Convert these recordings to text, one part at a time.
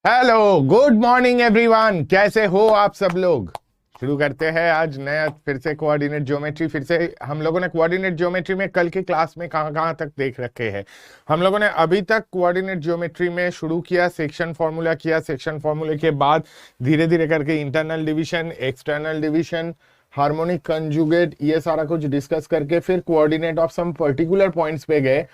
Hello, good morning everyone. कैसे हो आप सब लोग। शुरू करते हैं आज नया फिर से कोऑर्डिनेट ज्योमेट्री। फिर से हम लोगों ने कोऑर्डिनेट ज्योमेट्री में कल की क्लास में कहां कहां तक देख रखे हैं। हम लोगों ने अभी तक कोऑर्डिनेट ज्योमेट्री में शुरू किया, सेक्शन फॉर्मूला किया। सेक्शन फॉर्मूले के बाद धीरे धीरे करके internal division, external division, harmonic conjugate, ये सारा कुछ डिस्कस करके फिर coordinate of some particular points पे गए।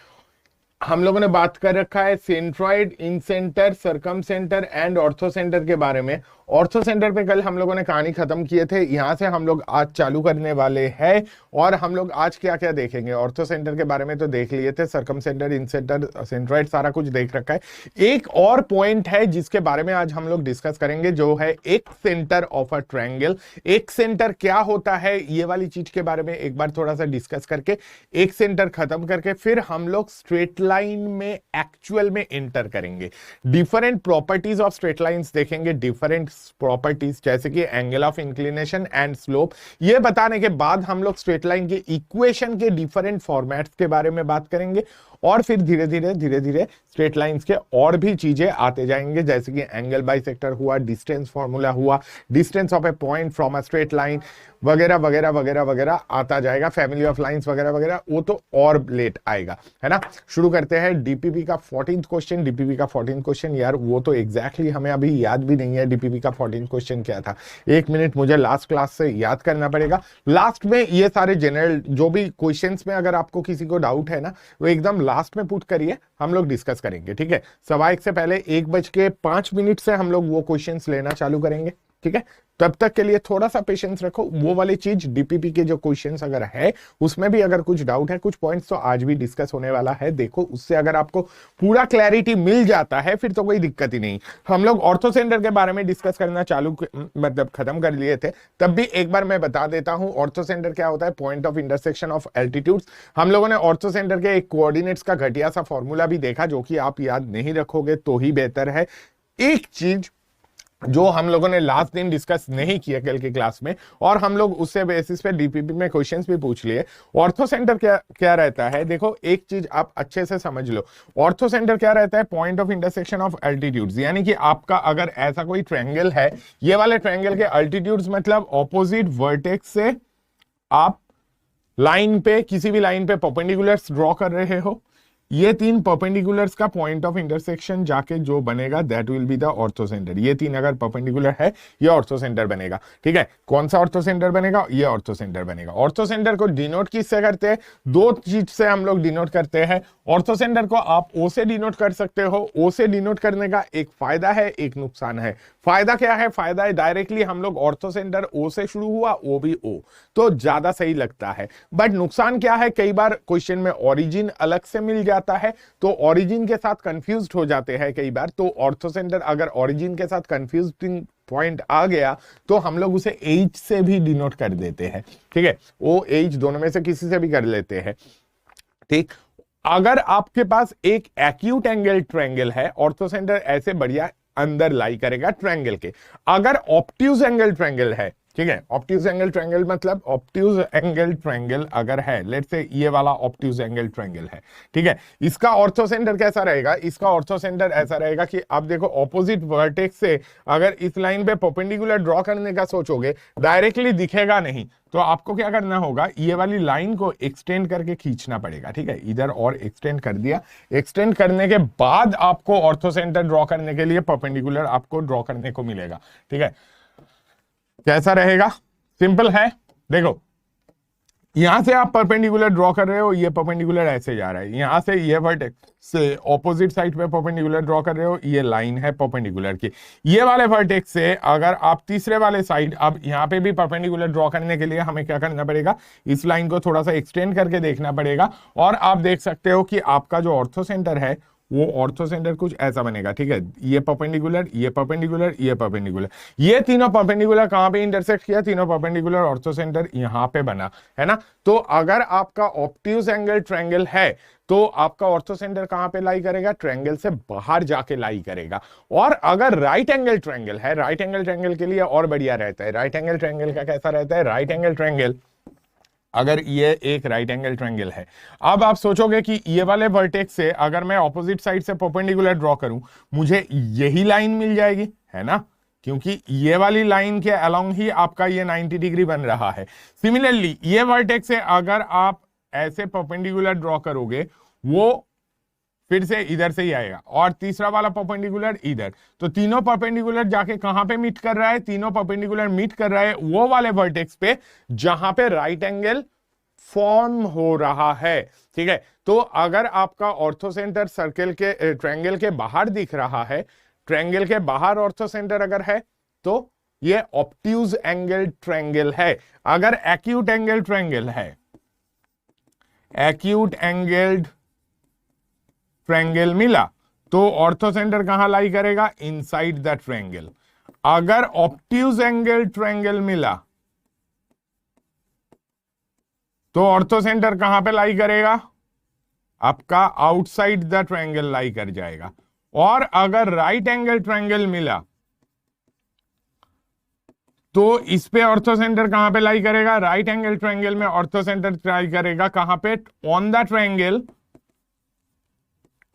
हम लोगों ने बात कर रखा है centroid, incentre, circumcentre and orthocentre के बारे में। ऑर्थो सेंटर पे कल हम लोगों ने कहानी खत्म किए थे। यहां से हम लोग आज चालू करने वाले हैं और हम लोग आज क्या क्या देखेंगे। ऑर्थो सेंटर के बारे में तो देख लिए थे, सरकम सेंटर, इन सेंटर, सेंट्रॉइड, सारा कुछ देख रखा है। एक और पॉइंट है जिसके बारे में आज हम लोग डिस्कस करेंगे, जो है एक सेंटर ऑफ अ ट्रायंगल। एक सेंटर क्या होता है, ये वाली चीज के बारे में एक बार थोड़ा सा डिस्कस करके एक सेंटर खत्म करके फिर हम लोग स्ट्रेट लाइन में एक्चुअल में एंटर करेंगे। Different properties of straight lines देखेंगे, डिफरेंट प्रॉपर्टीज जैसे कि angle of inclination and slope. ये बताने के बाद हम लोग स्ट्रेट लाइन के इक्वेशन के डिफरेंट फॉर्मेट्स के बारे में बात करेंगे और फिर धीरे धीरे स्ट्रेट लाइंस के और भी चीजें आते जाएंगे, जैसे कि एंगल बाइसेक्टर हुआ, डिस्टेंस फॉर्मूला हुआ, distance of A point from a straight line वगैरह वगैरह वगैरह वगैरह आता जाएगा। फैमिली ऑफ लाइंस वगैरह वगैरह वो तो और लेट आएगा, है ना। शुरू करते हैं डीपीपी का 14th क्वेश्चन। डीपीपी का 14th क्वेश्चन, यार वो तो एग्जैक्टली हमें अभी याद भी नहीं है डीपीपी का 14th क्वेश्चन क्या था। एक मिनट मुझे लास्ट क्लास से याद करना पड़ेगा। लास्ट में ये सारे जनरल जो भी क्वेश्चंस में अगर आपको किसी को डाउट है ना, वो एकदम लास्ट में पुट करिए, हम लोग डिस्कस करेंगे, ठीक है। 1:15 से पहले 1:05 से हम लोग वो क्वेश्चंस लेना चालू करेंगे, ठीक है। तब तक के लिए थोड़ा सा पेशेंस रखो। वो वाली चीज डीपीपी के जो क्वेश्चंस अगर है उसमें भी अगर कुछ डाउट है, कुछ पॉइंट्स तो आज भी डिस्कस होने वाला है। देखो उससे अगर आपको पूरा क्लैरिटी मिल जाता है फिर तो कोई दिक्कत ही नहीं। हम लोग ऑर्थो सेंटर के बारे में डिस्कस करना चालू मतलब खत्म कर लिए थे, तब भी एक बार मैं बता देता हूं ऑर्थो सेंटर क्या होता है। Point of intersection of altitudes. हम लोगों ने ऑर्थो सेंटर के एक कोऑर्डिनेट्स का घटिया सा फॉर्मूला भी देखा, जो कि आप याद नहीं रखोगे तो ही बेहतर है। एक चीज जो हम लोगों ने लास्ट दिन डिस्कस नहीं किया कल की क्लास में, और हम लोग उससे बेसिस पे डीपीपी में क्वेश्चंस भी पूछ लिए। ऑर्थो सेंटर क्या क्या रहता है, देखो एक चीज आप अच्छे से समझ लो। ऑर्थो सेंटर क्या रहता है, point of intersection of altitudes. यानी कि आपका अगर ऐसा कोई ट्रायंगल है, ये वाले ट्रायंगल के अल्टीट्यूड्स मतलब ऑपोजिट वर्टेक्स से आप लाइन पे, किसी भी लाइन पे परपेंडिकुलर्स ड्रॉ कर रहे हो, ये तीन परपेंडिकुलर्स का पॉइंट ऑफ इंटरसेक्शन जाके जो बनेगा that will be the ortho centre. ये तीन अगर परपेंडिकुलर है ये ऑर्थो सेंटर बनेगा, ठीक है। कौन सा ऑर्थो सेंटर बनेगा, ये ऑर्थो सेंटर बनेगा। ऑर्थो सेंटर को डिनोट किससे करते हैं, दो चीज से हम लोग डिनोट करते हैं। ऑर्थो सेंटर को आप ओ से डिनोट कर सकते हो। ओ से डिनोट करने का एक फायदा है, एक नुकसान है। फायदा क्या है, फायदा है डायरेक्टली हम लोग ऑर्थो सेंटर ओ से शुरू हुआ, ओ भी ओ, तो ज्यादा सही लगता है। बट नुकसान क्या है, कई बार क्वेश्चन में ओरिजिन अलग से मिल जाता है तो ओरिजिन के साथ कंफ्यूज्ड हो जाते हैं कई बार। तो ऑर्थो सेंटर अगर ओरिजिन के साथ कंफ्यूजिंग पॉइंट आ गया तो हम लोग उसे एच से भी डिनोट कर देते हैं, ठीक है। ओ एच दोनों में से किसी से भी कर लेते हैं, ठीक। अगर आपके पास एक एक्यूट एंगल ट्रायंगल है, ऑर्थो सेंटर ऐसे बढ़िया अंदर लाई करेगा ट्रायंगल के। अगर ऑब्ट्यूज एंगल ट्रायंगल है, ठीक है, ऑब्ट्यूज एंगल ट्रायंगल मतलब ऑब्ट्यूज एंगल ट्रायंगल अगर है, लेट्स से ये वाला ऑब्ट्यूज एंगल ट्रायंगल है, ठीक है, इसका ऑर्थो सेंटर कैसा रहेगा, इसका ऑर्थो सेंटर ऐसा रहेगा कि आप देखो ऑपोजिट वर्टेक्स से अगर इस लाइन पे परपेंडिकुलर ड्रॉ करने का सोचोगे, डायरेक्टली दिखेगा नहीं, तो आपको क्या करना होगा, ये वाली लाइन को एक्सटेंड करके खींचना पड़ेगा, ठीक है। इधर और एक्सटेंड कर दिया, एक्सटेंड करने के बाद आपको ऑर्थो सेंटर ड्रॉ करने के लिए परपेंडिकुलर आपको ड्रॉ करने को मिलेगा, ठीक है। कैसा रहेगा, सिंपल है। देखो यहां से आप परपेंडिकुलर ड्रॉ कर रहे हो, ये परपेंडिकुलर ऐसे जा रहा है, यहां से ये वर्टेक्स से ऑपोजिट साइड पे परपेंडिकुलर ड्रॉ कर रहे हो, ये लाइन है परपेंडिकुलर की। ये वाले वर्टेक्स से अगर आप तीसरे वाले साइड, अब यहां पे भी परपेंडिकुलर ड्रॉ करने के लिए हमें क्या करना पड़ेगा, इस लाइन को थोड़ा सा एक्सटेंड करके देखना पड़ेगा। और आप देख सकते हो कि आपका जो ऑर्थो सेंटर है वो ऑर्थो सेंटर कुछ ऐसा बनेगा, ठीक है। ये परपेंडिकुलर, ये परपेंडिकुलर, ये परपेंडिकुलर, ये तीनों परपेंडिकुलर कहां पे इंटरसेक्ट किया, तीनों परपेंडिकुलर ऑर्थो सेंटर यहां पे बना, है ना। तो अगर आपका ऑब्ट्यूज एंगल ट्रायंगल है तो आपका ऑर्थो सेंटर कहां पे लाई करेगा, ट्रायंगल से बाहर जाके लाई करेगा। और अगर राइट एंगल ट्रायंगल है, राइट एंगल ट्रायंगल के लिए और बढ़िया रहता है। राइट एंगल ट्रायंगल का कैसा रहता है, राइट एंगल ट्रायंगल अगर ये एक राइट एंगल ट्रायंगल है। अब आप सोचोगे कि ये वाले वर्टेक्स से अगर मैं ऑपोजिट साइड से परपेंडिकुलर ड्रॉ करूं, मुझे यही लाइन मिल जाएगी, है ना, क्योंकि ये वाली लाइन के अलोंग ही आपका ये 90 डिग्री बन रहा है। सिमिलरली ये वर्टेक्स से अगर आप ऐसे परपेंडिकुलर ड्रॉ करोगे, वो फिर से इधर से ही आएगा, और तीसरा वाला परपेंडिकुलर इधर, तो तीनों परपेंडिकुलर जाके कहां पे मीट कर रहा है, तीनों परपेंडिकुलर मीट कर रहा है वो वाले वर्टेक्स पे जहां पे राइट एंगल फॉर्म हो रहा है। ठीक है, तो अगर आपका ऑर्थो सेंटर सर्कल के ट्रायंगल के बाहर दिख रहा है, ट्रायंगल के बाहर ऑर्थो सेंटर अगर है, तो ये ऑब्ट्यूज एंगल ट्रायंगल है। अगर एक्यूट एंगल ट्रायंगल है, एक्यूट एंगल्ड ट्रायंगल मिला, तो ऑर्थो सेंटर कहां लाई करेगा, इनसाइड द ट्रायंगल। अगर ऑब्ट्यूज एंगल ट्रायंगल मिला, तो ऑर्थो सेंटर कहां पे लाई करेगा, आपका आउटसाइड द ट्रायंगल लाई कर जाएगा। और अगर राइट एंगल ट्रायंगल मिला, तो इस पे ऑर्थो सेंटर कहां पे लाई करेगा, राइट एंगल ट्रायंगल में ऑर्थो सेंटर लाई करेगा कहां पे, on the triangle,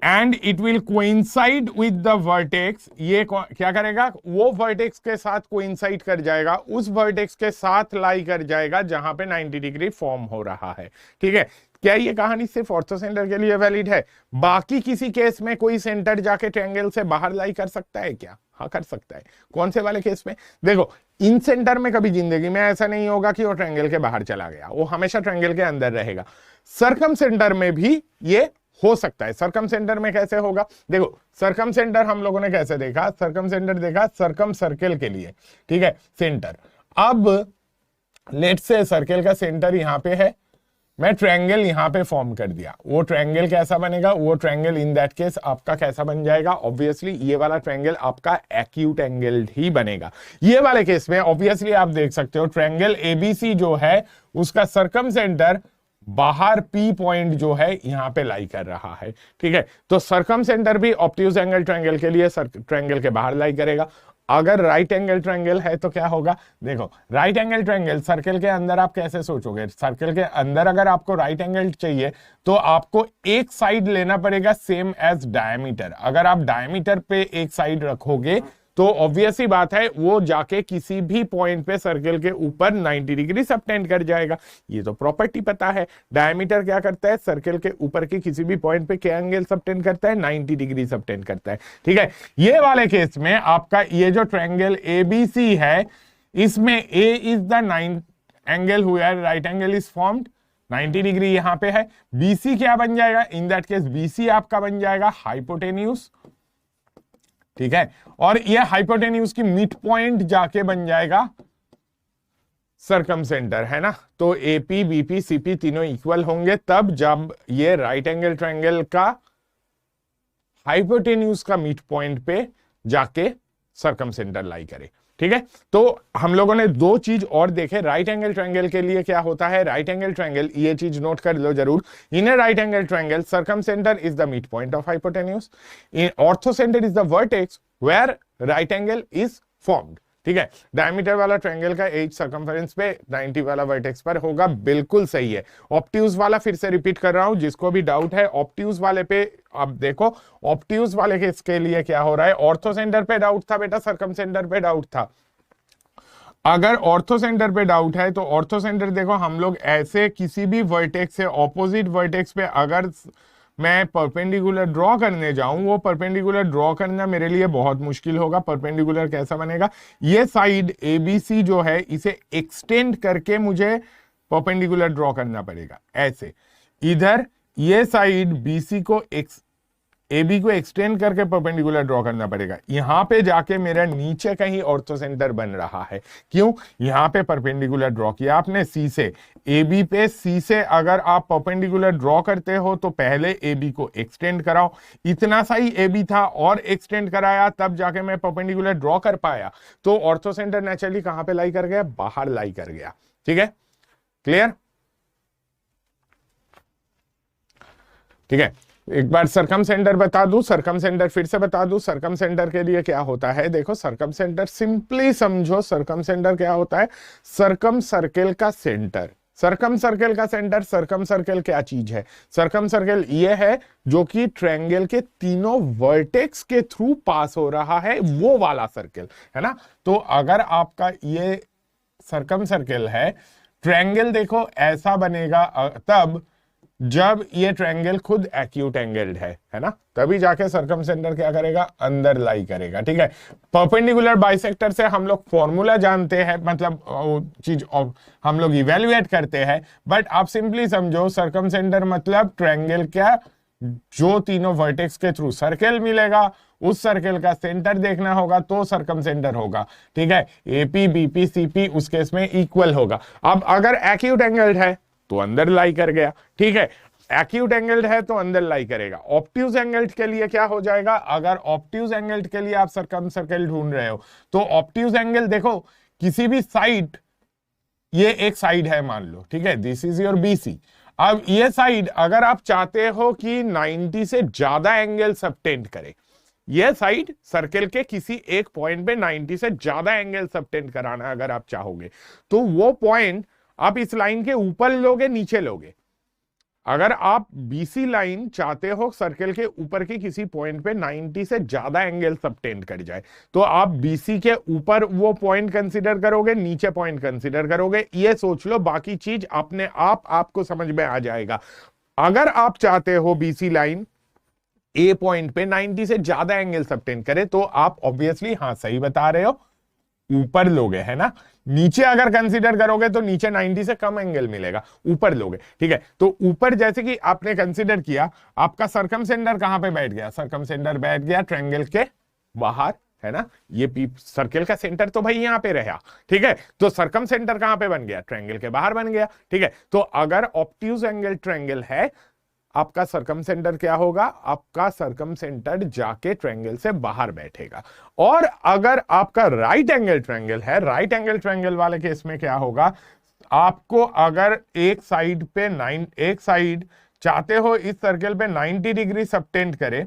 and it will coincide with the vertex. ये क्या करेगा, वो वर्टेक्स के साथ कोइंसाइड कर जाएगा, उस वर्टेक्स के साथ लाई कर जाएगा जहां पे 90 डिग्री फॉर्म हो रहा है। ठीक है, क्या ये कहानी सिर्फ ऑर्थो सेंटर के लिए वैलिड है? बाकी किसी केस में कोई सेंटर जाके ट्रायंगल से बाहर लाई कर सकता है क्या? हाँ, कर सकता है। कौन से वाले केस में? देखो, इन सेंटर में कभी जिंदगी में ऐसा नहीं होगा कि वो ट्रायंगल के बाहर चला गया, वो हमेशा ट्रायंगल के अंदर रहेगा। सर्कम सेंटर में भी ये हो सकता है। सर्कम सेंटर में कैसे होगा? देखो, सर्कम सेंटर हम लोगों ने कैसे देखा, सर्कम सेंटर देखा सर्कम सर्कल के लिए, ठीक है, सेंटर। अब लेट से सर्कल का सेंटर यहां पे है, मैं ट्रायंगल यहां पे फॉर्म कर दिया, वो ट्रायंगल कैसा बनेगा, वो ट्रायंगल इन दैट केस आपका कैसा बन जाएगा, ऑब्वियसली ये वाला ट्रायंगल आपका एक्यूट एंगल ही बनेगा। ये वाले केस में ऑब्वियसली आप देख सकते हो ट्रायंगल एबीसी जो है उसका सर्कम सेंटर बाहर पी पॉइंट जो है यहां पे लाई कर रहा है। ठीक है, तो सर्कम सेंटर भी ऑब्ट्यूज एंगल ट्रायंगल के लिए ट्रायंगल के बाहर लाई करेगा। अगर राइट एंगल ट्रायंगल है तो क्या होगा, देखो, राइट एंगल ट्रायंगल सर्कल के अंदर आप कैसे सोचोगे, सर्कल के अंदर अगर आपको राइट एंगल चाहिए तो आपको एक साइड लेना पड़ेगा सेम एज डायमीटर। अगर आप डायमीटर पे एक साइड रखोगे तो ऑब्वियस ही बात है वो जाके किसी भी पॉइंट पे सर्कल के ऊपर 90 डिग्री सबटेंड कर जाएगा। ये तो प्रॉपर्टी पता है, डायमीटर क्या करता है, सर्कल के ऊपर के किसी भी पॉइंट पे क्या एंगल सबटेंड करता है, 90 डिग्री सबटेंड करता है। ठीक है, ये वाले केस में आपका ये जो ट्रायंगल एबीसी है, इसमें ए इज द 9 एंगल हुआ, right angle is formed, 90 degree यहां पे है। बीसी क्या बन जाएगा, इन दैट केस बीसी आपका बन जाएगा हाइपोटेन्यूज। ठीक है, और ये हाइपोटेन्यूज की मिड पॉइंट जाके बन जाएगा सर्कम सेंटर, है ना। तो एपी बीपी सीपी तीनों इक्वल होंगे तब जब ये राइट एंगल ट्रायंगल का हाइपोटेन्यूज का मिड पॉइंट पे जाके सर्कम सेंटर लाई करे। ठीक है, तो हम लोगों ने दो चीज और देखे। राइट एंगल ट्रायंगल के लिए क्या होता है, राइट एंगल ट्रायंगल, ये चीज नोट कर लो जरूर, in a right angle triangle circumcentre is the mid point of hypotenuse, in orthocentre is the vertex where right angle is formed. ठीक है, डायमीटर वाला ट्रायंगल का एज सर्कमफेरेंस पे 90 वाला वर्टेक्स पर होगा, बिल्कुल सही है। ऑब्ट्यूज वाला फिर से रिपीट कर रहा हूं, जिसको भी डाउट है ऑब्ट्यूज वाले पे, अब देखो ऑब्ट्यूज वाले के इसके लिए क्या हो रहा है, ऑर्थो सेंटर पे डाउट था बेटा, सर्कम सेंटर पे डाउट था। अगर ऑर्थो सेंटर पे डाउट है तो ऑर्थो सेंटर देखो, हम लोग ऐसे किसी भी वर्टेक्स से ऑपोजिट वर्टेक्स पे अगर मैं परपेंडिकुलर ड्रॉ करने जाऊं, वो परपेंडिकुलर ड्रॉ करना मेरे लिए बहुत मुश्किल होगा। परपेंडिकुलर कैसा बनेगा, ये साइड एबीसी जो है इसे एक्सटेंड करके मुझे परपेंडिकुलर ड्रॉ करना पड़ेगा ऐसे। इधर ये साइड बीसी को एबी को एक्सटेंड करके परपेंडिकुलर ड्रॉ करना पड़ेगा। यहां पे जाके मेरा नीचे कहीं ऑर्थो सेंटर बन रहा है, क्यों, यहां पे परपेंडिकुलर ड्रॉ किया आपने सी से, एबी पे सी से अगर आप परपेंडिकुलर ड्रॉ करते हो तो पहले एबी को एक्सटेंड कराओ, इतना सा ही एबी था और एक्सटेंड कराया तब जाके मैं परपेंडिकुलर ड्रॉ कर पाया। तो ऑर्थो सेंटर नेचुरली कहां पे लाई कर गया, बाहर लाई कर गया। ठीक है, क्लियर। ठीक है, एक बार सर्कम सेंटर बता दूं, सर्कम सेंटर फिर से बता दूं, सर्कम सेंटर के लिए क्या होता है, देखो सर्कम सेंटर सिंपली समझो, सर्कम सेंटर क्या होता है, सर्कम सर्कल का सेंटर, सर्कम सर्कल का सेंटर, सर्कम सर्कल क्या चीज है? सर्कम सर्कल ये है जो कि ट्रायंगल के तीनों वर्टेक्स के थ्रू पास हो रहा है, वो वाला सर्कल है ना। तो अगर आपका ये सर्कम सर्कल है, ट्रायंगल देखो ऐसा बनेगा तब जब ये ट्रायंगल खुद एक्यूट एंगल्ड है ना, तभी जाके सर्कम सेंटर क्या करेगा, अंदर लाई करेगा। ठीक है, परपेंडिकुलर बाइसेक्टर से हम लोग फॉर्मूला जानते हैं, मतलब चीज हम लोग इवेल्युएट करते हैं, बट आप सिंपली समझो सर्कम सेंटर मतलब ट्रायंगल क्या, जो तीनों वर्टेक्स के थ्रू सर्कल मिलेगा, उस सर्कल का सेंटर देखना होगा तो सर्कम सेंटर होगा। ठीक है, एपी बीपी सीपी उस केस में इक्वल होगा। अब अगर एक्यूट एंगल्ड है तो अंदर लाई कर गया। ठीक है, एक्यूट एंगल्ड है तो अंदर लाई करेगा। ऑब्ट्यूज एंगल्ड के लिए क्या हो जाएगा, अगर ऑब्ट्यूज एंगल्ड के लिए आप सर्कम सर्कल ढूंढ रहे हो तो ऑब्ट्यूज एंगल देखो किसी भी साइड, ये एक साइड है मान लो, ठीक है, दिस इज योर बीसी। अब ये साइड अगर आप चाहते हो कि 90 से ज्यादा एंगल सबटेंड करे, ये साइड सर्कल के किसी एक पॉइंट पे 90 से ज्यादा एंगल सबटेंड कराना अगर आप चाहोगे, तो वो पॉइंट आप इस लाइन के ऊपर लोगे नीचे लोगे। अगर आप बीसी लाइन चाहते हो सर्कल के ऊपर के किसी पॉइंट पे 90 से ज्यादा एंगल सबटेंड कर जाए, तो आप बीसी के ऊपर वो पॉइंट कंसीडर करोगे, नीचे पॉइंट कंसीडर करोगे, ये सोच लो, बाकी चीज अपने आप आपको समझ में आ जाएगा। अगर आप चाहते हो बीसी लाइन ए पॉइंट पे 90 से ज्यादा एंगल सबटेंड करे, तो आप ऑब्वियसली हाँ सही बता रहे हो, ऊपर लोगे, है ना। नीचे अगर कंसीडर करोगे तो नीचे 90 से कम एंगल मिलेगा, ऊपर लोगे। ठीक है, तो ऊपर जैसे कि आपने कंसीडर किया, आपका सर्कम सेंटर कहां पे बैठ गया, सर्कम सेंटर बैठ गया ट्रायंगल के बाहर, है ना। ये सर्कल का सेंटर तो भाई यहां पे रहा। ठीक है, तो सर्कम सेंटर कहां पे बन गया, ट्रायंगल के बाहर बन गया। ठीक है, तो अगर ऑब्ट्यूज एंगल ट्रायंगल है, आपका सर्कम सेंटर क्या होगा, आपका सर्कम सेंटर जाके ट्रायंगल से बाहर बैठेगा। और अगर आपका राइट एंगल ट्रायंगल है, राइट एंगल ट्रायंगल वाले केस में क्या होगा, आपको अगर एक साइड चाहते हो इस सर्कल पे 90 डिग्री सबटेंड करे,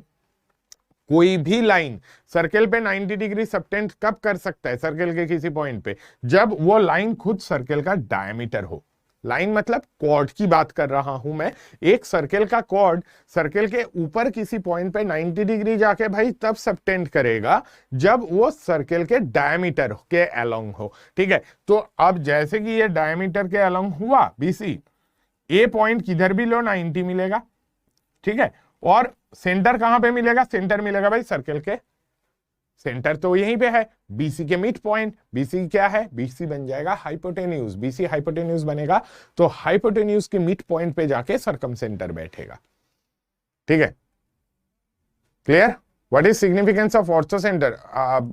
कोई भी लाइन सर्कल पे 90 डिग्री सबटेंड कब कर सकता है, सर्कल के किसी पॉइंट पे, जब वो लाइन खुद सर्कल का डायमीटर हो। लाइन मतलब कॉर्ड की बात कर रहा हूं मैं, एक सर्कल का कॉर्ड सर्कल के ऊपर किसी पॉइंट पे 90 डिग्री जाके भाई तब सबटेंड करेगा जब वो सर्कल के डायमीटर के अलोंग हो। ठीक है, तो अब जैसे कि ये डायमीटर के अलोंग हुआ बीसी, ए पॉइंट किधर भी लो 90 मिलेगा। ठीक है, और सेंटर कहां पे मिलेगा, सेंटर मिलेगा भाई सर्कल के, सेंटर तो यहीं पे है, बीसी के मिड पॉइंट। बीसी क्या है, बीसी बन जाएगा हाइपोटेन्यूज, बीसी हाइपोटेन्यूज बनेगा, तो हाइपोटेन्यूज के मिड पॉइंट पे जाके सर्कम सेंटर बैठेगा। ठीक है, clear. What is significance of ortho centre,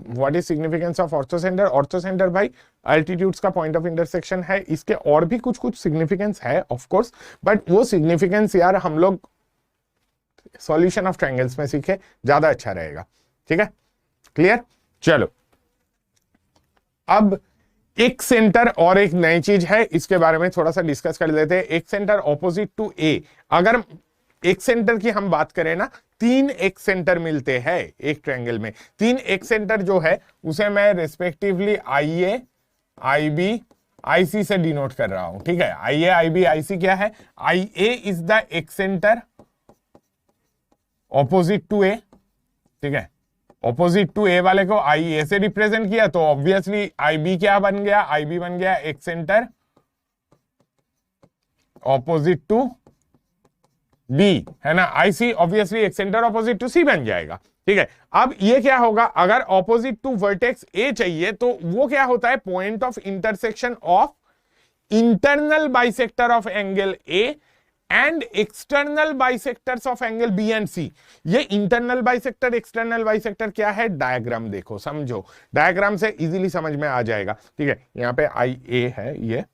what is significance of ortho centre, ortho centre भाई अल्टीट्यूड्स का पॉइंट ऑफ इंटरसेक्शन है। इसके और भी कुछ कुछ सिग्निफिकेंस है ऑफ कोर्स, बट वो सिग्निफिकेंस यार हम लोग सॉल्यूशन ऑफ ट्रायंगल्स में सीखे, ज्यादा अच्छा रहेगा। ठीक है, क्लियर। चलो अब एक सेंटर और एक नई चीज है, इसके बारे में थोड़ा सा डिस्कस कर लेते हैं। एक सेंटर ऑपोजिट टू ए, अगर एक सेंटर की हम बात करें ना, 3 एक सेंटर मिलते हैं एक ट्रायंगल में। 3 एक सेंटर जो है उसे मैं रिस्पेक्टिवली आई ए, आई बी, आई सी से डिनोट कर रहा हूं। ठीक है, आई ए, आई बी, आई सी क्या है, आई ए इज द एक सेंटर ऑपोजिट टू ए। ठीक है, ऑपोजिट टू ए वाले को आई ए से रिप्रेजेंट किया, तो ऑब्वियसली आई बी क्या बन गया, आई बी बन गया एक सेंटर ऑपोजिट टू बी, है ना। आई सी ऑब्वियसली एक सेंटर ऑपोजिट टू सी बन जाएगा। ठीक है, अब ये क्या होगा, अगर ऑपोजिट टू वर्टेक्स ए चाहिए तो वो क्या होता है, point of intersection of internal bisector of angle A and external bisectors of angle B and C. ये इंटरनल बाइसेक्टर एक्सटर्नल बाइसेक्टर क्या है, डायग्राम देखो, समझो, डायग्राम से इजीली समझ में आ जाएगा। ठीक है, यहां पे आई ए है ये।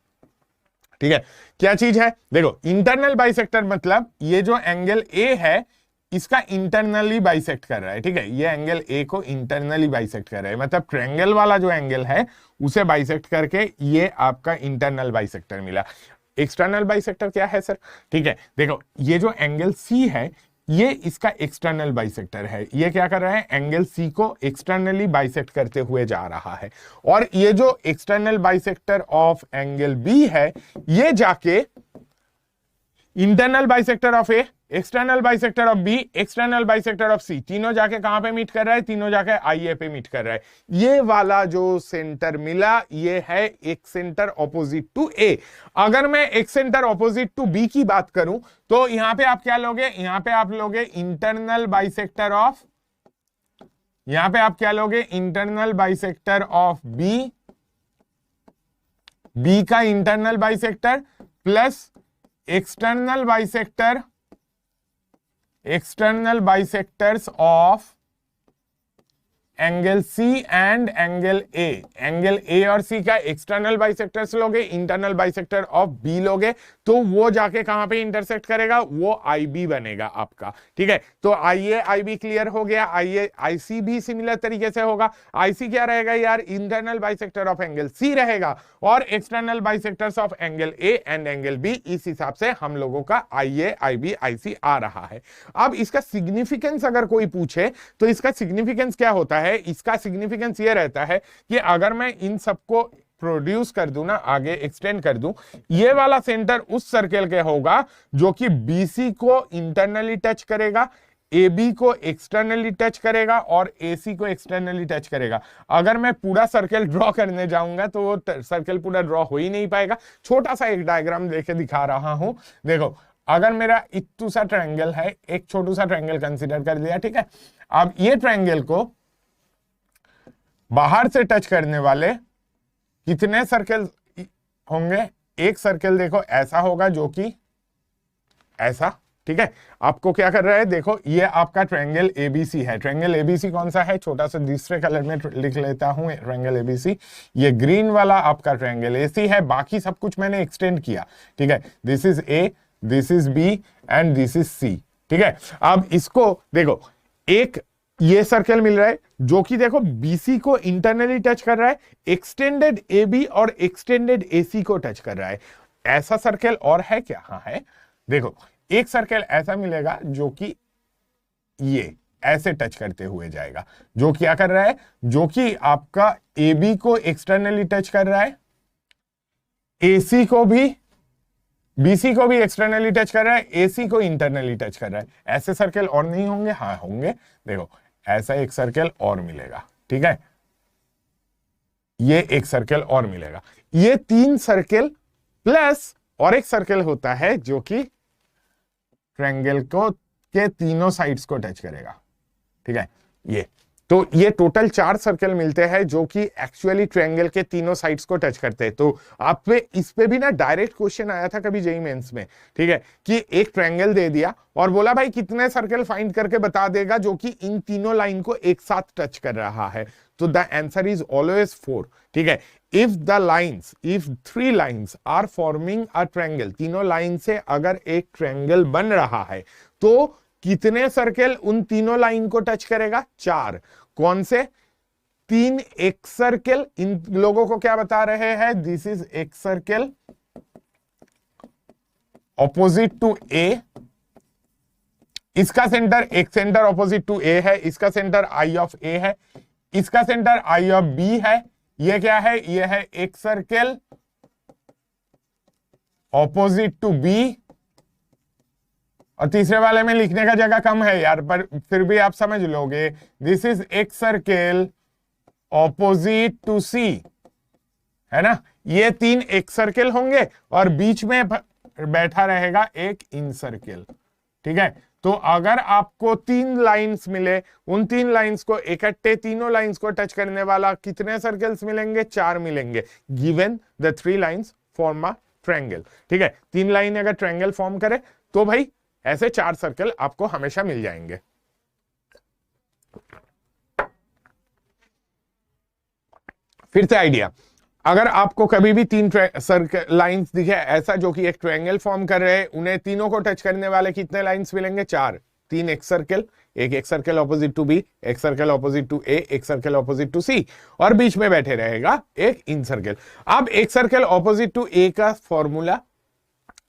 ठीक है, क्या चीज है, देखो इंटरनल बाइसेक्टर मतलब ये जो एंगल ए है इसका इंटरनली बाइसेक्ट कर रहा है। ठीक है, ये एंगल ए को इंटरनली बाइसेक्ट कर रहा है, मतलब ट्रायंगल वाला जो एंगल है उसे बाइसेक्ट करके ये आपका इंटरनल बाइसेक्टर मिला। एक्सटर्नल बाइसेक्टर क्या है सर, ठीक है, देखो ये जो एंगल सी है ये इसका एक्सटर्नल बाइसेक्टर है। ये क्या कर रहा है, एंगल सी को एक्सटर्नली बाइसेक्ट करते हुए जा रहा है। और ये जो external bisector of angle B है, ये जाके internal bisector of A, external bisector of B, external bisector of C, तीनों जाके कहां पे मीट कर रहा है, तीनों जाके आई ए पे मीट कर रहा है। ये वाला जो सेंटर मिला, ये है एक सेंटर ऑपोजिट टू ए। अगर मैं एक सेंटर ऑपोजिट टू बी की बात करूं तो यहां पे आप क्या लोगे, यहां पे आप लोगे इंटरनल बाइसेक्टर ऑफ, यहां पे आप क्या लोगे, internal bisector of B, B का internal bisector plus external bisectors of angle C and angle A. Angle A और सी का एक्सटर्नल बाइसेक्टर्स लोगे, इंटरनल बाइसेक्टर ऑफ बी लोगे, तो वो जाके कहां पे इंटरसेक्ट करेगा, वो आई बी बनेगा आपका। ठीक है, तो आई ए आई बी क्लियर हो गया। आई ए आई सी भी सिमिलर तरीके से होगा। आई सी क्या रहेगा यार, internal bisector of angle C रहेगा, और external bisectors of angle A and angle B. इस हिसाब से हम लोगों का आई ए आई बी आई सी आ रहा है। अब इसका सिग्निफिकेंस अगर कोई पूछे तो इसका सिग्निफिकेंस क्या होता है, इसका सिग्निफिकेंस ये रहता है कि अगर मैं इन सबको प्रोड्यूस कर दूं ना, आगे एक्सटेंड कर दूं, ये वाला सेंटर उस सर्कल के होगा जो कि बीसी को इंटरनली टच करेगा, AB को एक्सटर्नली टच करेगा और AC को एक्सटर्नली टच करेगा। अगर मैं पूरा सर्कल ड्रॉ करने जाऊंगा तो वो सर्कल पूरा ड्रॉ हो ही नहीं पाएगा। छोटा सा एक डायग्राम देके दिखा रहा हूं, देखो। अगर मेरा इतू सा ट्रायंगल है, एक छोटू सा ट्रायंगल कंसीडर कर लिया, ठीक है। अब ये ट्रायंगल को बाहर से टच करने वाले कितने सर्कल होंगे, एक सर्कल देखो ऐसा होगा जो कि ऐसा, ठीक है। आपको क्या कर रहा है, देखो ये आपका ट्रायंगल एबीसी है। ट्रायंगल एबीसी कौन सा है, छोटा सा दूसरे कलर में लिख लेता हूं, ट्रायंगल एबीसी। ये ग्रीन वाला आपका ट्रायंगल एसी है, बाकी सब कुछ मैंने एक्सटेंड किया, ठीक है। This is A, this is B and this is C, ठीक है। अब इसको देखो, एक ये सर्कल मिल रहा है जो कि देखो बीसी को इंटरनली टच कर रहा है, एक्सटेंडेड एबी और एक्सटेंडेड एसी को टच कर रहा है। ऐसा सर्कल और है क्या, हाँ है। देखो एक सर्कल ऐसा मिलेगा जो कि ये ऐसे टच करते हुए जाएगा, जो क्या कर रहा है, जो कि आपका एबी को एक्सटर्नली टच कर रहा है, एसी को भी, बीसी को भी एक्सटर्नली टच कर रहा है, एसी को इंटरनली टच कर रहा है। ऐसे सर्कल और नहीं होंगे, हाँ होंगे। देखो ऐसा एक सर्कल और मिलेगा, ठीक है। ये एक सर्कल और मिलेगा। ये 3 सर्कल प्लस और एक सर्कल होता है जो कि ट्रायंगल को के तीनों साइड्स को टच करेगा, ठीक है। ये तो ये टोटल 4 सर्कल मिलते हैं जो कि एक्चुअली ट्रायंगल के तीनों साइड्स को टच करते हैं। तो आप पे इस पे भी ना डायरेक्ट क्वेश्चन आया था कभी जेईई मेंस में, ठीक है, कि एक ट्रायंगल दे दिया और बोला भाई कितने सर्कल फाइंड करके बता देगा जो कि इन तीनों लाइन को एक साथ टच कर रहा है। तो द आंसर इज ऑलवेज 4, ठीक है। If 3 lines are forming a triangle, तीनों लाइन से अगर एक ट्रायंगल बन रहा है तो कितने सर्कल उन तीनों लाइन को टच करेगा, 4। कौन से 3 एक सर्कल, इन लोगों को क्या बता रहे हैं, दिस इज एक सर्कल ऑपोजिट टू ए, इसका सेंटर, एक सेंटर ऑपोजिट टू ए है, इसका सेंटर आई ऑफ ए है, इसका सेंटर आई ऑफ बी है। ये क्या है, ये है एक सर्कल ऑपोजिट टू बी, और तीसरे वाले में लिखने का जगह कम है यार, पर फिर भी आप समझ लोगे। दिस इज एक सर्कल ऑपोजिट टू सी, है ना। ये 3 एक सर्कल होंगे और बीच में बैठा रहेगा एक इन सर्कल, ठीक है। तो अगर आपको 3 लाइंस मिले, उन 3 लाइंस को इकट्ठे तीनों लाइंस को टच करने वाला कितने सर्कल्स मिलेंगे, 4 मिलेंगे, given the 3 lines form a triangle, ठीक है। 3 लाइन अगर ट्रायंगल फॉर्म करे तो भाई ऐसे 4 सर्कल आपको हमेशा मिल जाएंगे। फिर से आइडिया, अगर आपको कभी भी 3 सर्कल लाइंस दिखे ऐसा जो कि एक ट्रायंगल फॉर्म कर रहे हैं, उन्हें तीनों को टच करने वाले कितने लाइंस मिलेंगे, 4। 3 एक सर्कल, एक सर्कल ऑपोजिट टू बी, एक सर्कल ऑपोजिट टू ए, एक सर्कल ऑपोजिट टू सी, और बीच में बैठे रहेगा एक इन सर्कल। अब एक सर्कल ऑपोजिट टू ए का फॉर्मूला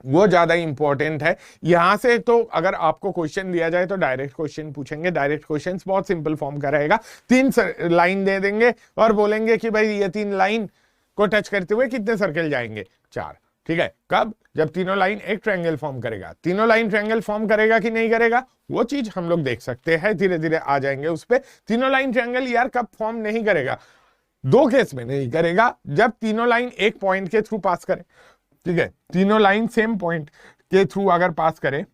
वो ज्यादा इंपॉर्टेंट है। यहां से तो अगर आपको क्वेश्चन दिया जाए तो डायरेक्ट क्वेश्चन पूछेंगे, डायरेक्ट क्वेश्चन बहुत सिंपल फॉर्म का रहेगा। 3 लाइन दे देंगे और बोलेंगे कि भाई ये 3 लाइन को टच करते हुए कितने सर्कल जाएंगे, 4। ठीक है, कब? जब तीनों लाइन एक ट्रायंगल फॉर्म करेगा। तीनों लाइन ट्रायंगल फॉर्म करेगा कि नहीं करेगा, वो चीज हम लोग देख सकते हैं, धीरे धीरे आ जाएंगे उस पे। तीनों लाइन ट्रायंगल यार कब फॉर्म नहीं करेगा? 2 केस में नहीं करेगा, जब तीनों लाइन एक पॉइंट के थ्रू पास करे। ठीक है, तीनों लाइन सेम पॉइंट के थ्रू अगर पास करे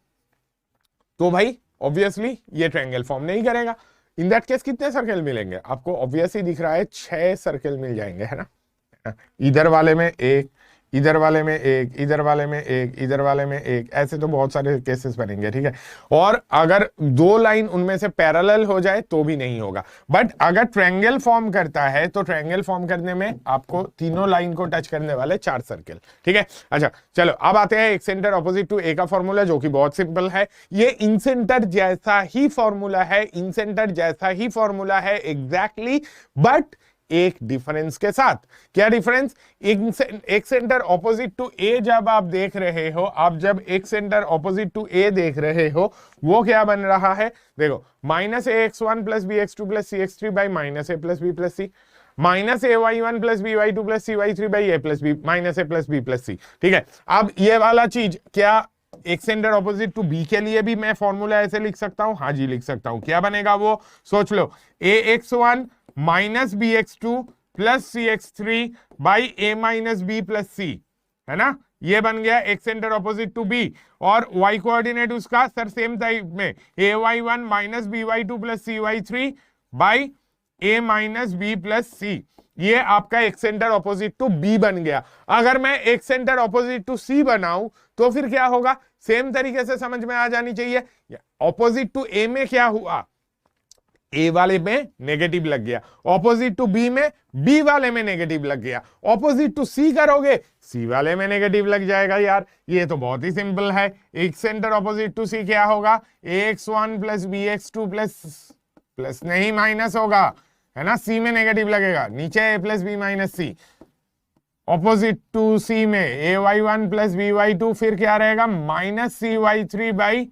तो भाई ऑब्वियसली ये ट्रायंगल फॉर्म नहीं करेगा। इन दैट केस कितने सर्कल मिलेंगे आपको? ऑब्वियसली दिख रहा है 6 सर्कल मिल जाएंगे, है ना। इधर वाले में एक, इधर वाले में एक, इधर वाले में एक, इधर वाले में एक, ऐसे तो बहुत सारे केसेस बनेंगे। ठीक है, और अगर 2 लाइन उनमें से पैरेलल हो जाए तो भी नहीं होगा। बट अगर ट्रायंगल फॉर्म करता है तो ट्रायंगल फॉर्म करने में आपको तीनों लाइन को टच करने वाले 4 सर्कल। ठीक है, अच्छा चलो अब आते हैं एक सेंटर ऑपोजिट टू ए का फॉर्मूला, जो कि बहुत सिंपल है। ये इन सेंटर जैसा ही फॉर्मूला है, इन सेंटर जैसा ही फॉर्मूला है एग्जैक्टली, बट एक डिफरेंस के साथ। क्या डिफरेंस? एक सेंटर ऑपोजिट टू ए जब आप देख रहे हो, आप जब एक सेंटर ऑपोजिट टू ए देख रहे हो, वो क्या बन रहा है? देखो, -ax1 plus bx2 plus cx3 by -a plus b plus c, -ay1 plus by2 plus cy3 by a plus b minus a plus b plus c। ठीक है, अब ये वाला चीज क्या एक सेंटर ऑपोजिट टू बी के लिए भी मैं फॉर्मूला ऐसे लिख सकता हूं? हाँ जी लिख सकता हूं। क्या बनेगा वो? सोच लो, ax1 minus bx2 plus cx3 by a minus b plus c, है ना। ये बन गया एक सेंटर ऑपोजिट टू बी, और y कोऑर्डिनेट उसका सर सेम टाइप में ay1 minus by2 plus cy3 by a minus b plus c। ये आपका एक सेंटर ऑपोजिट टू बी बन गया। अगर मैं एक सेंटर ऑपोजिट टू सी बनाऊं तो फिर क्या होगा? सेम तरीके से समझ में आ जानी चाहिए। ऑपोजिट टू ए में क्या हुआ? ए वाले में नेगेटिव लग गया। ऑपोजिट टू बी में बी वाले में नेगेटिव लग गया। ऑपोजिट टू सी करोगे, सी वाले में नेगेटिव लग जाएगा। यार ये तो बहुत ही सिंपल है। एक सेंटर ऑपोजिट टू सी क्या होगा? ax1 प्लस bx2 प्लस नहीं माइनस होगा, है ना। सी में नेगेटिव लगेगा, नीचे a plus b minus c. Opposite to c में ay1 प्लस by2 फिर क्या रहेगा? Minus cy3 by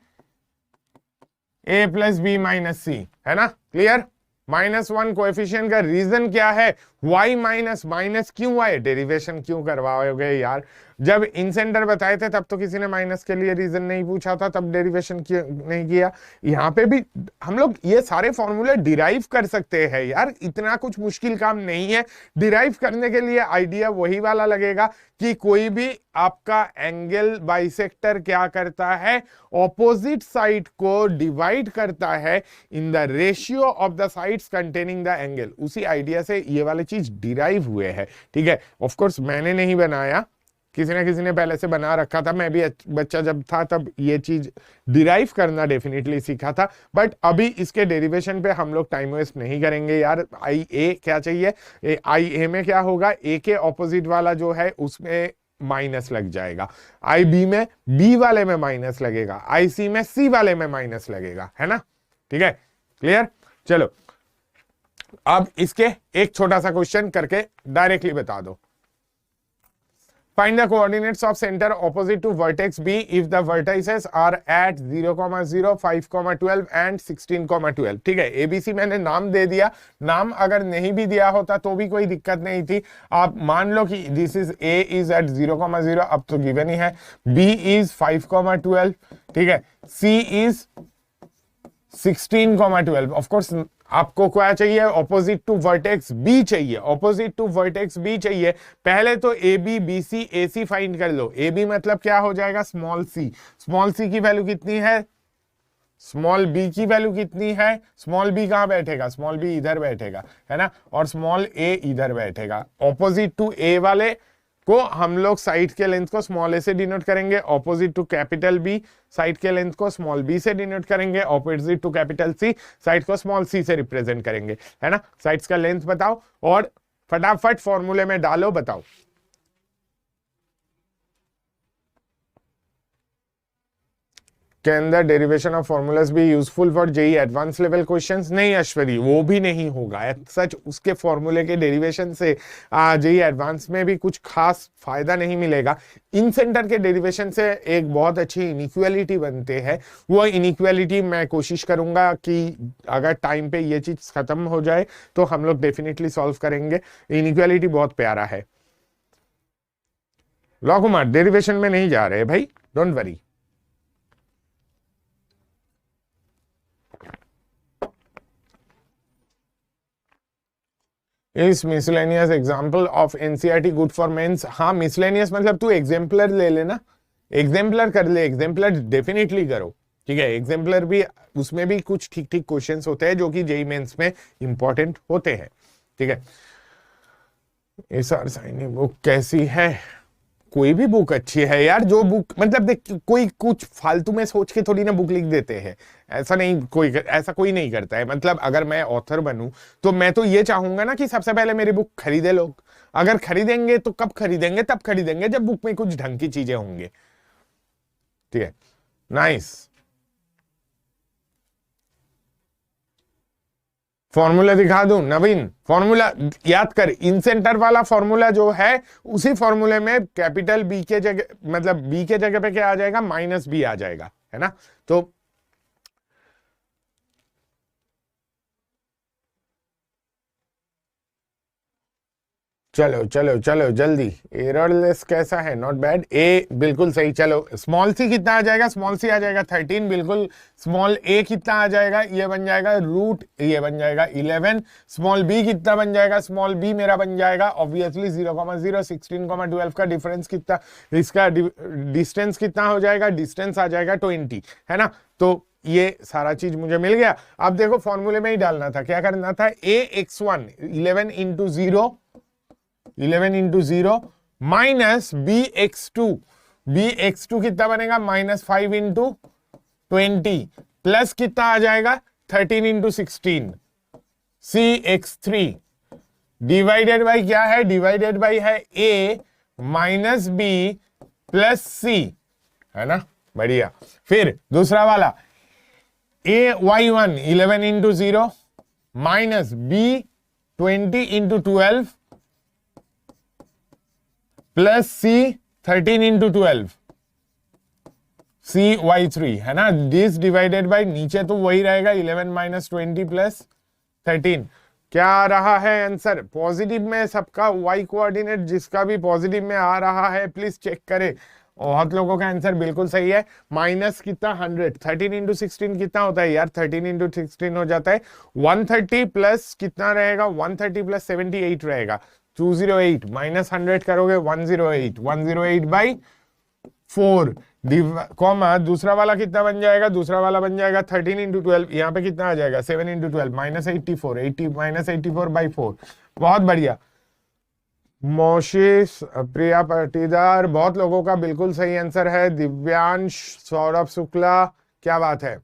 a plus b minus c, है ना। क्लियर? -1 कोएफिशिएंट का रीजन क्या है? y माइनस, माइनस क्यों आए? डेरिवेशन क्यों करवाओगे यार? जब इन सेंटर बताए थे तब तो किसी ने माइनस के लिए रीजन नहीं पूछा था, तब डेरिवेशन नहीं किया। यहाँ पे भी हम लोग ये सारे फॉर्मूले डिराइव कर सकते हैं यार, इतना कुछ मुश्किल काम नहीं है। डिराइव करने के लिए आइडिया वही वाला लगेगा कि कोई भी आपका एंगल बाइसेक्टर क्या करता है? ऑपोजिट साइड को डिवाइड करता है in the ratio of the sides containing the angle. उसी आइडिया से ये वाले चीज डिराइव हुए हैं। ठीक है, ऑफ कोर्स मैंने नहीं बनाया, किसी ने पहले से बना रखा था। मैं भी बच्चा जब था तब ये चीज डिराइव करना डेफिनेटली सीखा था, बट अभी इसके डेरिवेशन पे हम लोग टाइम वेस्ट नहीं करेंगे यार। आई ए क्या चाहिए? आई ए में क्या होगा? ए के ऑपोजिट वाला जो है उसमें माइनस लग जाएगा, आई बी में बी वाले में माइनस लगेगा, आई सी में सी वाले में माइनस लगेगा, है ना। ठीक है, क्लियर? चलो अब इसके एक छोटा सा क्वेश्चन करके डायरेक्टली बता दो। Find the coordinates of center opposite to vertex B if the vertices are at 0, 0, 5, 12 and 16, 12। ठीक है, ABC मैंने नाम दे दिया। नाम अगर नहीं भी दिया होता तो भी कोई दिक्कत नहीं थी। आप मान लो कि this is A is at 0, 0, अब तो गिवन ही है। B is 5, 12। ठीक है, C is 16, 12। ऑफ कोर्स आपको क्या चाहिए? ऑपोजिट टू वर्टेक्स बी चाहिए, ऑपोजिट टू वर्टेक्स बी चाहिए। पहले तो A B B C A C find कर लो। ए बी मतलब क्या हो जाएगा? Small C. स्मॉल सी की वैल्यू कितनी है? स्मॉल बी की वैल्यू कितनी है? स्मॉल बी कहां बैठेगा? स्मॉल बी इधर बैठेगा, है ना, और स्मॉल ए इधर बैठेगा। ऑपोजिट टू ए वाले को हम लोग साइड के लेंथ को स्मॉल ए से डिनोट करेंगे। Opposite to capital B side के लेंथ को स्मॉल बी से डिनोट करेंगे। Opposite to capital C side को स्मॉल सी से रिप्रेजेंट करेंगे, है ना। साइड्स का लेंथ बताओ और फटाफट फॉर्मूले में डालो, बताओ। के अंदर डेरिवेशन ऑफ फॉर्मूलाज भी useful for JEE advance level questions? नहीं ऐश्वरी, वो भी नहीं होगा सच। उसके फॉर्मूले के डेरिवेशन से जेई एडवांस में भी कुछ खास फायदा नहीं मिलेगा। इन सेंटर के डेरिवेशन से एक बहुत अच्छी इनइक्वालिटी बनते हैं। वो इनइक्वालिटी मैं कोशिश करूंगा कि अगर टाइम पे ये चीज खत्म हो जाए तो हम लोग डेफिनेटली सॉल्व करेंगे। इनइक्वालिटी बहुत प्यारा है। लॉ कुमार डेरिवेशन में नहीं जा रहे भाई, डोंट वरी। इस miscellaneous example of NCERT good for mains? हाँ, मिसलेनियस मतलब तू एग्जाम्पलर ले लेना, एग्जाम्पलर कर ले, एग्जाम्पलर डेफिनेटली करो, ठीक है। एग्जाम्पलर भी उसमें भी कुछ ठीक ठीक क्वेश्चंस होते हैं जो कि जेई मेंस में इंपॉर्टेंट होते हैं, ठीक है। एसआर साइनी बुक कैसी है? कोई भी बुक अच्छी है यार। जो बुक मतलब देख, कोई कुछ फालतू में सोच के थोड़ी ना बुक लिख देते हैं, ऐसा नहीं, ऐसा कोई नहीं करता है। मतलब अगर मैं ऑथर बनूं तो मैं तो ये चाहूंगा ना कि सबसे पहले मेरी बुक खरीदे लोग। अगर खरीदेंगे तो कब खरीदेंगे? तब खरीदेंगे जब बुक में कुछ ढंग की चीजें होंगे, ठीक है। नाइस। फॉर्मूला दिखा दूं नवीन? फॉर्मूला याद कर, इन सेंटर वाला फॉर्मूला जो है उसी फॉर्मूले में कैपिटल बी के जगह, मतलब बी के जगह पे क्या आ जाएगा? माइनस बी आ जाएगा, है ना। तो चलो चलो चलो जल्दी। एररलेस कैसा है? Not bad. ए बिल्कुल सही। चलो स्मॉल सी कितना आ जाएगा? स्मॉल सी आ जाएगा 13, बिल्कुल। स्मॉल ए कितना आ जाएगा? ये बन जाएगा रूट, ये बन जाएगा 11। स्मॉल बी कितना बन जाएगा? स्मॉल बी मेरा बन जाएगा ऑब्वियसली 0,0। 16,12 का डिफरेंस कितना, इसका डिस्टेंस कितना हो जाएगा? डिस्टेंस आ जाएगा 20, है ना। तो ये सारा चीज मुझे मिल गया। अब देखो फॉर्मूले में ही डालना था, क्या करना था? ax1 11 into 0, 11 into 0 minus B X two कितना बनेगा? -5 इंटू 20 प्लस कितना आ जाएगा? 13 इंटू 16 cx3 डिवाइडेड बाई क्या है? डिवाइडेड बाई है a minus b plus c, है ना। बढ़िया। फिर दूसरा वाला ay1 11 into 0 minus b 20 into 12 plus c 13 into 12 cy3, है ना। दिस डिवाइडेड बाई नीचे तो वही रहेगा 11 माइनस 20 प्लस 13। क्या आ रहा है आंसर? पॉजिटिव में सबका y कोऑर्डिनेट जिसका भी पॉजिटिव में आ रहा है प्लीज चेक करें। बहुत लोगों का आंसर बिल्कुल सही है। माइनस कितना? 100। 13 इंटू 16 कितना होता है यार? 13 इंटू 16 हो जाता है 130 प्लस कितना रहेगा? 130 प्लस 78 रहेगा 208 माइनस 100 करोगे 108, 108 बाई 4 कॉमा दूसरा वाला कितना बन जाएगा? दूसरा वाला बन जाएगा 13 इंटू 12, यहाँ पे कितना आ जाएगा? 7 इंटू 12 माइनस 84, 80 माइनस 84 बाई 4। बहुत बढ़िया। मोशिश प्रिया पाटीदार, बहुत लोगों का बिल्कुल सही आंसर है। दिव्यांश, सौरभ शुक्ला, क्या बात है।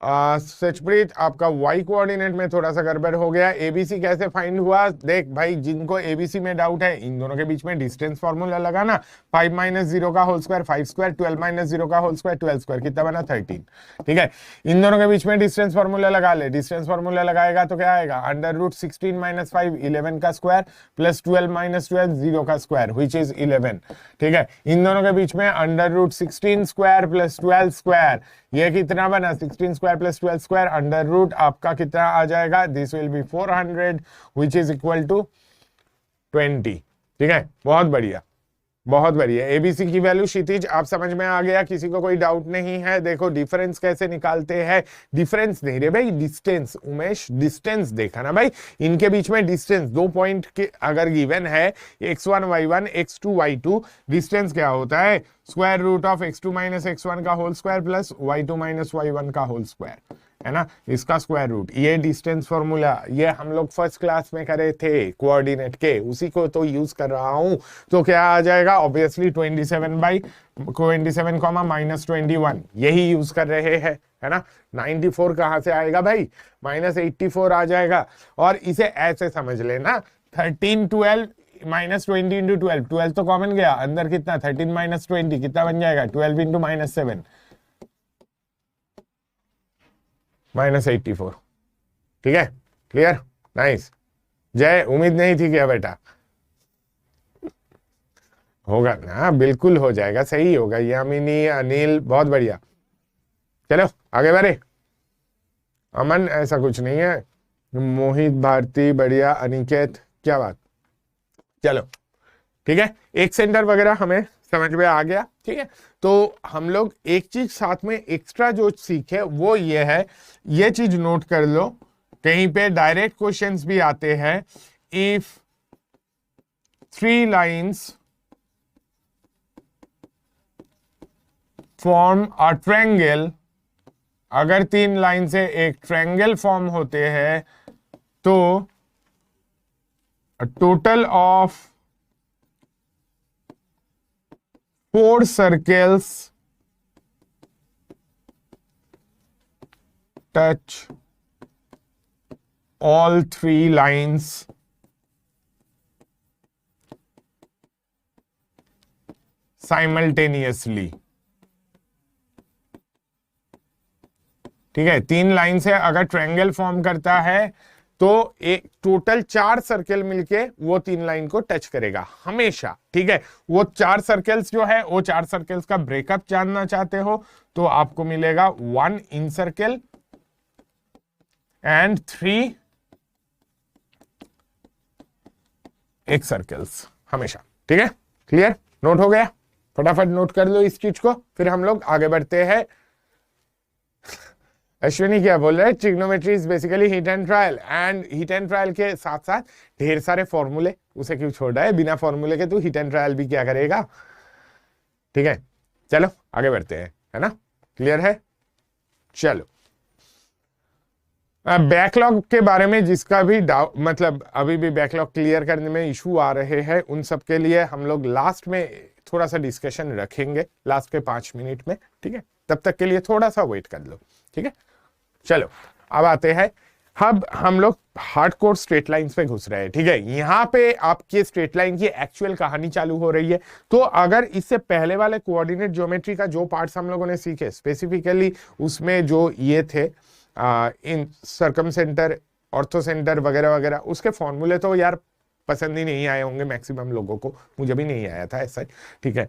सचप्रीत, आपका y कोऑर्डिनेट में थोड़ा सा गड़बड़ हो गया। एबीसी कैसे फाइंड हुआ? देख भाई, जिनको एबीसी में डाउट है इन दोनों के बीच में डिस्टेंस फॉर्मूला लगाना। 5 माइनस 0 का होल स्क्वायर 5 स्क्वायर, 12 माइनस 0 का होल स्क्वायर 12 स्क्वायर, कितना बना? 13, ठीक है। इन दोनों के बीच में डिस्टेंस फॉर्मूला लगा ले। डिस्टेंस फॉर्मूला लगाएगा तो क्या आएगा? √16 माइनस 5 11 का स्क्वायर प्लस 12 माइनस 12 0 का स्क्वायर विच इज 11, ठीक है। इन दोनों के बीच में √16 स्क्वायर प्लस 12 स्क्वायर, ये कितना बना? 16 square plus 12 square, under root आपका कितना आ जाएगा? This will be 400 which is equal to 20, ठीक है। बहुत बढ़िया, बहुत बढ़िया। एबीसी की वैल्यू क्षितिज आप समझ में आ गया? किसी को कोई डाउट नहीं है? देखो डिफरेंस कैसे निकालते हैं। डिफरेंस नहीं रे भाई, डिस्टेंस। उमेश डिस्टेंस देखा ना भाई, इनके बीच में डिस्टेंस 2 पॉइंट के अगर गिवन है x1 y1 x2 y2, distance क्या होता है? Square root of x2 minus x1 का whole square plus y2 minus y1 का होल स्क्वायर, है ना, इसका स्क्वायर रूट। ये डिस्टेंस फॉर्मूला ये हम लोग फर्स्ट क्लास में करे थे कोऑर्डिनेट के, उसी को तो यूज कर रहा हूं। तो क्या आ जाएगा? ऑब्वियसली 27 बाई 27 कॉमा माइनस 21, यही यूज कर रहे हैं, है ना। 94 कहां से आएगा भाई? -84 आ जाएगा। और इसे ऐसे समझ लेना, 13 12 माइनस 20 इंटू 12, 12 तो कॉमन गया, अंदर कितना? 13 माइनस 20 कितना बन जाएगा? 12 इंटू -7, -84। ठीक है, क्लियर, नाइस। जय, उम्मीद नहीं थी क्या बेटा? होगा ना, बिल्कुल हो जाएगा, सही होगा। यामिनी, अनिल, बहुत बढ़िया। चलो आगे बढ़े। अमन, ऐसा कुछ नहीं है। मोहित, भारती, बढ़िया। अनिकेत, क्या बात। चलो ठीक है, एक सेंटर वगैरह हमें समझ में आ गया। ठीक है, तो हम लोग एक चीज साथ में एक्स्ट्रा जो सीखे वो ये है, ये चीज नोट कर लो, कहीं पे डायरेक्ट क्वेश्चंस भी आते हैं। If 3 lines form a triangle, अगर 3 लाइन से एक ट्रायंगल फॉर्म होते हैं तो total of 4 circles touch all 3 lines simultaneously। ठीक है, 3 लाइन से अगर ट्रायंगल फॉर्म करता है तो एक टोटल 4 सर्कल मिलके वो 3 लाइन को टच करेगा हमेशा। ठीक है, वो 4 सर्कल्स जो है, वो 4 सर्कल्स का ब्रेकअप जानना चाहते हो तो आपको मिलेगा 1 इन सर्कल एंड 3 एक सर्कल्स हमेशा। ठीक है, क्लियर, नोट हो गया? फटाफट नोट कर लो इस चीज को, फिर हम लोग आगे बढ़ते हैं। अश्विनी क्या बोल रहे हैं? Trigonometry is basically hit and trial, and hit and trial के साथ साथ ढेर सारे फॉर्मूले, उसे क्यों छोड़ रहा है? बिना फॉर्मूले के तू हिट एंड ट्रायल भी क्या करेगा? ठीक है, चलो आगे बढ़ते हैं, है ना, क्लियर है? चलो, बैकलॉग के बारे में जिसका भी डाउट, मतलब अभी भी बैकलॉग क्लियर करने में इशू आ रहे हैं, उन सब के लिए हम लोग लास्ट में थोड़ा सा डिस्कशन रखेंगे, लास्ट के 5 मिनट में। ठीक है, तब तक के लिए थोड़ा सा वेट कर लो। ठीक है, चलो अब आते हैं, अब हम लोग हार्डकोर स्ट्रेट लाइंस पे घुस रहे हैं। ठीक है, यहां पे आपकी स्ट्रेट लाइन की एक्चुअल कहानी चालू हो रही है। तो अगर इससे पहले वाले कोऑर्डिनेट ज्योमेट्री का जो पार्ट्स हम लोगों ने सीखे, स्पेसिफिकली उसमें जो ये थे इन सर्कम सेंटर, ऑर्थो सेंटर वगैरह वगैरह, उसके फॉर्मूले तो यार पसंद ही नहीं आए होंगे मैक्सिमम लोगों को, मुझे भी नहीं आया था ऐसा। ठीक है,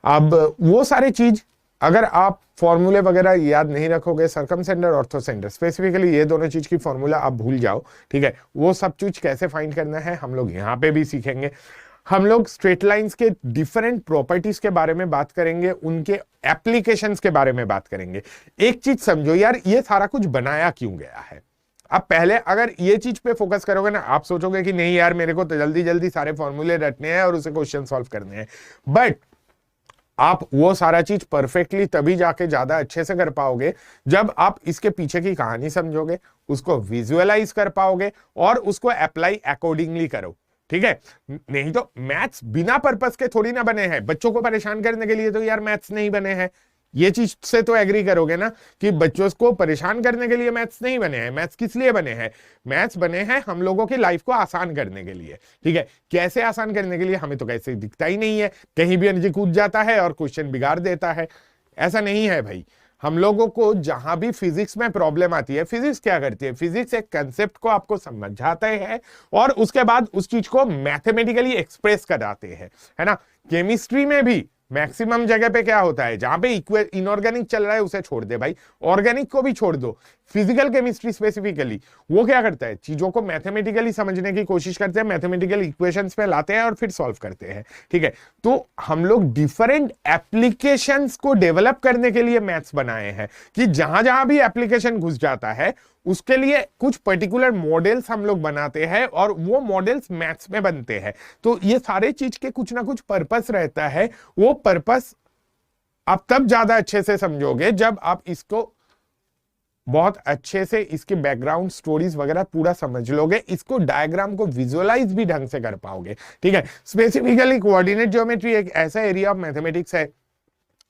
अब वो सारे चीज अगर आप फॉर्मूले वगैरह याद नहीं रखोगे, circum centre, ortho centre, specifically ये दोनों चीज की फॉर्मूला आप भूल जाओ। ठीक है, वो सब चीज कैसे फाइंड करना है हम लोग यहाँ पे भी सीखेंगे। हम लोग स्ट्रेट लाइंस के डिफरेंट प्रॉपर्टीज के बारे में बात करेंगे, उनके एप्लीकेशंस के बारे में बात करेंगे। एक चीज समझो यार, ये सारा कुछ बनाया क्यों गया है? अब पहले अगर ये चीज पे फोकस करोगे ना, आप सोचोगे कि नहीं यार मेरे को तो जल्दी जल्दी सारे फॉर्मूले रटने हैं और उसे क्वेश्चन सॉल्व करने हैं, बट आप वो सारा चीज परफेक्टली तभी जाके ज्यादा अच्छे से कर पाओगे जब आप इसके पीछे की कहानी समझोगे, उसको विजुअलाइज कर पाओगे और उसको अप्लाई अकॉर्डिंगली करो। ठीक है, नहीं तो मैथ्स बिना पर्पस के थोड़ी ना बने हैं। बच्चों को परेशान करने के लिए तो यार मैथ्स नहीं बने हैं, ये चीज से तो एग्री करोगे ना कि बच्चों को परेशान करने के लिए मैथ्स नहीं बने हैं। मैथ्स किस लिए बने हैं? मैथ्स बने हैं हम लोगों की लाइफ को आसान करने के लिए। ठीक है, कैसे आसान करने के लिए? हमें तो कैसे दिखता ही नहीं है, कहीं भी एनर्जी कूद जाता है और क्वेश्चन बिगाड़ देता है। ऐसा नहीं है भाई, हम लोगों को जहां भी फिजिक्स में प्रॉब्लम आती है, फिजिक्स क्या करती है? फिजिक्स एक कंसेप्ट को आपको समझाते हैं और उसके बाद उस चीज को मैथमेटिकली एक्सप्रेस कराते हैं, है ना। केमिस्ट्री में भी मैक्सिमम जगह पे क्या होता है, जहां पे इनऑर्गेनिक चल रहा है उसे छोड़ दे भाई, ऑर्गेनिक को भी छोड़ दो। फिजिकल केमिस्ट्री स्पेसिफिकली वो क्या करता है, चीजों को मैथमेटिकली समझने की कोशिश करते हैं, मैथमेटिकल इक्वेशंस पे लाते हैं और फिर सॉल्व करते हैं। ठीक है, तो हम लोग डिफरेंट एप्लीकेशंस को डेवलप करने के लिए मैथ्स बनाए हैं कि जहां जहां भी एप्लीकेशन घुस जाता है उसके लिए कुछ पर्टिकुलर मॉडल्स हम लोग बनाते हैं और वो मॉडल्स मैथ्स में बनते हैं। तो ये सारे चीज के कुछ ना कुछ पर्पस रहता है। वो पर्पस आप तब ज्यादा अच्छे से समझोगे जब आप इसको बहुत अच्छे से इसके बैकग्राउंड स्टोरीज वगैरह पूरा समझ लोगे, इसको डायग्राम को विजुअलाइज भी ढंग से कर पाओगे। ठीक है, स्पेसिफिकली कोऑर्डिनेट ज्योमेट्री एक ऐसा एरिया ऑफ मैथमेटिक्स है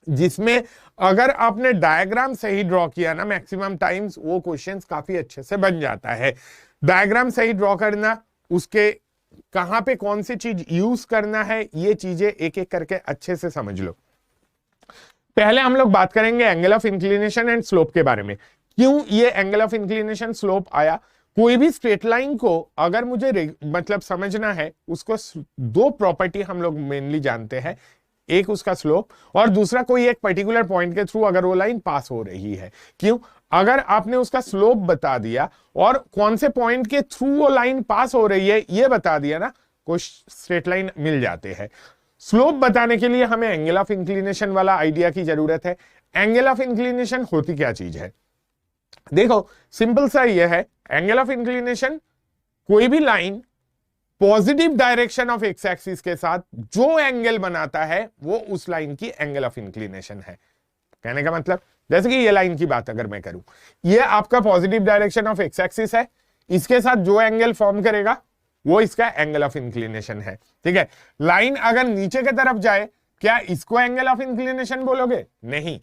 जिसमें अगर आपने डायग्राम सही ड्रॉ किया ना, मैक्सिमम टाइम्स वो क्वेश्चंस काफी अच्छे से बन जाता है। डायग्राम सही ड्रॉ करना, उसके कहां पे कौन सी चीज यूज करना है, ये चीजें एक एक करके अच्छे से समझ लो। पहले हम लोग बात करेंगे angle of inclination and slope के बारे में। क्यों ये एंगल ऑफ इंक्लिनेशन स्लोप आया? कोई भी स्ट्रेट लाइन को अगर मुझे मतलब समझना है, उसको दो प्रॉपर्टी हम लोग मेनली जानते हैं, एक उसका स्लोप और दूसरा कोई एक पर्टिकुलर पॉइंट के थ्रू अगर वो लाइन पास हो रही है। क्यों? अगर आपने उसका स्लोप बता दिया और कौन से पॉइंट के थ्रू वो लाइन पास हो रही है ये बता दिया ना, कुछ स्ट्रेट लाइन मिल जाते हैं। स्लोप बताने के लिए हमें एंगल ऑफ इंक्लिनेशन वाला आइडिया की जरूरत है। एंगल ऑफ इंक्लिनेशन होती क्या चीज है? देखो सिंपल सा ये है, एंगल ऑफ इंक्लिनेशन कोई भी line positive direction of x axis के साथ जो एंगल बनाता है वो उस लाइन की एंगल ऑफ इंक्लिनेशन है। कहने का मतलब जैसे कि ये लाइन की बात अगर मैं करूं, ये आपका positive direction of x axis है, इसके साथ जो एंगल फॉर्म करेगा वो इसका एंगल ऑफ इंक्लिनेशन है। ठीक है, लाइन अगर नीचे की तरफ जाए, क्या इसको एंगल ऑफ इंक्लिनेशन बोलोगे? नहीं,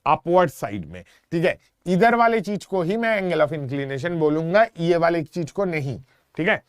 अपवर्ड साइड में। ठीक है, इधर वाले चीज को ही मैं एंगल ऑफ इंक्लिनेशन बोलूंगा, ये वाले चीज को नहीं। ठीक है,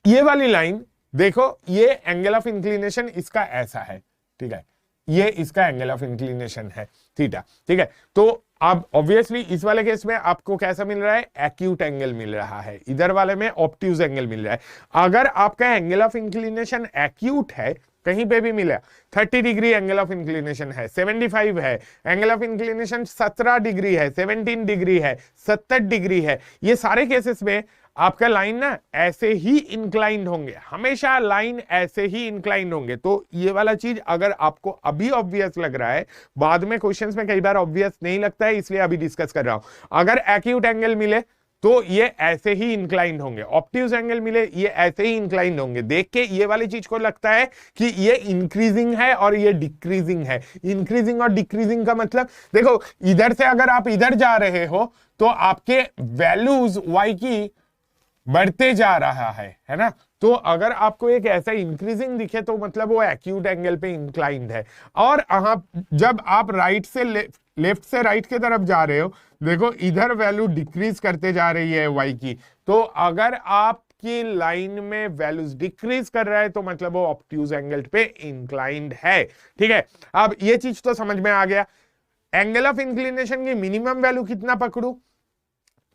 ये वाली लाइन देखो, ये एंगल ऑफ इंक्लिनेशन इसका ऐसा है। ठीक है, ये इसका एंगल ऑफ इंक्लिनेशन है थीटा। ठीक है, तो अब ऑब्वियसली इस वाले केस में आपको कैसा मिल रहा है? एक्यूट एंगल मिल रहा है, इधर वाले में ऑब्ट्यूज एंगल मिल रहा है। अगर आपका एंगल ऑफ इंक्लिनेशन एक्यूट है, कहीं पे भी मिला 30 डिग्री एंगल ऑफ इंक्लिनेशन है, 75 है, एंगल ऑफ इंक्लिनेशन 17 डिग्री है, 17 डिग्री है, 70 डिग्री है, ये सारे केसेस में आपका लाइन ना ऐसे ही इंक्लाइंड होंगे, हमेशा लाइन ऐसे ही इंक्लाइंड होंगे। तो ये वाला चीज अगर आपको अभी ऑब्वियस लग रहा है, बाद में क्वेश्चंस में कई बार ऑब्वियस नहीं लगता है, इसलिए अभी डिस्कस कर रहा हूं। अगर एक्यूट एंगल मिले तो ये ऐसे ही इंक्लाइंड होंगे, ऑब्ट्यूज एंगल मिले ये ऐसे ही इंक्लाइंड होंगे। देख के ये वाली चीज को लगता है कि ये इंक्रीजिंग है और ये डिक्रीजिंग है। इंक्रीजिंग और डिक्रीजिंग का मतलब देखो, इधर से अगर आप इधर जा रहे हो तो आपके वैल्यूज y की बढ़ते जा रहा है ना। तो अगर आपको एक ऐसा इंक्रीजिंग दिखे तो मतलब वो एक्यूट एंगल पे इंक्लाइंड है। और जब आप राइट से लेफ्ट से राइट की तरफ जा रहे हो, देखो इधर वैल्यू डिक्रीज करते जा रही है y की, तो अगर आपकी लाइन में वैल्यूज डिक्रीज कर रहा है तो मतलब वो ऑब्ट्यूज एंगल पे इंक्लाइंड है। ठीक है, अब ये चीज तो समझ में आ गया। एंगल ऑफ इंक्लिनेशन की मिनिमम वैल्यू कितना पकड़ू?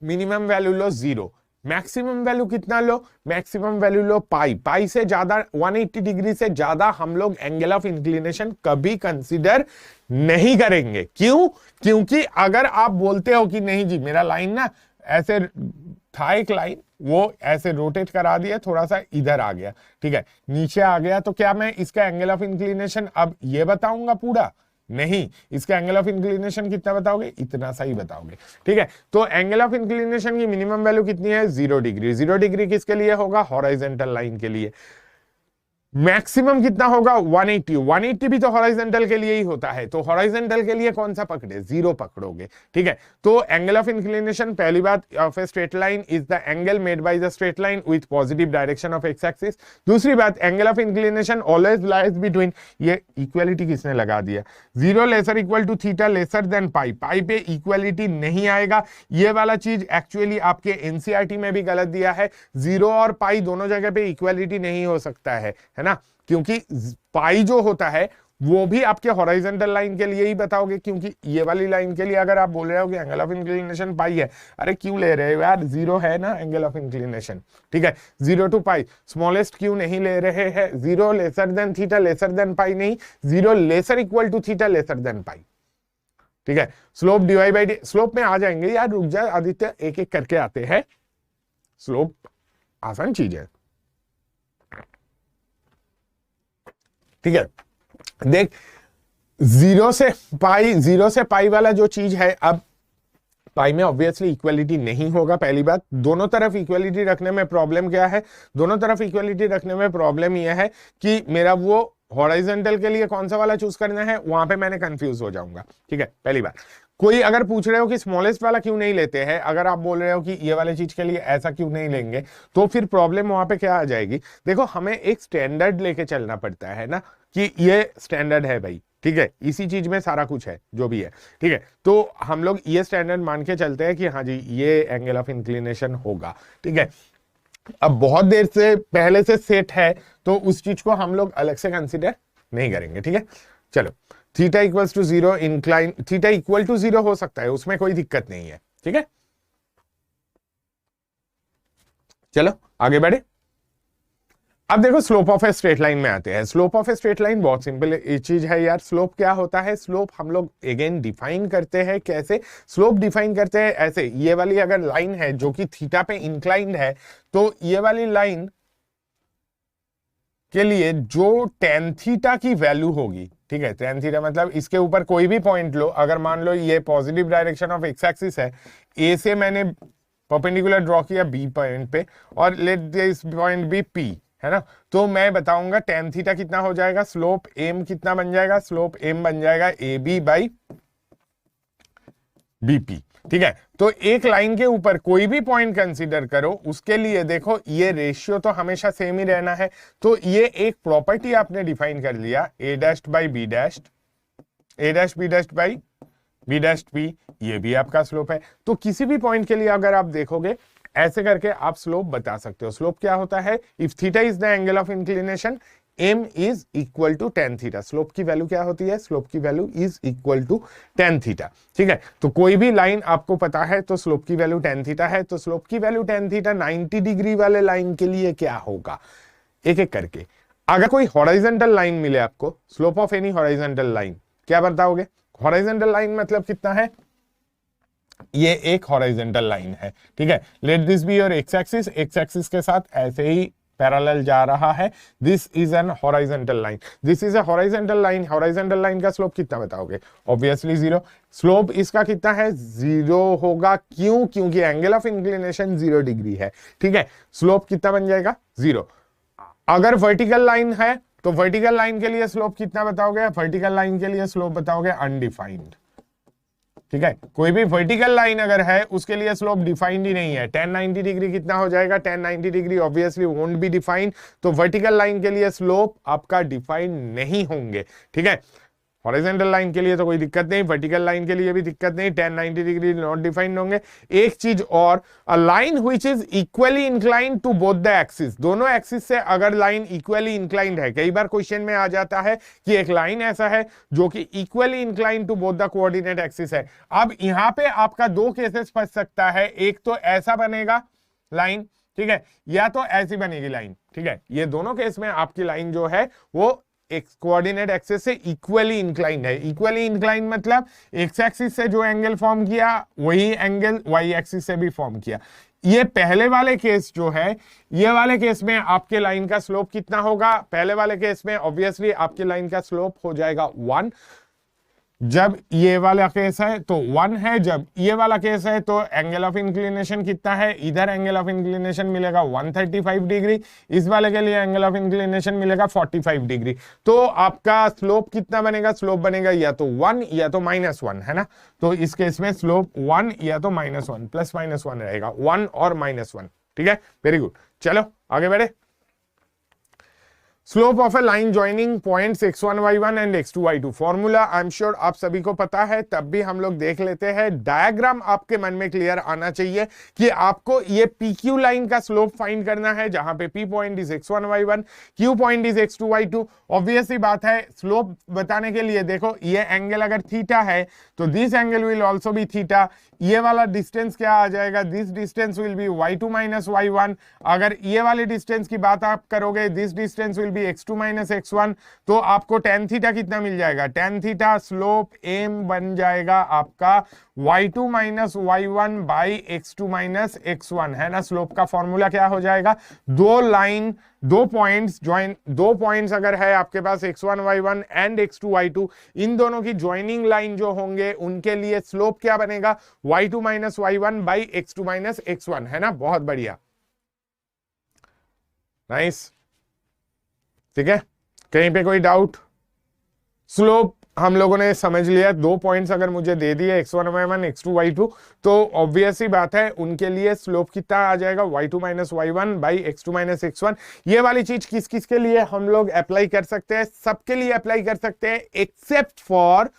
मिनिमम वैल्यू लो 0, मैक्सिमम वैल्यू कितना लो? मैक्सिमम वैल्यू लो पाई। पाई से ज्यादा 180 डिग्री से ज्यादा हम लोग एंगल ऑफ इंक्लिनेशन कभी कंसीडर नहीं करेंगे। क्यों? क्योंकि अगर आप बोलते हो कि नहीं जी मेरा लाइन ना ऐसे था, एक लाइन वो ऐसे रोटेट करा दिया, थोड़ा सा इधर आ गया, ठीक है, नीचे आ गया, तो क्या मैं इसका एंगल ऑफ इंक्लिनेशन अब ये बताऊंगा पूरा? नहीं, इसका एंगल ऑफ इंक्लिनेशन कितना बताओगे? इतना सा ही बताओगे। ठीक है, तो एंगल ऑफ इंक्लिनेशन की मिनिमम वैल्यू कितनी है? 0 डिग्री। 0 डिग्री किसके लिए होगा? हॉरिजॉन्टल लाइन के लिए। मैक्सिमम कितना होगा? 180। 180 भी तो हॉरिजॉन्टल के लिए ही होता है, तो हॉरिजॉन्टल के लिए कौन सा पकड़े? 0 पकड़ोगे। ठीक है, तो एंगल ऑफ इंक्लिनेशन, पहली बात, of a straight line is the angle made by the straight line with positive direction of x axis. दूसरी बात, angle of inclination always lies between, ये इक्वालिटी किसने लगा दिया? 0 lesser equal to theta lesser than pi. Pi पे equality नहीं आएगा, ये वाला चीज एक्चुअली आपके एनसीईआरटी में भी गलत दिया है। 0 और पाई दोनों जगह पे इक्वालिटी नहीं हो सकता है ना, क्योंकि पाई जो होता है वो भी आपके हॉरिजॉन्टल लाइन के लिए ही बताओगे, क्योंकि ये वाली लाइन के लिए अगर आप बोल रहे हो कि एंगल ऑफ इंक्लिनेशन पाई है, अरे क्यों ले रहे हो यार? 0 है ना एंगल ऑफ इंक्लिनेशन। ठीक है, 0 टू पाई, स्मॉलेस्ट क्यों नहीं ले रहे हैं? 0 lesser than theta lesser than pi नहीं, 0 lesser equal to theta lesser than pi. ठीक है, slope divide by d, slope में आ जाएंगे यार, रुक जा आदित्य, एक एक करके आते हैं। स्लोप आसान चीज है। ठीक है, देख 0 से पाई वाला जो चीज है, अब पाई में ऑब्वियसली इक्वालिटी नहीं होगा। पहली बात, दोनों तरफ इक्वालिटी रखने में प्रॉब्लम क्या है? दोनों तरफ इक्वालिटी रखने में प्रॉब्लम यह है कि मेरा वो हॉरिजॉन्टल के लिए कौन सा वाला चूज करना है, वहां पे मैंने कंफ्यूज हो जाऊंगा। ठीक है, पहली बात। कोई अगर पूछ रहे हो कि स्मॉलेस्ट वाला क्यों नहीं लेते हैं, अगर आप बोल रहे हो कि ये वाले चीज के लिए ऐसा क्यों नहीं लेंगे, तो फिर प्रॉब्लम वहां पे क्या आ जाएगी? देखो, हमें एक स्टैंडर्ड लेके चलना पड़ता है ना, कि ये स्टैंडर्ड है भाई। ठीक है, इसी चीज में सारा कुछ है जो भी है। ठीक है, तो हम लोग ये स्टैंडर्ड मान के चलते हैं कि हाँ जी ये एंगल ऑफ इंक्लिनेशन होगा। ठीक है, अब बहुत देर से पहले से सेट है तो उस चीज को हम लोग अलग से कंसिडर नहीं करेंगे। ठीक है, चलो, theta equals to 0, incline theta equal to 0 हो सकता है, उसमें कोई दिक्कत नहीं है, ठीक है। चलो आगे बढ़े। अब देखो slope of a straight line में आते हैं। Slope of a straight line बहुत सिंपल चीज है यार। स्लोप क्या होता है? स्लोप हम लोग अगेन डिफाइन करते हैं। कैसे स्लोप डिफाइन करते हैं? ऐसे, ये वाली अगर लाइन है जो कि थीटा पे इंक्लाइंड है, तो ये वाली लाइन के लिए जो टेन थीटा की वैल्यू होगी, ठीक है, टेन थीटा मतलब इसके ऊपर कोई भी पॉइंट लो, अगर मान लो ये positive direction of x axis है, ए से मैंने परपेंडिकुलर ड्रॉ किया बी पॉइंट पे, और let this point B P, है ना, तो मैं बताऊंगा टेन थीटा कितना हो जाएगा, स्लोप एम कितना बन जाएगा, स्लोप एम बन जाएगा ए बी बाई बीपी, ठीक है। तो एक लाइन के ऊपर कोई भी पॉइंट कंसीडर करो, उसके लिए देखो ये रेशियो तो हमेशा सेम ही रहना है। तो ये एक प्रॉपर्टी आपने डिफाइन कर लिया, a dashed by b dashed, a dash b dashed by b dashed p, ये भी आपका स्लोप है। तो किसी भी पॉइंट के लिए अगर आप देखोगे, ऐसे करके आप स्लोप बता सकते हो। स्लोप क्या होता है? If theta is the angle of inclination, m is equal to tan theta. Slope की वैल्यू क्या होती है? स्लोप की value is equal to tan theta, ठीक है। तो कोई भी लाइन आपको पता है तो स्लोप की वैल्यू टेन थीटा है। तो स्लोप की वैल्यू टेन थीटा 90 डिग्री वाले लाइन के लिए क्या होगा, एक एक करके। अगर कोई हॉरिजॉन्टल लाइन मिले आपको, slope of any horizontal line, क्या बताओगे? हॉरिजॉन्टल लाइन मतलब कितना है? ये एक हॉरिजॉन्टल लाइन है, ठीक है। Let this be your x axis, x axis के साथ ऐसे ही पैरेलल जा रहा है। This is an horizontal line, this is a horizontal line. Horizontal line का स्लोप कितना बताओगे? ऑब्वियसली 0। स्लोप इसका कितना है? 0 होगा। क्यों? क्योंकि एंगल ऑफ इंक्लिनेशन 0 डिग्री है, ठीक है। स्लोप कितना बन जाएगा? 0। अगर वर्टिकल लाइन है तो वर्टिकल लाइन के लिए स्लोप कितना बताओगे? वर्टिकल लाइन के लिए स्लोप बताओगे अनडिफाइंड, ठीक है। कोई भी वर्टिकल लाइन अगर है उसके लिए स्लोप डिफाइंड ही नहीं है। 1090 डिग्री कितना हो जाएगा? 1090 degree obviously won't be defined. तो वर्टिकल लाइन के लिए स्लोप आपका डिफाइंड नहीं होंगे, ठीक है। हॉरिजॉन्टल लाइन के लिए तो कोई दिक्कत नहीं, वर्टिकल लाइन के लिए भी दिक्कत नहीं, 1090 डिग्री नॉट डिफाइंड होंगे। एक चीज और, a line which is equally inclined to both the axis, दोनों एक्सिस से अगर लाइन इक्वली इंक्लाइंड है, कई बार क्वेश्चन में आ जाता है कि एक लाइन ऐसा है जो कि equally inclined to both the coordinate axis है। अब यहां पे आपका दो केसेस फंस सकता है, एक तो ऐसा बनेगा लाइन, ठीक है, या तो ऐसी बनेगी लाइन, ठीक है। ये दोनों केस में आपकी लाइन जो है वो एक्स कोऑर्डिनेट एक्सिस से इक्वली इंक्लाइंड है। इक्वली इंक्लाइंड मतलब एक्स एक्सिस से जो एंगल फॉर्म किया वही एंगल वाई एक्सिस से भी फॉर्म किया। ये पहले वाले केस जो है, ये वाले केस में आपके लाइन का स्लोप कितना होगा? पहले वाले केस में ऑब्वियसली आपकी लाइन का स्लोप हो जाएगा 1। जब ये वाला केस है तो 1 है, जब ये वाला केस है तो एंगल ऑफ इंक्लिनेशन कितना है? इधर एंगल ऑफ इंक्लिनेशन मिलेगा 135 डिग्री, इस वाले के लिए एंगल ऑफ इंक्लिनेशन मिलेगा 45 डिग्री। तो आपका स्लोप कितना बनेगा? स्लोप बनेगा या तो 1 या तो -1, है ना। तो इस केस में स्लोप 1 या तो -1, प्लस माइनस 1 रहेगा, 1 और -1, ठीक है। वेरी गुड, चलो आगे बढ़े। Slope of a line joining points x1 y1 and x2 y2, formula I am sure आप सभी को पता है, तब भी हम लोग देख लेते हैं। डायग्राम आपके मन में क्लियर आना चाहिए कि आपको ये PQ लाइन का स्लोप फाइंड करना है, जहां पे P point is x1 y1, Q point is x2 y2। Obviously बात है, स्लोप बताने के लिए देखो, ये एंगल अगर थीटा है तो this angle will also be theta. ये वाला डिस्टेंस क्या आ जाएगा? This distance will be y2 minus y1। अगर ये वाले डिस्टेंस की बात आप करोगे, this distance will be x2 minus x1। तो आपको tan थीटा कितना मिल जाएगा? tan थीटा स्लोप m बन जाएगा आपका y2 minus y1 by x2 minus x1, है ना। स्लोप का फॉर्मूला क्या हो जाएगा? दो लाइन, दो पॉइंट्स ज्वाइन, दो पॉइंट्स अगर है आपके पास x1 y1 and x2 y2, इन दोनों की ज्वाइनिंग लाइन जो होंगे उनके लिए स्लोप क्या बनेगा? y2 minus y1 by x2 minus x1, है ना। बहुत बढ़िया, नाइस, ठीक है। कहीं पे कोई डाउट? स्लोप हम लोगों ने समझ लिया। दो पॉइंट्स अगर मुझे दे दिए x1 y1 x2 y2, तो ऑब्वियस ही बात है उनके लिए स्लोप कितना आ जाएगा? y2 minus y1 by x2 minus x1। ये वाली चीज किस किस के लिए हम लोग अप्लाई कर सकते हैं? सबके लिए अप्लाई कर सकते हैं एक्सेप्ट फॉर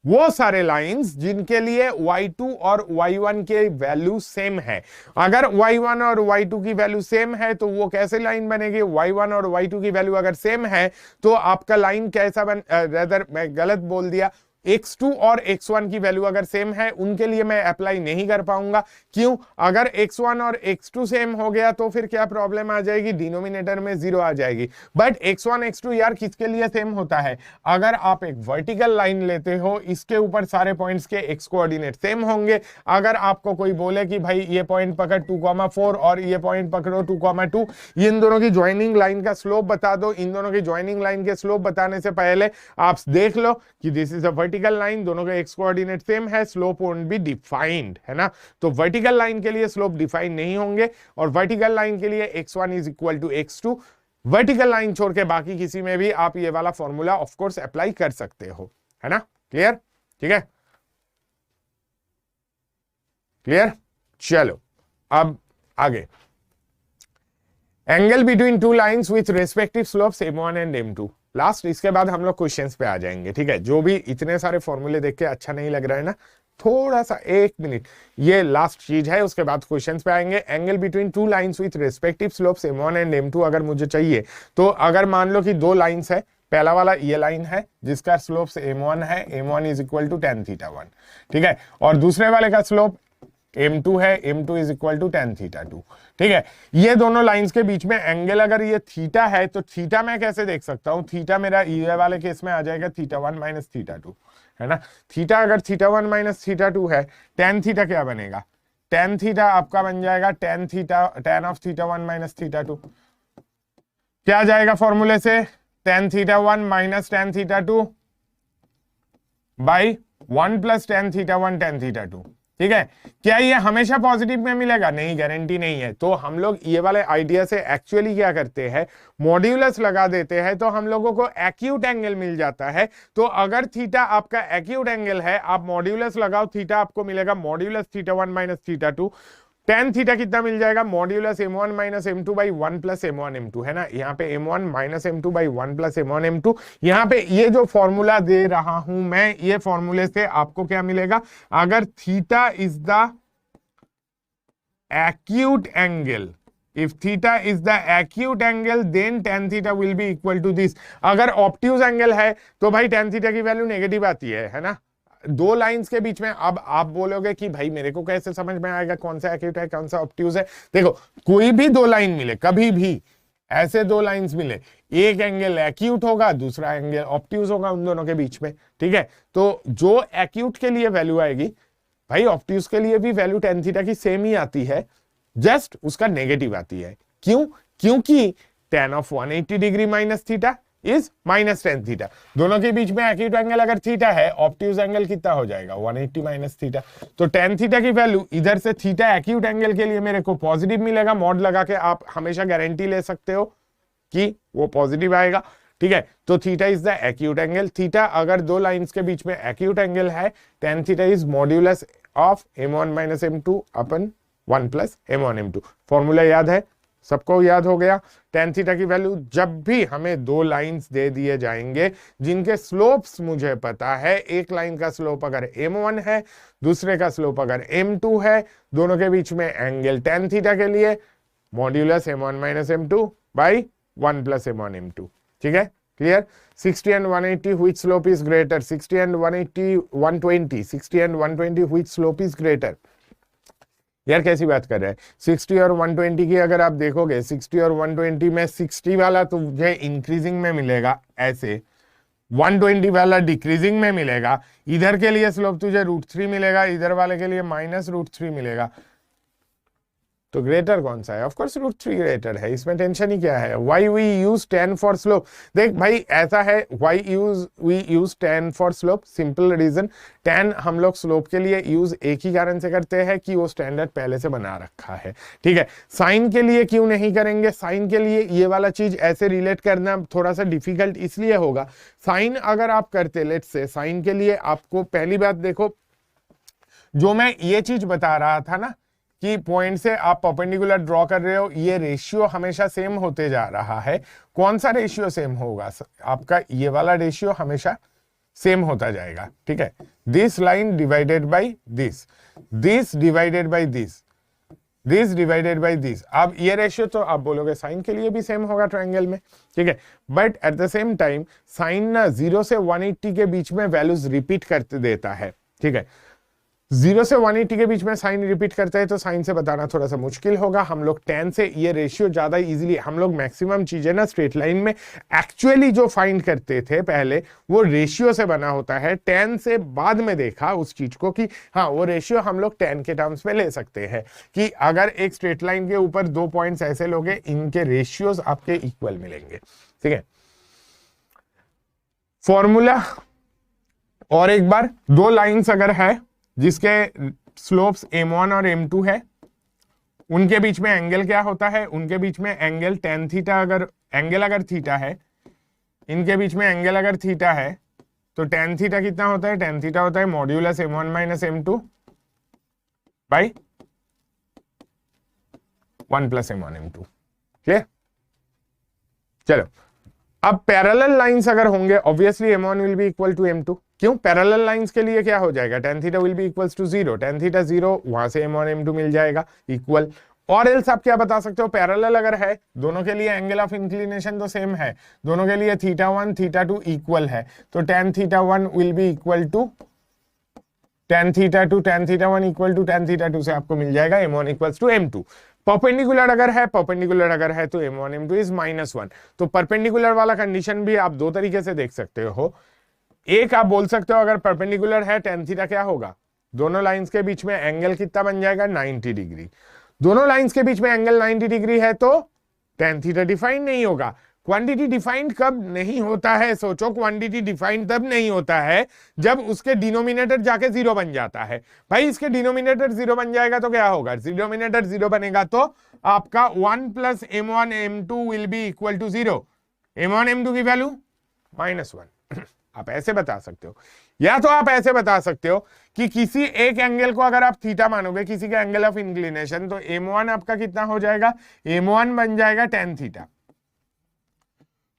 वो सारे लाइंस जिनके लिए y2 और y1 के वैल्यू सेम है। अगर y1 और y2 की वैल्यू सेम है तो वो कैसे लाइन बनेगी? y1 और y2 की वैल्यू अगर सेम है तो आपका लाइन कैसा रेदर मैं गलत बोल दिया, x2 और x1 की वैल्यू अगर सेम है उनके लिए मैं अप्लाई नहीं कर पाऊंगा। क्यों? अगर x1 और x2 सेम हो गया तो फिर क्या प्रॉब्लम आ जाएगी? डिनोमिनेटर में 0 आ जाएगी। बट x1 x2 यार किसके लिए सेम होता है? अगर आप एक वर्टिकल लाइन लेते हो, इसके ऊपर सारे पॉइंट्स के x कोऑर्डिनेट सेम होंगे। अगर आपको कोई बोले कि भाई ये पॉइंट पकड़ 2,4 और ये पॉइंट पकड़ो 2,2, ये इन दोनों की ज्वाइनिंग लाइन का स्लोप बता दो। इन दोनों की ज्वाइनिंग लाइन के स्लोप बताने से पहले आप देख लो कि this is a vertical line, दोनों के एक्स कोऑर्डिनेट सेम है, स्लोप वोंट बी डिफाइंड, है ना। तो वर्टिकल लाइन के लिए स्लोप डिफाइन नहीं होंगे और वर्टिकल लाइन के लिए x1 is equal to x2। Vertical line छोड़ के बाकी किसी में भी आप ये वाला फॉर्मूला ऑफ कोर्स अप्लाई कर सकते हो, है ना। क्लियर? ठीक है, क्लियर। चलो अब आगे, angle between two lines with respective slopes m1 and m2। Last, इसके बाद हम लोग क्वेश्चंस पे आ जाएंगे। ठीक है, जो भी इतने सारे फॉर्मूले देख के अच्छा नहीं लग रहा है ना, थोड़ा सा 1 मिनट, ये लास्ट चीज है, उसके बाद क्वेश्चंस पे आएंगे। Angle between two lines with respective slopes m1 and m2 अगर मुझे चाहिए तो अगर मान लो कि दो लाइंस है, पहला वाला ये लाइन है जिसका स्लोप m1 है, m1 is equal to tan theta 1, ठीक है, और दूसरे वाले का स्लोप m2 है, m2 is equal to tan theta 2, ठीक है। ये दोनों लाइंस के बीच में एंगल अगर ये थीटा है तो थीटा मैं कैसे देख सकता हूं? थीटा मेरा ये वाले केस में आ जाएगा थीटा 1 माइनस थीटा 2, है ना। थीटा अगर थीटा 1 माइनस थीटा 2 है, tan थीटा क्या बनेगा? tan थीटा आपका बन जाएगा tan of theta 1 minus theta 2, क्या जाएगा फॉर्मूले से? tan theta 1 minus tan theta 2 by 1 plus tan theta 1 tan theta 2, ठीक है। क्या ये हमेशा पॉजिटिव में मिलेगा? नहीं, गारंटी नहीं है। तो हम लोग ये वाले आइडिया से एक्चुअली क्या करते हैं, मॉड्यूलस लगा देते हैं तो हम लोगों को एक्यूट एंगल मिल जाता है। तो अगर थीटा आपका एक्यूट एंगल है, आप मॉड्यूलस लगाओ, थीटा आपको मिलेगा modulus theta 1 minus theta 2। tan theta कितना मिल जाएगा? Modulus m1 minus m2 by 1 plus m1 m2, है ना। यहाँ पे m1 minus m2 by 1 plus m1 m2। यहाँ पे ये जो फॉर्मूला दे रहा हूं मैं, ये फॉर्मूले से आपको क्या मिलेगा? अगर theta is the acute angle, if theta is the acute angle then tan theta will be equal to this। अगर ऑब्ट्यूज एंगल है तो भाई tan थीटा की वैल्यू नेगेटिव आती है ना। दो लाइंस के बीच में, अब आप बोलोगे कि भाई मेरे को कैसे समझ में आएगा कौन सा एक्यूट है कौन सा ऑब्ट्यूज है? देखो, कोई भी दो लाइन मिले, कभी भी ऐसे दो लाइंस मिले, एक एंगल एक्यूट होगा, दूसरा एंगल ऑब्ट्यूज होगा उन दोनों के बीच में, ठीक है। तो जो एक्यूट के लिए वैल्यू आएगी, भाई ऑब्ट्यूज के लिए भी वैल्यू tan थीटा की सेम ही आती है, जस्ट उसका नेगेटिव आती है। क्यों? क्योंकि tan of 180 degree minus theta is minus tan theta. दोनों के बीच में एक्यूट एंगल अगर थीटा है, ऑब्ट्यूज एंगल कितना हो जाएगा? 180 माइनस थीटा। तो tan थीटा की वैल्यू इधर से थीटा एक्यूट एंगल के लिए मेरे को पॉजिटिव मिलेगा। मॉड लगा के आप हमेशा गारंटी ले सकते हो कि वो पॉजिटिव आएगा, ठीक है। तो theta is the acute angle. Theta अगर दो लाइंस के बीच में एक्यूट एंगल है, tan theta is modulus of m1 minus m2 upon 1 plus m1 m2। Formula याद है? सबको याद हो गया? tan थीटा की वैल्यू जब भी हमें दो लाइंस दे दिए जाएंगे जिनके स्लोप्स मुझे पता है, एक लाइन का स्लोप अगर m1 है, दूसरे का स्लोप अगर m2 है, दोनों के बीच में एंगल tan थीटा के लिए modulus m1 minus m2 by 1 plus m1 m2, ठीक है। Clear? 60 and 180 which slope is greater? 60 and 180 120, 60 and 120 which slope is greater? यार कैसी बात कर रहे हैं? 60 और 120 की अगर आप देखोगे, 60 और 120 में 60 वाला तो मुझे इंक्रीजिंग में मिलेगा ऐसे, 120 वाला डिक्रीजिंग में मिलेगा। इधर के लिए स्लोप तुझे √3 मिलेगा, इधर वाले के लिए माइनस √3 मिलेगा। तो ग्रेटर कौन सा है? ऑफ कोर्स √3 ग्रेटर है, इसमें टेंशन ही क्या है। Why we use tan for slope? देख भाई ऐसा है, why we use tan for slope? Simple reason, tan हम लोग स्लोप के लिए यूज एक ही कारण से करते हैं कि वो स्टैंडर्ड पहले से बना रखा है, ठीक है। साइन के लिए क्यों नहीं करेंगे? साइन के लिए ये वाला चीज ऐसे रिलेट करना थोड़ा सा डिफिकल्ट इसलिए होगा। साइन अगर आप करते, लेट्स से साइन के लिए आपको पहली बात देखो, जो मैं ये चीज बता रहा था ना कि पॉइंट से आप परपेंडिकुलर ड्रॉ कर रहे हो, ये रेशियो हमेशा सेम होते जा रहा है। कौन सा रेशियो सेम होगा? आपका ये वाला रेशियो हमेशा सेम होता जाएगा, ठीक है। This line divided by this, this divided by this, this divided by this. अब ये रेशियो तो आप बोलोगे साइन के लिए भी सेम होगा ट्रायंगल में, ठीक है, but at the same time sine ना 0 से 180 के बीच में वैल्यूज रिपीट करते देता है, ठीक है। 0 से 180 के बीच में साइन रिपीट करते हैं तो साइन से बताना थोड़ा सा मुश्किल होगा। हम लोग tan से ये रेशियो ज्यादा इजीली, हम लोग मैक्सिमम चीजें ना स्ट्रेट लाइन में एक्चुअली जो फाइंड करते थे पहले वो रेशियो से बना होता है। tan से बाद में देखा उस चीज को कि हाँ वो रेशियो हम लोग tan के टर्म्स में ले सकते हैं कि अगर एक स्ट्रेट लाइन के ऊपर 2 पॉइंट्स ऐसे लोगे, इनके रेशियोज आपके इक्वल मिलेंगे, ठीक है। फॉर्मूला और एक बार, 2 लाइन्स अगर है जिसके स्लोप्स m1 और m2 है, उनके बीच में एंगल क्या होता है, उनके बीच में एंगल tan थीटा, अगर एंगल अगर थीटा है, इनके बीच में एंगल अगर थीटा है तो tan थीटा कितना होता है, tan थीटा होता है modulus m1 minus m2 by 1 plus m1 m2, clear. चलो अब पैरेलल लाइंस अगर होंगे obviously m1 will be equal to m2, क्यों, पैरेलल लाइंस के लिए क्या हो जाएगा, tan theta will be equals to 0, tan theta 0, वहां से m1 m2 मिल जाएगा इक्वल। और एल्स आप क्या बता सकते हो, पैरेलल अगर है दोनों के लिए एंगल ऑफ इंक्लिनेशन तो सेम है, दोनों के लिए θ1 θ2 इक्वल है, तो tan θ1 will be equal to tan θ2, tan θ1 equal to tan θ2 से आपको मिल जाएगा m1 equals to m2। Perpendicular अगर है तो m1 m2 इज -1। तो परपेंडिकुलर वाला कंडीशन भी आप 2 तरीके से देख सकते हो। एक आप बोल सकते हो अगर परपेंडिकुलर है tan थीटा क्या होगा, दोनों लाइंस के बीच में एंगल कितना बन जाएगा, 90 डिग्री। दोनों लाइंस के बीच में एंगल 90 डिग्री है तो tan थीटा डिफाइन नहीं होगा। क्वांटिटी डिफाइंड कब नहीं होता है, सोचो, क्वांटिटी डिफाइंड तब नहीं होता है जब उसके डिनोमिनेटर जाके 0 बन जाता है। भाई इसके डिनोमिनेटर 0 बन जाएगा तो क्या होगा, डिनोमिनेटर 0 बनेगा तो आपका 1 plus m1 m2 will be equal to 0, m1 m2 की वैल्यू -1। आप ऐसे बता सकते हो, या तो आप ऐसे बता सकते हो कि किसी एक एंगल को अगर आप थीटा मानोगे, किसी का एंगल ऑफ इंक्लिनेशन, तो m1 आपका कितना हो जाएगा, m1 बन जाएगा tan थीटा।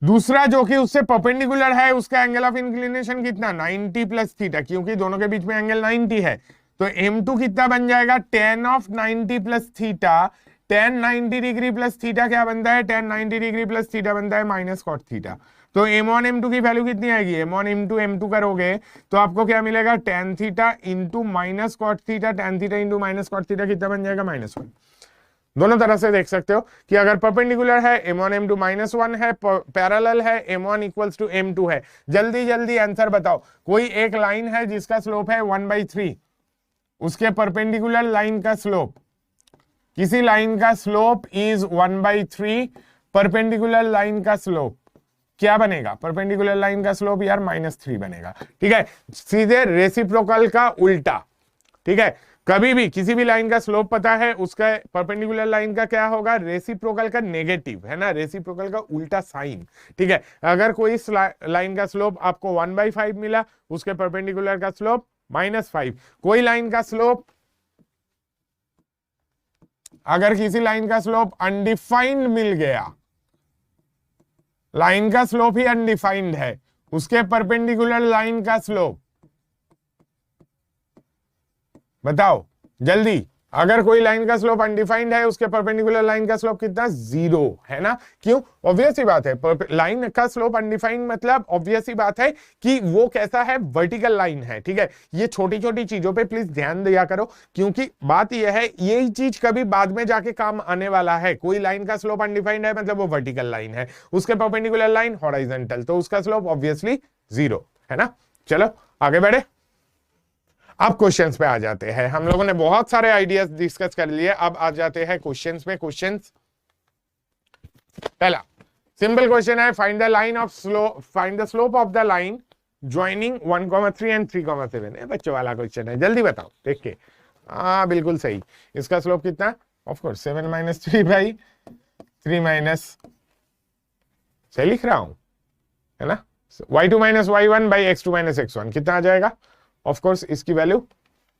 दूसरा जो कि उससे परपेंडिकुलर है उसका एंगल ऑफ इंक्लिनेशन कितना, 90 प्लस थीटा, क्योंकि दोनों के बीच में एंगल 90 है, तो m2 कितना बन जाएगा, tan of 90 plus theta. tan 90 degree plus theta क्या बनता है, tan 90 डिग्री प्लस थीटा बनता है माइनस कॉट थीटा। तो m1 m2 की वैल्यू कितनी आएगी, m1 इंटू m2 करोगे तो आपको क्या मिलेगा, tan theta into minus cot theta, tan theta into minus cot theta कितना बन जाएगा, -1। दोनों तरह से देख सकते हो कि अगर परपेंडिकुलर है m1 m2 -1 है, पैरेलल है m1 इक्वल्स टू m2 है। जल्दी जल्दी आंसर बताओ, कोई एक लाइन है जिसका स्लोप है 1/3, उसके परपेंडिकुलर लाइन का स्लोप, किसी लाइन का स्लोप इज 1/3, परपेंडिकुलर लाइन का स्लोप क्या बनेगा, परपेंडिकुलर लाइन का स्लोप यार -3 बनेगा, ठीक है, सीधे रेसिप्रोकल का उल्टा, ठीक है। कभी भी किसी भी लाइन का स्लोप पता है, उसका परपेंडिकुलर लाइन का क्या होगा, रेसिप्रोकल का नेगेटिव, है ना, रेसिप्रोकल का उल्टा साइन, ठीक है। अगर कोई लाइन का स्लोप आपको 1/5 मिला, उसके परपेंडिकुलर का स्लोप -5। कोई लाइन का स्लोप, अगर किसी लाइन का स्लोप अनडिफाइंड मिल गया, लाइन का स्लोप ही अनडिफाइंड है, उसके परपेंडिकुलर लाइन का स्लोप बताओ जल्दी। अगर कोई लाइन का स्लोप अनडिफाइंड है, उसके परपेंडिकुलर लाइन का स्लोप कितना, 0, है ना। क्यों, ऑब्वियस ही बात है, लाइन का स्लोप अनडिफाइंड मतलब ऑब्वियस ही बात है कि वो कैसा है, वर्टिकल लाइन है, ठीक है। ये छोटी छोटी चीजों पे प्लीज ध्यान दिया करो, क्योंकि बात यह है, यही चीज कभी बाद में जाके काम आने वाला है। कोई लाइन का स्लोप अनडिफाइंड है मतलब वो वर्टिकल लाइन है, उसके परपेंडिकुलर लाइन हॉरिजॉन्टल, तो उसका स्लोप ऑब्वियसली 0, है ना। चलो आगे बढ़े, अब क्वेश्चंस पे आ जाते हैं। हम लोगों ने बहुत सारे आइडियाज डिस्कस कर लिए, अब आ जाते हैं क्वेश्चंस पे। क्वेश्चंस पहला सिंपल क्वेश्चन है, find the line of find the slope of the line joining 1,3 and 3,7। बच्चों वाला क्वेश्चन है, जल्दी बताओ देख के। हाँ बिल्कुल सही, इसका स्लोप कितना, ऑफ कोर्स 7 - 3/3 सही लिख रहा हूं, है ना, y2 - y1 by x2 - x1 कितना आ जाएगा, ऑफ कोर्स इसकी वैल्यू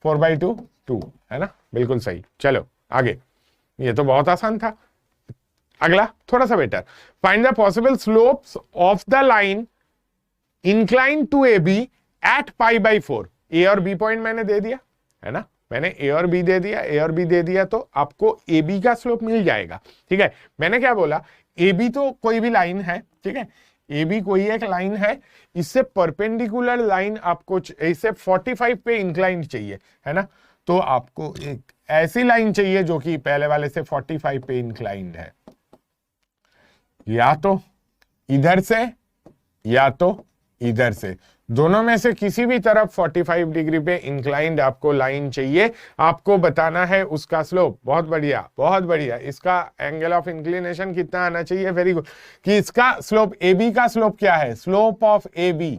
4/2 2, है ना, बिल्कुल सही। चलो आगे, ये तो बहुत आसान था। अगला थोड़ा सा better, find the possible slopes of the line incline to A B at pi by 4, A और बी पॉइंट मैंने दे दिया है ना, मैंने ए और बी दे दिया, ए और बी दे दिया, तो आपको ए बी का स्लोप मिल जाएगा। ठीक है, मैंने क्या बोला, ए बी तो कोई भी लाइन है, ठीक है, ए बी कोई एक लाइन है, इससे परपेंडिकुलर लाइन आपको इससे 45 पे इंक्लाइन चाहिए है ना, तो आपको एक ऐसी लाइन चाहिए जो कि पहले वाले से 45 पे इंक्लाइंड है, या तो इधर से या तो इधर से, दोनों में से किसी भी तरफ 45 डिग्री पे इंक्लाइंड आपको लाइन चाहिए, आपको बताना है उसका स्लोप। बहुत बढ़िया, बहुत बढ़िया। इसका एंगल ऑफ इंक्लिनेशन कितना आना चाहिए, वेरी गुड। कि इसका स्लोप ए बी का स्लोप क्या है, slope of A B,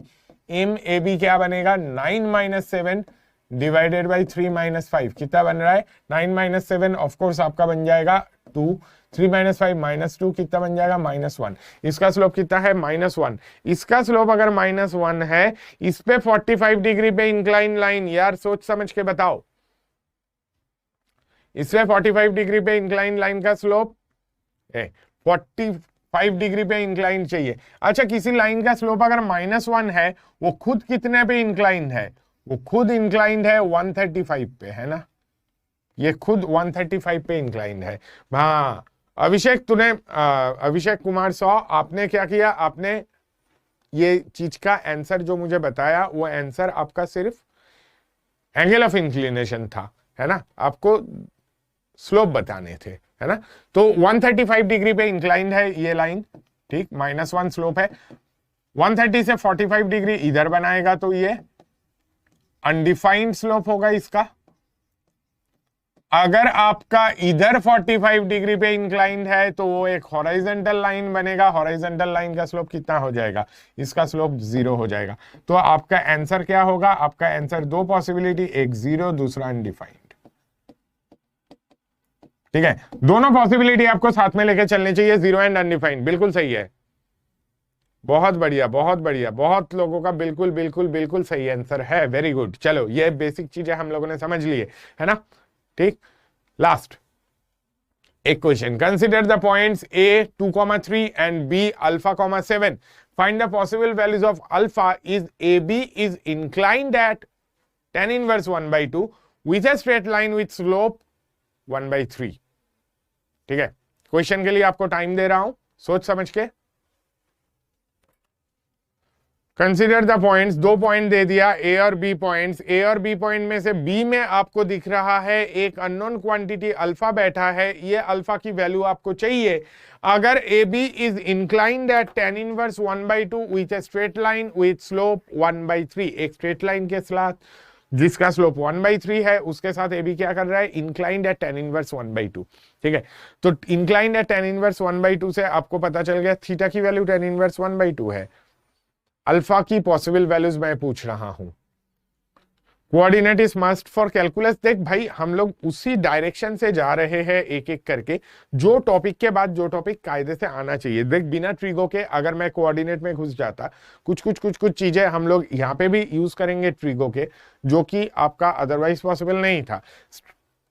M A B क्या बनेगा, 9 - 7 डिवाइडेड बाई 3 - 5, कितना बन रहा है, 9 - 7 ऑफकोर्स आपका बन जाएगा 2, 3 - 5 - 2 कितना बन जाएगा, -1। इसका स्लोप कितना है, -1। इसका स्लोप अगर -1 है, इस पे 45 डिग्री पे इंक्लाइन लाइन, यार सोच समझ के बताओ, इसमें 45 डिग्री पे इंक्लाइन लाइन का स्लोप 45 डिग्री पे इंक्लाइन चाहिए। अच्छा, किसी लाइन का स्लोप अगर -1 है, वो खुद कितने पे इंक्लाइन है, वो खुद इंक्लाइंड है 135 पे, है ना, ये खुद 135 पे इंक्लाइंड है। हाँ अभिषेक, अभिषेक कुमार 100, आपने क्या किया, आपने ये चीज का आंसर जो मुझे बताया, वो आंसर आपका सिर्फ एंगल ऑफ इंक्लिनेशन था, है ना, आपको स्लोप बताने थे, है ना। तो 135 डिग्री पे इंक्लाइंड है ये लाइन, ठीक, -1 स्लोप है, 130 से 45 डिग्री इधर बनाएगा तो ये अनडिफाइंड स्लोप होगा इसका। अगर आपका इधर 45 डिग्री पे इंक्लाइंड है तो वो एक हॉरिजॉन्टल लाइन बनेगा, हॉरिजॉन्टल लाइन का स्लोप कितना हो जाएगा, इसका स्लोप 0 हो जाएगा। तो आपका आंसर क्या होगा, आपका आंसर 2 पॉसिबिलिटी, एक 0, दूसरा अनडिफाइंड। ठीक है, दोनों पॉसिबिलिटी आपको साथ में लेके चलनी चाहिए, 0 एंड अनडिफाइंड, बिल्कुल सही है। बहुत बढ़िया, बहुत बढ़िया, बहुत लोगों का बिल्कुल बिल्कुल बिल्कुल सही आंसर है, वेरी गुड। चलो, ये बेसिक चीजें हम लोगों ने समझ ली है ना, ठीक। लास्ट एक question, consider the points A 2,3 and B α, 7, find the possible values of alpha is AB is inclined at tan inverse 1/2 with a straight line with slope 1/3। ठीक है, क्वेश्चन के लिए आपको टाइम दे रहा हूं, सोच समझ के। कंसिडर द पॉइंट्स, 2 पॉइंट दे दिया, ए और बी पॉइंट्स, ए और बी पॉइंट में से बी में आपको दिख रहा है एक अननोन क्वांटिटी अल्फा बैठा है, ये अल्फा की वैल्यू आपको चाहिए। अगर A B is inclined at tan inverse 1/2 with a straight line with slope 1/3, एक स्ट्रेट लाइन के साथ जिसका स्लोप 1/3 है, उसके साथ ए बी क्या कर रहा है, इंक्लाइंड एट tan इनवर्स 1/2। ठीक है, तो इंक्लाइंड एट tan इनवर्स 1/2 से आपको पता चल गया थीटा की वैल्यू tan इनवर्स 1/2 है। अल्फा की पॉसिबल वैल्यूज मैं पूछ रहा हूं, coordinate is must for calculus. देख भाई, हम लोग उसी डायरेक्शन से जा रहे हैं एक एक करके, जो टॉपिक के बाद जो टॉपिक कायदे से आना चाहिए। देख, बिना ट्रिगो के अगर मैं कोऑर्डिनेट में घुस जाता, कुछ चीजें हम लोग यहाँ पे भी यूज करेंगे ट्रिगो के, जो कि आपका अदरवाइज पॉसिबल नहीं था।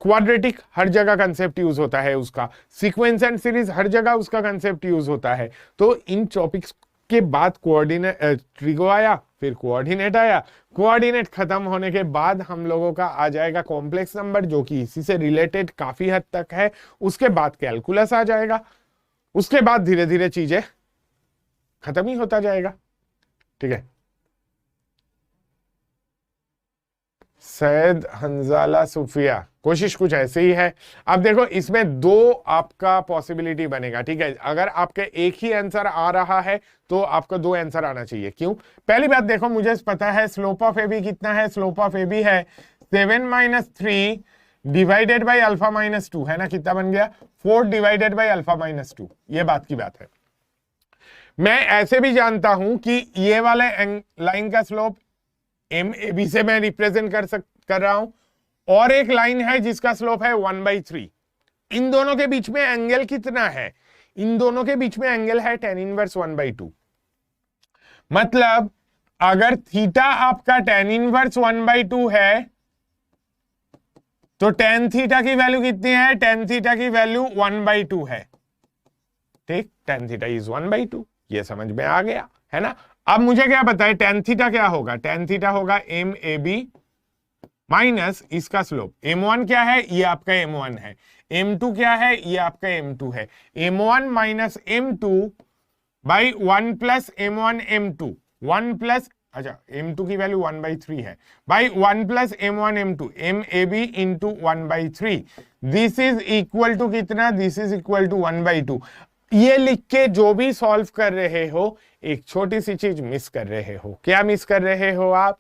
क्वाड्रेटिक हर जगह कंसेप्ट यूज होता है उसका, सीक्वेंस एंड सीरीज हर जगह उसका कंसेप्ट यूज होता है। तो इन टॉपिक्स के बाद कोऑर्डिनेट ट्रिगो आया, फिर कोऑर्डिनेट आया, कोऑर्डिनेट खत्म होने के बाद हम लोगों का आ जाएगा कॉम्प्लेक्स नंबर, जो कि इसी से रिलेटेड काफी हद तक है। उसके बाद कैलकुलस आ जाएगा, उसके बाद धीरे धीरे चीजें खत्म ही होता जाएगा। ठीक है, सैयद हंजाला सुफिया, कोशिश कुछ ऐसे ही है। अब देखो, इसमें 2 आपका पॉसिबिलिटी बनेगा। ठीक है, अगर आपके एक ही आंसर आ रहा है तो आपको 2 आंसर आना चाहिए। क्यों? पहली बात देखो, मुझे पता है स्लोप ऑफ ए बी कितना है, स्लोप ऑफ ए बी है 7 - 3 डिवाइडेड बाई अल्फा -2, है ना, कितना बन गया 4 डिवाइडेड बाई अल्फा -2। ये बात की बात है। मैं ऐसे भी जानता हूं कि ये वाले लाइन का स्लोप एम ए बी से मैं रिप्रेजेंट कर रहा हूं, और एक लाइन है जिसका स्लोप है 1/3। इन दोनों के बीच में एंगल कितना है? इन दोनों के बीच में एंगल है tan इनवर्स 1/2। मतलब अगर थीटा आपका tan इनवर्स 1/2 है तो tan थीटा की वैल्यू कितनी है? tan थीटा की वैल्यू 1/2 है। ठीक, tan थीटा इज 1/2, ये समझ में आ गया है ना। अब मुझे क्या पता है टेन थीटा क्या होगा, टेन थीटा होगा एम ए बी माइनस इसका स्लोप। m1 क्या है, ये आपका m1 है, m2 क्या है, ये आपका m2 है, m1 minus m2 by 1 plus m1 m2, 1 plus अच्छा m2 की वैल्यू 1/3 है, by 1 plus m1 m2 m A B into 1/3, this is equal to कितना, दिस इज इक्वल टू 1/2। ये लिख के जो भी सॉल्व कर रहे हो एक छोटी सी चीज मिस कर रहे हो। क्या मिस कर रहे हो आप,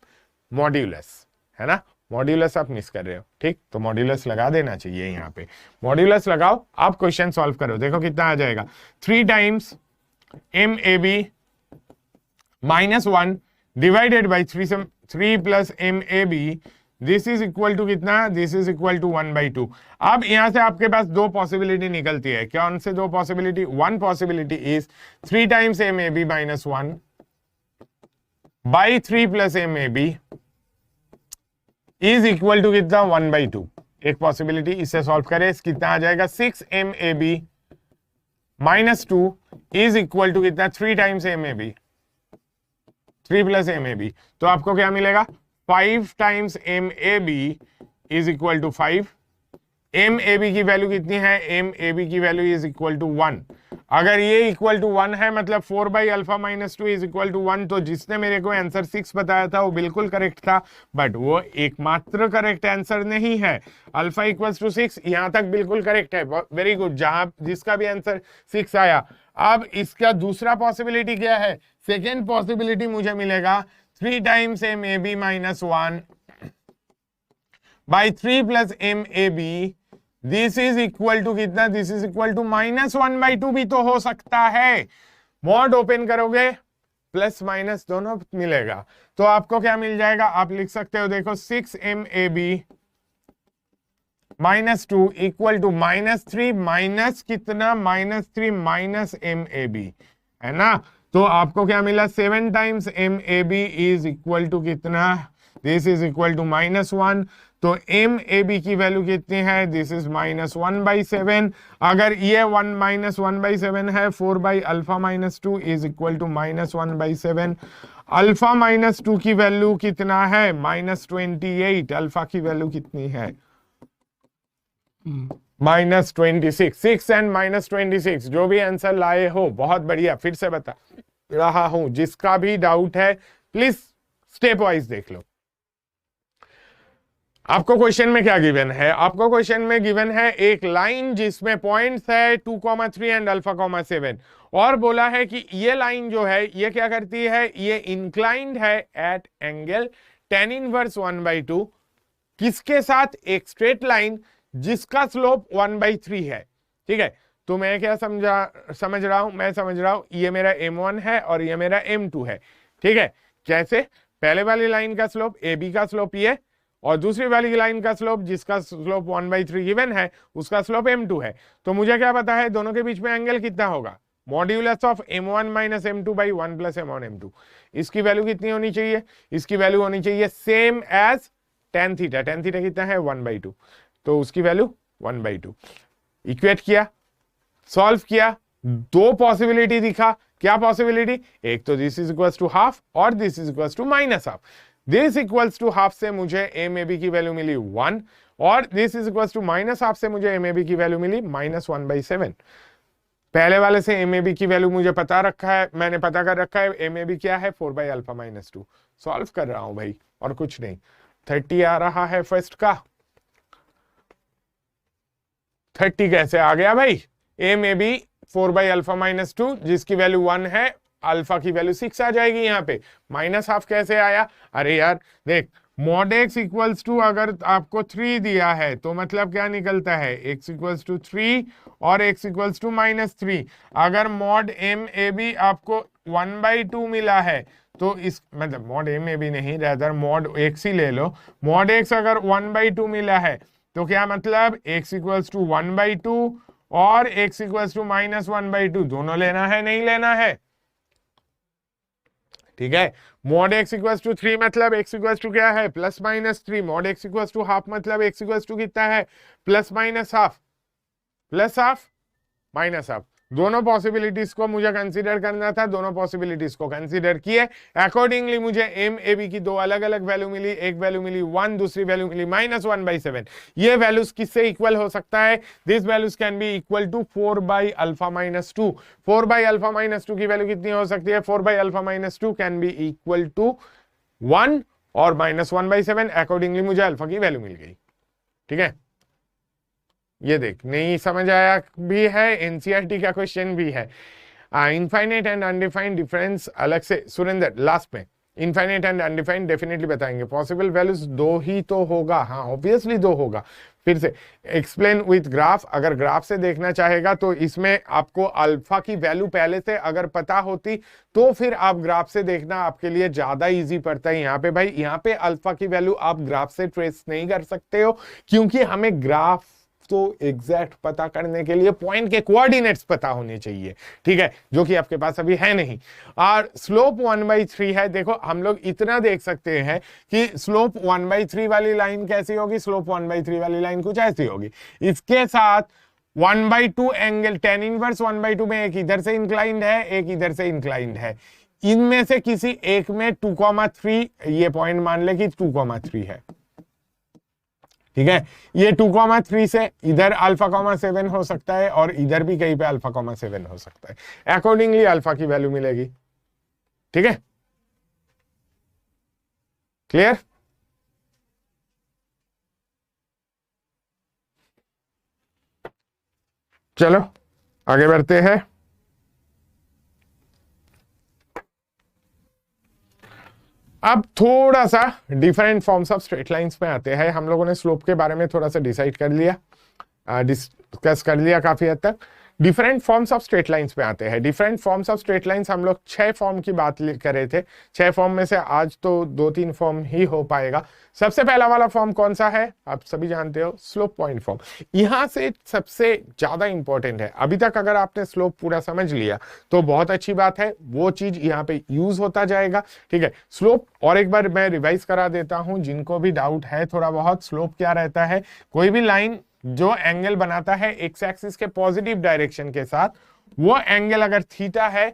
मॉड्यूलस, है ना, मॉड्यूलस आप मिस कर रहे हो। ठीक, तो मॉड्यूलस लगा देना चाहिए, यहाँ पे मॉड्यूलस लगाओ, आप क्वेश्चन सॉल्व करो, देखो कितना आ जाएगा, 3 times m A B minus 1 divided by 3 plus m A B, this is equal to कितना, दिस इज इक्वल टू 1/2। अब यहां से आपके पास दो पॉसिबिलिटी निकलती है, क्या उनसे दो possibility, one possibility is 3 times m A B minus 1 by 3 plus m A B is equal to कितना, 1/2। एक पॉसिबिलिटी, इससे सॉल्व करें, कितना आ जाएगा, 6 m A B minus 2 is equal to कितना, 3 times m A B, 3 plus m A B, तो आपको क्या मिलेगा, 5 times m A B is equal to 5। M A B की वैल्यू कितनी है, एम ए बी की वैल्यू इज इक्वल टू 1। अगर ये इक्वल टू 1 है मतलब 4 by alpha minus 2 is equal to 1, तो जिसने मेरे को आंसर 6 बताया था वो बिल्कुल करेक्ट था, बट वो एकमात्र करेक्ट आंसर नहीं है। अल्फा इक्वल्स टू 6 यहां तक बिल्कुल करेक्ट है, वेरी गुड, जहां जिसका भी आंसर 6 आया। अब इसका दूसरा पॉसिबिलिटी क्या है, सेकेंड पॉसिबिलिटी मुझे मिलेगा 3 times m A B minus 1 by 3 plus m A B, this is equal to कितना, दिस इज इक्वल टू -1/2 भी तो हो सकता है। मॉड ओपन करोगे प्लस माइनस दोनों मिलेगा, तो आपको क्या मिल जाएगा, आप लिख सकते हो, देखो 6 m A B minus 2 equal to -3 minus कितना, -3 माइनस एम ए बी, है ना, तो आपको क्या मिला, 7 times m A B is equal to कितना, दिस इज इक्वल टू -1। तो एम ए बी की वैल्यू कितनी है, दिस इज -1/7। अगर ये 1 - 1/7 है, 4 by alpha minus 2 is equal to -1/7। Alpha minus 2 की वैल्यू कितना है, -28। अल्फा की वैल्यू कितनी है, -26। 6 एंड -26, जो भी आंसर लाए हो बहुत बढ़िया। फिर से बता रहा हूं, जिसका भी डाउट है प्लीज स्टेप वाइज देख लो। आपको क्वेश्चन में क्या गिवन है, आपको क्वेश्चन में गिवन है एक लाइन जिसमें पॉइंट्स है 2,3 एंड अल्फा 7, और बोला है कि ये लाइन जो है ये क्या करती है, ये इंक्लाइंड है एट एंगल tan इनवर्स 1/2, किसके साथ, एक स्ट्रेट लाइन जिसका स्लोप 1/3 है। ठीक है, तो मैं क्या समझ रहा हूं, मैं समझ रहा हूं ये मेरा m1 है और ये मेरा m2 है। ठीक है, कैसे, पहले वाली लाइन का स्लोप ए बी का स्लोप ये, और दूसरी वाली लाइन का स्लोप जिसका स्लोप 1/3 गिवन है उसका स्लोप m2 है। तो मुझे क्या पता है दोनों के बीच में एंगल कितना होगा, modulus of m1 minus m2 by 1 plus m1 m2। इसकी वैल्यू कितनी होनी चाहिए, इसकी वैल्यू होनी चाहिए same as tan theta. tan theta कितना है, 1/2, तो उसकी वैल्यू 1/2। इक्वेट किया, सॉल्व किया, दो पॉसिबिलिटी दिखा, क्या पॉसिबिलिटी, एक तो this is equals to half और this is equals to minus half. This equals to half से मुझे एम ए बी की वैल्यू मिली 1, और this is equals to minus half से मुझे एम ए बी की वैल्यू मिली -1/7। पहले वाले से एम ए बी की वैल्यू मुझे पता रखा है, मैंने पता कर रखा है, एम ए बी क्या है, 4 बाई अल्फा माइनस 2। सॉल्व कर रहा हूं भाई, और कुछ नहीं। 30 आ रहा है फर्स्ट का, 30 कैसे आ गया भाई, m A B 4 by alpha minus 2 जिसकी वैल्यू 1 है, अल्फा की वैल्यू 6 आ जाएगी यहाँ पे। माइनस हाफ कैसे आया, अरे यार देख, मॉड एक्स इक्वल्स टू अगर आपको 3 दिया है तो मतलब क्या निकलता है, x इक्वल्स टू 3 और x इक्वल्स टू -3। अगर मॉड एम ए बी आपको 1/2 मिला है तो इस मतलब मॉड एम ए बी नहीं, रेदर मॉड एक्स ही ले लो। मॉड एक्स अगर 1/2 मिला है तो क्या मतलब x इक्वल्स टू 1/2 और x इक्वल्स टू -1/2, दोनों लेना है नहीं लेना है। ठीक है, मॉड x इक्वल्स टू 3 मतलब x इक्वल्स टू क्या है, +-3। Mod x equals to half मतलब x इक्वल्स टू कितना है, +-हाफ, +हाफ, -हाफ। दोनों पॉसिबिलिटीज को मुझे कंसीडर करना था, दोनों पॉसिबिलिटीज को कंसीडर किए। अकॉर्डिंगली मुझे एम ए बी की दो अलग अलग वैल्यू मिली, एक वैल्यू मिली 1, दूसरी वैल्यू मिली -1/7। ये वैल्यूज किससे इक्वल हो सकता है? This values can be equal to 4/α-2। 4/α-2 की वैल्यू कितनी हो सकती है? 4/α-2 कैन बी इक्वल टू 1 और -1/7। अकॉर्डिंगली मुझे अल्फा की वैल्यू मिल गई। ठीक है, ये देख, नहीं समझ आया भी है, एनसीईआरटी का क्वेश्चन भी है। इनफाइनाइट एंड अनडिफाइंड डिफरेंस अलग से सुरेंद्र लास्ट में इनफाइनाइट एंड अनडिफाइंड डेफिनेटली बताएंगे। पॉसिबल वैल्यूज दो ही तो होगा, हाँ ऑब्वियसली दो होगा। फिर से एक्सप्लेन विथ ग्राफ, अगर ग्राफ से देखना चाहेगा तो इसमें आपको अल्फा की वैल्यू पहले से अगर पता होती तो फिर आप ग्राफ से देखना आपके लिए ज्यादा इजी पड़ता है। यहाँ पे भाई, यहाँ पे अल्फा की वैल्यू आप ग्राफ से ट्रेस नहीं कर सकते हो, क्योंकि हमें ग्राफ तो एग्जैक्ट पता करने के लिए पॉइंट के कोऑर्डिनेट्स पता होने चाहिए। ठीक है, जो कि आपके पास अभी है नहीं। और स्लोप 1/3 है। देखो हम लोग इतना देख सकते हैं कि स्लोप 1/3 वाली लाइन कैसी होगी? स्लोप 1/3 वाली लाइन कुछ ऐसी होगी। इसके साथ 1/2 एंगल, tan इनवर्स 1/2 में एक इधर से इंक्लाइंड है, एक इधर से इंक्लाइंड है। इनमें से किसी एक में 2,3, ये पॉइंट मान ले कि 2,3 है। ठीक है, ये 2,3 से इधर α,7 हो सकता है और इधर भी कहीं पे α,7 हो सकता है। अकॉर्डिंगली अल्फा की वैल्यू मिलेगी। ठीक है, क्लियर? चलो आगे बढ़ते हैं। अब थोड़ा सा different forms of straight lines में आते हैं। हम लोगों ने स्लोप के बारे में थोड़ा सा डिसाइड कर लिया, डिस्कस कर लिया काफी हद तक। Different forms of straight lines पे आते हैं। Different forms of straight lines हम लोग 6 फॉर्म की बात कर रहे थे। 6 फॉर्म में से आज तो 2-3 फॉर्म ही हो पाएगा। सबसे पहला वाला फॉर्म कौन सा है? आप सभी जानते हो, स्लोप पॉइंट फॉर्म। यहां से सबसे ज्यादा इंपॉर्टेंट है। अभी तक अगर आपने स्लोप पूरा समझ लिया तो बहुत अच्छी बात है, वो चीज यहाँ पे यूज होता जाएगा। ठीक है, स्लोप और एक बार मैं रिवाइज करा देता हूं, जिनको भी डाउट है थोड़ा बहुत। स्लोप क्या रहता है? कोई भी लाइन जो एंगल बनाता है एक्स एक्सिस के पॉजिटिव डायरेक्शन के साथ, वो एंगल अगर थीटा है,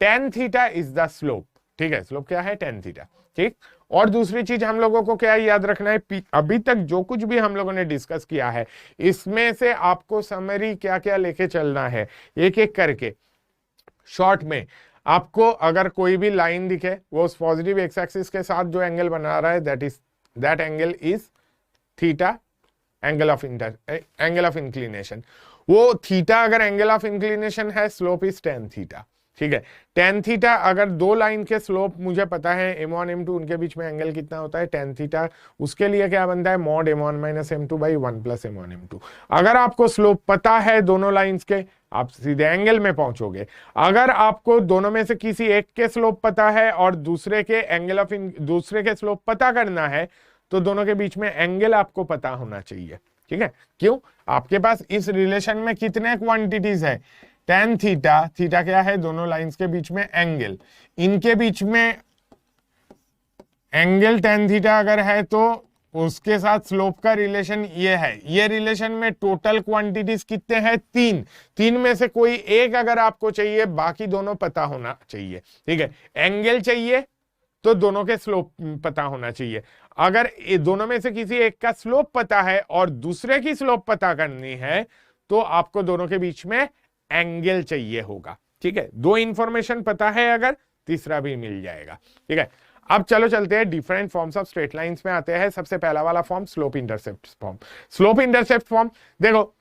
tan theta is the slope. ठीक है, स्लोप क्या है? tan theta. ठीक, और दूसरी चीज हम लोगों को क्या याद रखना है? अभी तक जो कुछ भी हम लोगों ने डिस्कस किया है, इसमें से आपको समरी क्या क्या लेके चलना है एक एक करके। शॉर्ट में आपको अगर कोई भी लाइन दिखे, वो उस पॉजिटिव एक्स एक्सिस के साथ जो एंगल बना रहा है, that angle is theta, angle of inclination. वो थीटा अगर एंगल ऑफ इंक्लिनेशन है, स्लोप इज tan थीटा। ठीक है, tan थीटा अगर दो लाइन के स्लोप मुझे पता है, m1 m2, उनके बीच में एंगल कितना होता है? tan theta. उसके लिए क्या बनता है? mod m1 - m2 / 1 + m1 m2। अगर आपको स्लोप पता है दोनों लाइंस के, आप सीधे एंगल में पहुंचोगे। अगर आपको दोनों में से किसी एक के स्लोप पता है और दूसरे के स्लोप पता करना है, तो दोनों के बीच में एंगल आपको पता होना चाहिए। ठीक है, क्यों? आपके पास इस रिलेशन में कितने क्वांटिटीज है? tan थीटा, थीटा क्या है? दोनों लाइंस के बीच में एंगल। इनके बीच में एंगल tan थीटा अगर है तो उसके साथ स्लोप का रिलेशन ये है। ये रिलेशन में टोटल क्वांटिटीज कितने हैं? 3 में से कोई एक अगर आपको चाहिए, बाकी दोनों पता होना चाहिए। ठीक है, एंगल चाहिए तो दोनों के स्लोप पता होना चाहिए। अगर दोनों में से किसी एक का स्लोप पता है और दूसरे की स्लोप पता करनी है, तो आपको दोनों के बीच में एंगल चाहिए होगा। ठीक है, 2 इंफॉर्मेशन पता है अगर, तीसरा भी मिल जाएगा। ठीक है, अब चलो चलते हैं different forms of straight lines में आते हैं। सबसे पहला वाला form slope intercept form. Slope intercept form, देखो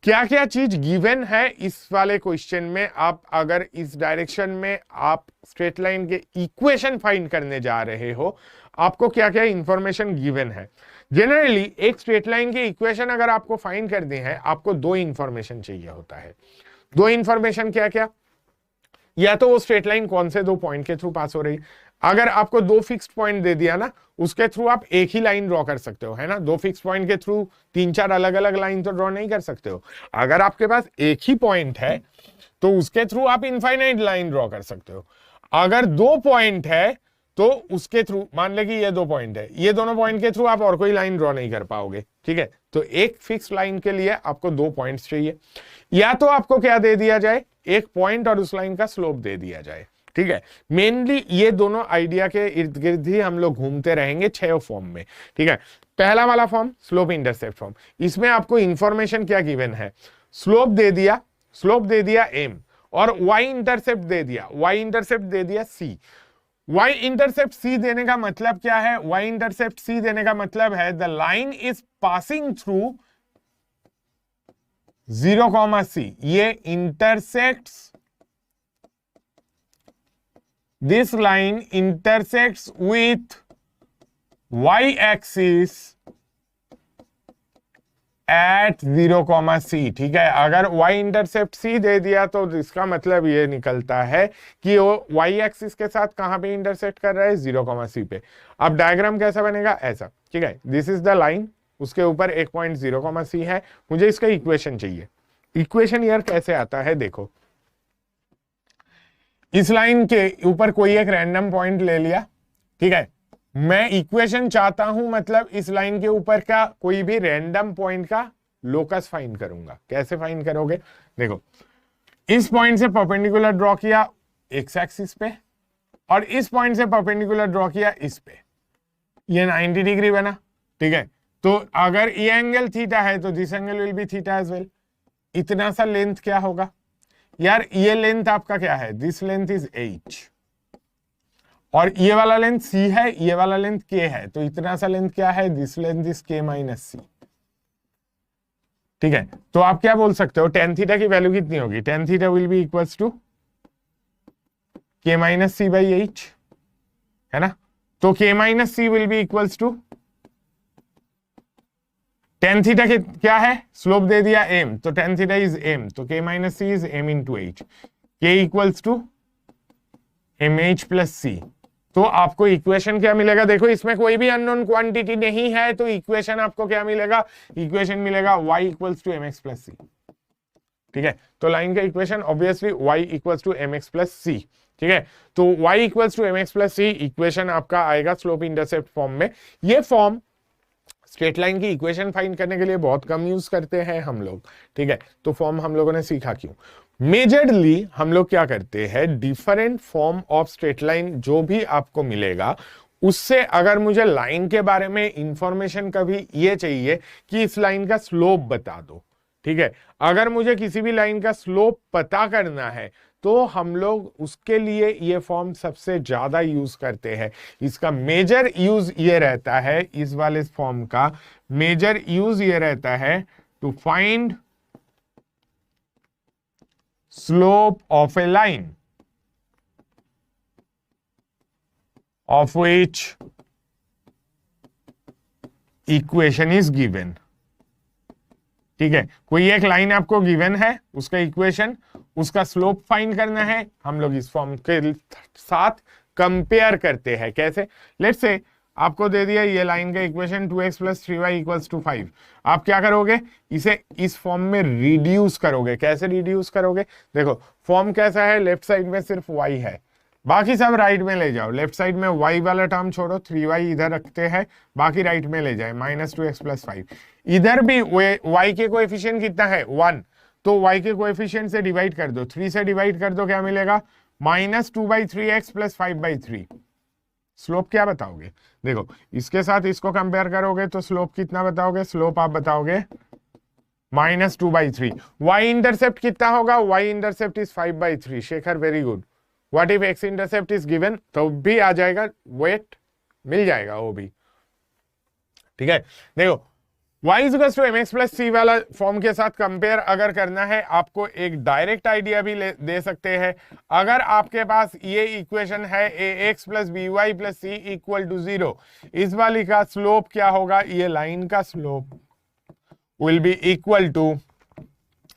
क्या क्या चीज गिवन है इस वाले क्वेश्चन में। आप अगर इस डायरेक्शन में आप स्ट्रेट लाइन के इक्वेशन फाइंड करने जा रहे हो, आपको क्या क्या इंफॉर्मेशन गिवन है। जनरली एक स्ट्रेट लाइन की इक्वेशन अगर आपको फाइंड करनी है, आपको 2 इंफॉर्मेशन चाहिए होता है। 2 इंफॉर्मेशन क्या क्या? या तो वो स्ट्रेट लाइन कौन से 2 पॉइंट के थ्रू पास हो रही। अगर आपको 2 फिक्स्ड पॉइंट दे दिया ना, उसके थ्रू आप एक ही लाइन ड्रॉ कर सकते हो, है ना। 2 फिक्स्ड पॉइंट के थ्रू 3-4 अलग अलग लाइन तो ड्रॉ नहीं कर सकते हो। अगर आपके पास एक ही पॉइंट है तो उसके थ्रू आप इनफाइनाइट लाइन ड्रॉ कर सकते हो। अगर 2 पॉइंट है तो उसके थ्रू मान ले कि ये 2 पॉइंट है, ये दोनों पॉइंट के थ्रू आप और कोई लाइन ड्रॉ नहीं कर पाओगे, ठीक है। तो एक फिक्स लाइन के लिए आपको 2 पॉइंट्स चाहिए, या तो आपको क्या दे दिया जाए, एक पॉइंट और उस लाइन का स्लोप दे दिया जाए, ठीक है। मेनली ये दोनों आइडिया के इर्द गिर्द ही हम लोग घूमते रहेंगे 6 फॉर्म में, ठीक है। पहला वाला फॉर्म स्लोप इंटरसेप्ट फॉर्म, इसमें आपको इंफॉर्मेशन क्या गिवन है, स्लोप दे दिया एम और y इंटरसेप्ट दे दिया c। y इंटरसेप्ट c देने का मतलब क्या है, y इंटरसेप्ट c देने का मतलब है the line is passing through 0, c, ये intersects, this line intersects with y axis at 0, c, ठीक है। अगर y इंटरसेप्ट c दे दिया तो इसका मतलब ये निकलता है कि वो y एक्सिस के साथ कहां पे इंटरसेक्ट कर रहा है, 0, c पे। अब डायग्राम कैसा बनेगा, ऐसा, ठीक है। दिस इज द लाइन, उसके ऊपर एक पॉइंट 0, c है, मुझे इसका इक्वेशन चाहिए। इक्वेशन यार कैसे आता है, देखो, इस लाइन के ऊपर कोई एक रैंडम पॉइंट ले लिया, ठीक है। मैं इक्वेशन चाहता हूं, मतलब इस लाइन के ऊपर का कोई भी रैंडम पॉइंट का लोकस फाइंड करूंगा। कैसे फाइंड करोगे, देखो, इस पॉइंट से परपेंडिकुलर ड्रॉ किया एक्स एक्सिस पे और इस पॉइंट से परपेंडिकुलर ड्रॉ किया इस पे, ये 90 डिग्री बना, ठीक है। तो अगर ये एंगल थीटा है तो this angle will be theta as well. इतना सा लेंथ क्या होगा यार, ये लेंथ आपका क्या है, दिस लेंथ इज h और ये वाला लेंथ c है, ये वाला लेंथ k है, तो इतना सा लेंथ क्या है, this length is k minus c, ठीक है। तो आप क्या बोल सकते हो, टेन थीटा की वैल्यू कितनी होगी, tan theta will be equals to k minus C by h, है ना। तो k minus C will be equals to tan theta क्या है, स्लोप दे दिया m, तो टेन थीटा इज m, तो k minus C is m into h, k equals to mh plus C. तो आपको इक्वेशन क्या मिलेगा, देखो इसमें कोई भी अननोन क्वांटिटी नहीं है, तो इक्वेशन आपको क्या मिलेगा, इक्वेशन मिलेगा y equals to mx plus C, ठीक है। तो लाइन का equation obviously y equals to mx plus C, ठीक है। तो y equals to mx plus C equation आपका आएगा स्लोप इंटरसेप्ट फॉर्म में। ये फॉर्म स्ट्रेट लाइन की इक्वेशन फाइंड करने के लिए बहुत कम यूज करते हैं हम लोग, ठीक है। तो फॉर्म हम लोगों ने सीखा क्यों, मेजरली हम लोग क्या करते हैं, different form of straight line जो भी आपको मिलेगा उससे अगर मुझे लाइन के बारे में इंफॉर्मेशन कभी ये चाहिए कि इस लाइन का स्लोप बता दो, ठीक है। अगर मुझे किसी भी लाइन का स्लोप पता करना है तो हम लोग उसके लिए ये फॉर्म सबसे ज्यादा यूज करते हैं। इसका मेजर यूज ये रहता है, इस वाले फॉर्म का मेजर यूज ये रहता है to find slope of a line of which equation is given, ठीक है। कोई एक लाइन आपको गिवन है, उसका इक्वेशन, उसका स्लोप फाइंड करना है, हम लोग इस फॉर्म के साथ कंपेयर करते हैं। कैसे, लेट्स से आपको दे दिया ये लाइन का equation 2x plus 3y equals to 5, आप क्या करोगे, इसे इस फॉर्म में रिड्यूस करोगे। कैसे रिड्यूस करोगे, देखो फॉर्म कैसा है, लेफ्ट साइड में सिर्फ y है, बाकी सब राइट में ले जाओ। लेफ्ट साइड में y वाला टर्म छोड़ो, 3y इधर रखते हैं, बाकी राइट में ले जाए, माइनस 2x प्लस 5। इधर भी y के कोएफिशिएंट कितना है, 1, तो y के कोएफिशिएंट से डिवाइड कर दो, 3 से डिवाइड कर दो, क्या मिलेगा, माइनस 2/3x प्लस 5/3। स्लोप क्या बताओगे, देखो इसके साथ इसको कंपेयर करोगे तो स्लोप कितना बताओगे, स्लोप आप बताओगे माइनस 2/3। y इंटरसेप्ट कितना होगा, y intercept is 5/3। Shekhar very good. What if x intercept is given, तो भी आ जाएगा, वेट मिल जाएगा वो भी, ठीक है। देखो y equals to mx plus C वाला फॉर्म के साथ कंपेयर अगर करना है, आपको एक डायरेक्ट आइडिया भी दे सकते हैं। अगर आपके पास ये इक्वेशन है ax plus by plus C equal to 0, इस वाली का स्लोप क्या होगा, ये लाइन का slope will be equal to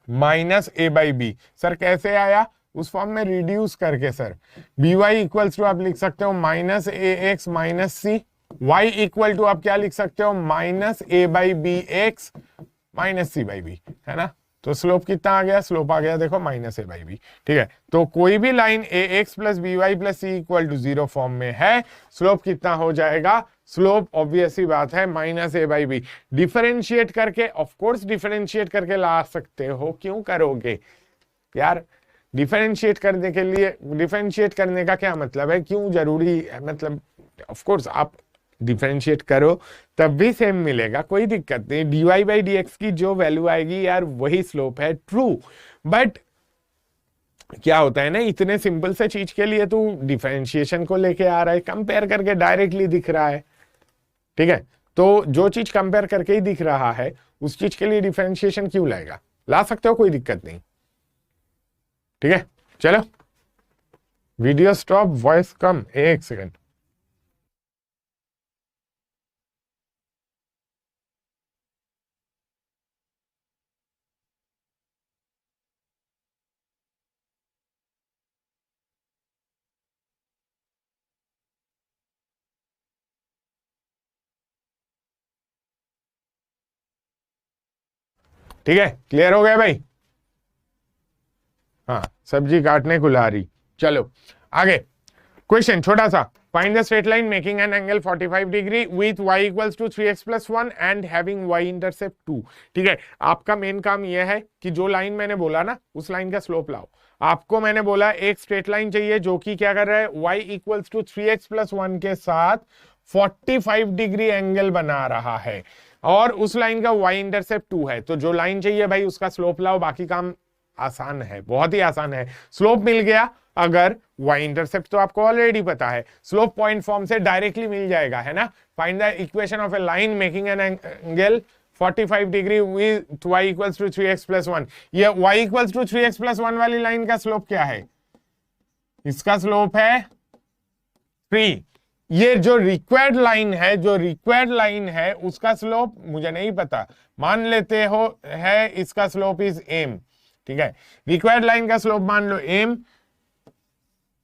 minus a by B. Sir कैसे आया, उस फॉर्म में रिड्यूस करके। सर by इक्वल्स टू आप लिख सकते हो minus ax minus C, y equal to आप क्या लिख सकते हो, minus a by B X minus C by B, है ना। तो स्लोप कितना आ गया, स्लोप आ गया देखो माइनस ए बाई बी। ठीक है, तो कोई भी line A X plus B Y plus C equal to 0 form में है, स्लोप कितना हो जाएगा, स्लोप ऑब्वियस ही बात है minus A by B. Differentiate करके, ऑफ कोर्स डिफरेंशिएट करके ला सकते हो, क्यों करोगे यार, डिफरेंशिएट करने के लिए, डिफरेंशिएट करने का क्या मतलब है, क्यों जरूरी है, मतलब ऑफ कोर्स आप डिफरेंशिएट करो तब भी सेम मिलेगा, कोई दिक्कत नहीं। dy बाई डी एक्स की जो वैल्यू आएगी यार वही स्लोप है, ट्रू। बट क्या होता है ना, इतने सिंपल से चीज के लिए तू डिफरेंशिएशन को लेके आ रहा है, कंपेयर करके डायरेक्टली दिख रहा है। ठीक है, तो जो चीज कंपेयर करके ही दिख रहा है उस चीज के लिए डिफरेंशिएशन क्यों लाएगा, ला सकते हो, कोई दिक्कत नहीं। ठीक है, चलो वीडियो स्टॉप, वॉइस कम, एक सेकंड। ठीक है, क्लियर हो गया भाई, हाँ सब्जी काटने को ला रही। चलो आगे, क्वेश्चन छोटा सा, find the straight line making an angle 45 degree with y equals to 3x plus 1 and having y intercept 2। ठीक है, आपका मेन काम यह है कि जो लाइन मैंने बोला ना उस लाइन का स्लोप लाओ। आपको मैंने बोला एक स्ट्रेट लाइन चाहिए जो कि क्या कर रहा है, y equals to 3x plus 1 के साथ 45 डिग्री एंगल बना रहा है और उस लाइन का y इंटरसेप्ट 2 है। तो जो लाइन चाहिए भाई उसका स्लोप लाओ, बाकी काम आसान है, बहुत ही आसान है। स्लोप मिल गया, अगर y इंटरसेप्ट तो आपको ऑलरेडी पता है, स्लोप पॉइंट फॉर्म से डायरेक्टली मिल जाएगा, है ना। Find the equation of a line making an angle 45 degree with y equals to 3x plus 1। ये y equals to 3x plus 1 वाली लाइन का स्लोप क्या है, इसका स्लोप है 3। ये जो रिक्वायर्ड लाइन है, जो रिक्वायर्ड लाइन है उसका स्लोप मुझे नहीं पता, मान लेते हो है इसका स्लोप इज m। ठीक है, रिक्वायर्ड लाइन का स्लोप मान लो m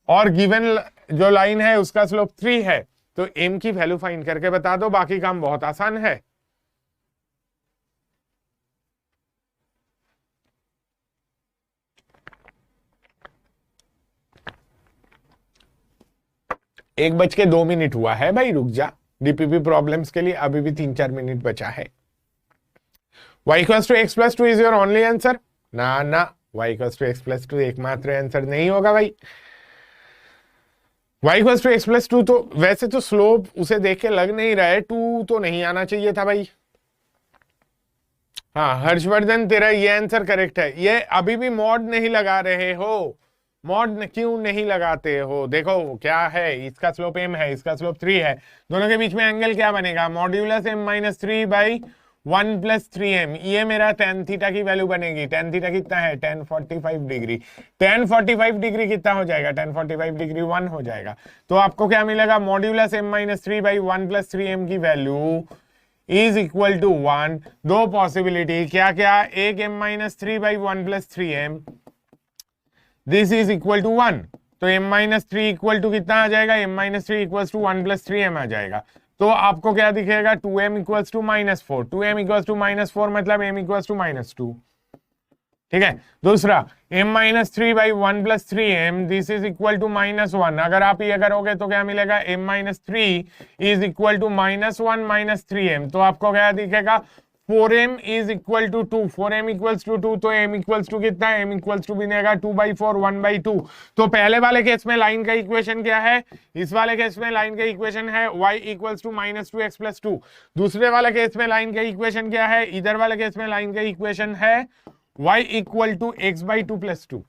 और गिवन जो लाइन है उसका स्लोप 3 है, तो m की वैल्यू फाइंड करके बता दो, बाकी काम बहुत आसान है। एक बज के 2 मिनट हुआ है भाई, रुक जा, डीपीपी प्रॉब्लम्स के लिए अभी भी 3-4 मिनट बचा है। y equals to x plus 2 is your only answer, ना ना, y equals to x plus 2 एकमात्र आंसर नहीं होगा भाई। y equals to x plus 2 तो वैसे तो स्लोप उसे देख के लग नहीं रहा है, 2 तो नहीं आना चाहिए था भाई। हाँ हर्षवर्धन, तेरा ये आंसर करेक्ट है। ये अभी भी मॉड नहीं लगा रहे हो, मॉड क्यों नहीं लगाते हो, देखो क्या है, इसका स्लोप m है, इसका स्लोप 3 है, दोनों के बीच में एंगल क्या बनेगा, modulus m minus 3 by 1 plus 3m। ये मेरा tan थीटा की वैल्यू बनेगी। tan थीटा कितना है, tan 45 डिग्री। tan 45 डिग्री कितना हो जाएगा, tan 45 डिग्री 1 हो जाएगा। तो आपको क्या मिलेगा, modulus m minus 3 by 1 plus 3m की वैल्यू इज इक्वल टू 1। दो पॉसिबिलिटी क्या क्या, एक m minus 3 by 1 plus 3m, this is equal to 1। तो m माइनस 3 इक्वल टू कितना आ जाएगा, m minus 3 equal to 1 plus 3m आ जाएगा। तो आपको क्या दिखेगा, 2m equals to minus 4, 2m equals to minus 4 मतलब m इक्वल्स टू माइनस 2। ठीक है, दूसरा m minus 3 by 1 plus 3m, this is equal to minus 1। अगर आप ये करोगे तो क्या मिलेगा, m minus 3 is equal to minus 1 minus 3m। तो आपको क्या दिखेगा, 4m is equal to 2, 4m equals to 2, तो m इक्वल्स टू कितना है, m इक्वल्स टू बनेगा 2/4 1/2। तो पहले वाले केस में लाइन का इक्वेशन क्या है, इस वाले केस में लाइन का इक्वेशन है y equals to minus 2x plus 2। दूसरे वाले केस में लाइन का इक्वेशन क्या है, इधर वाले केस में लाइन का इक्वेशन है y equal to x/2 plus 2,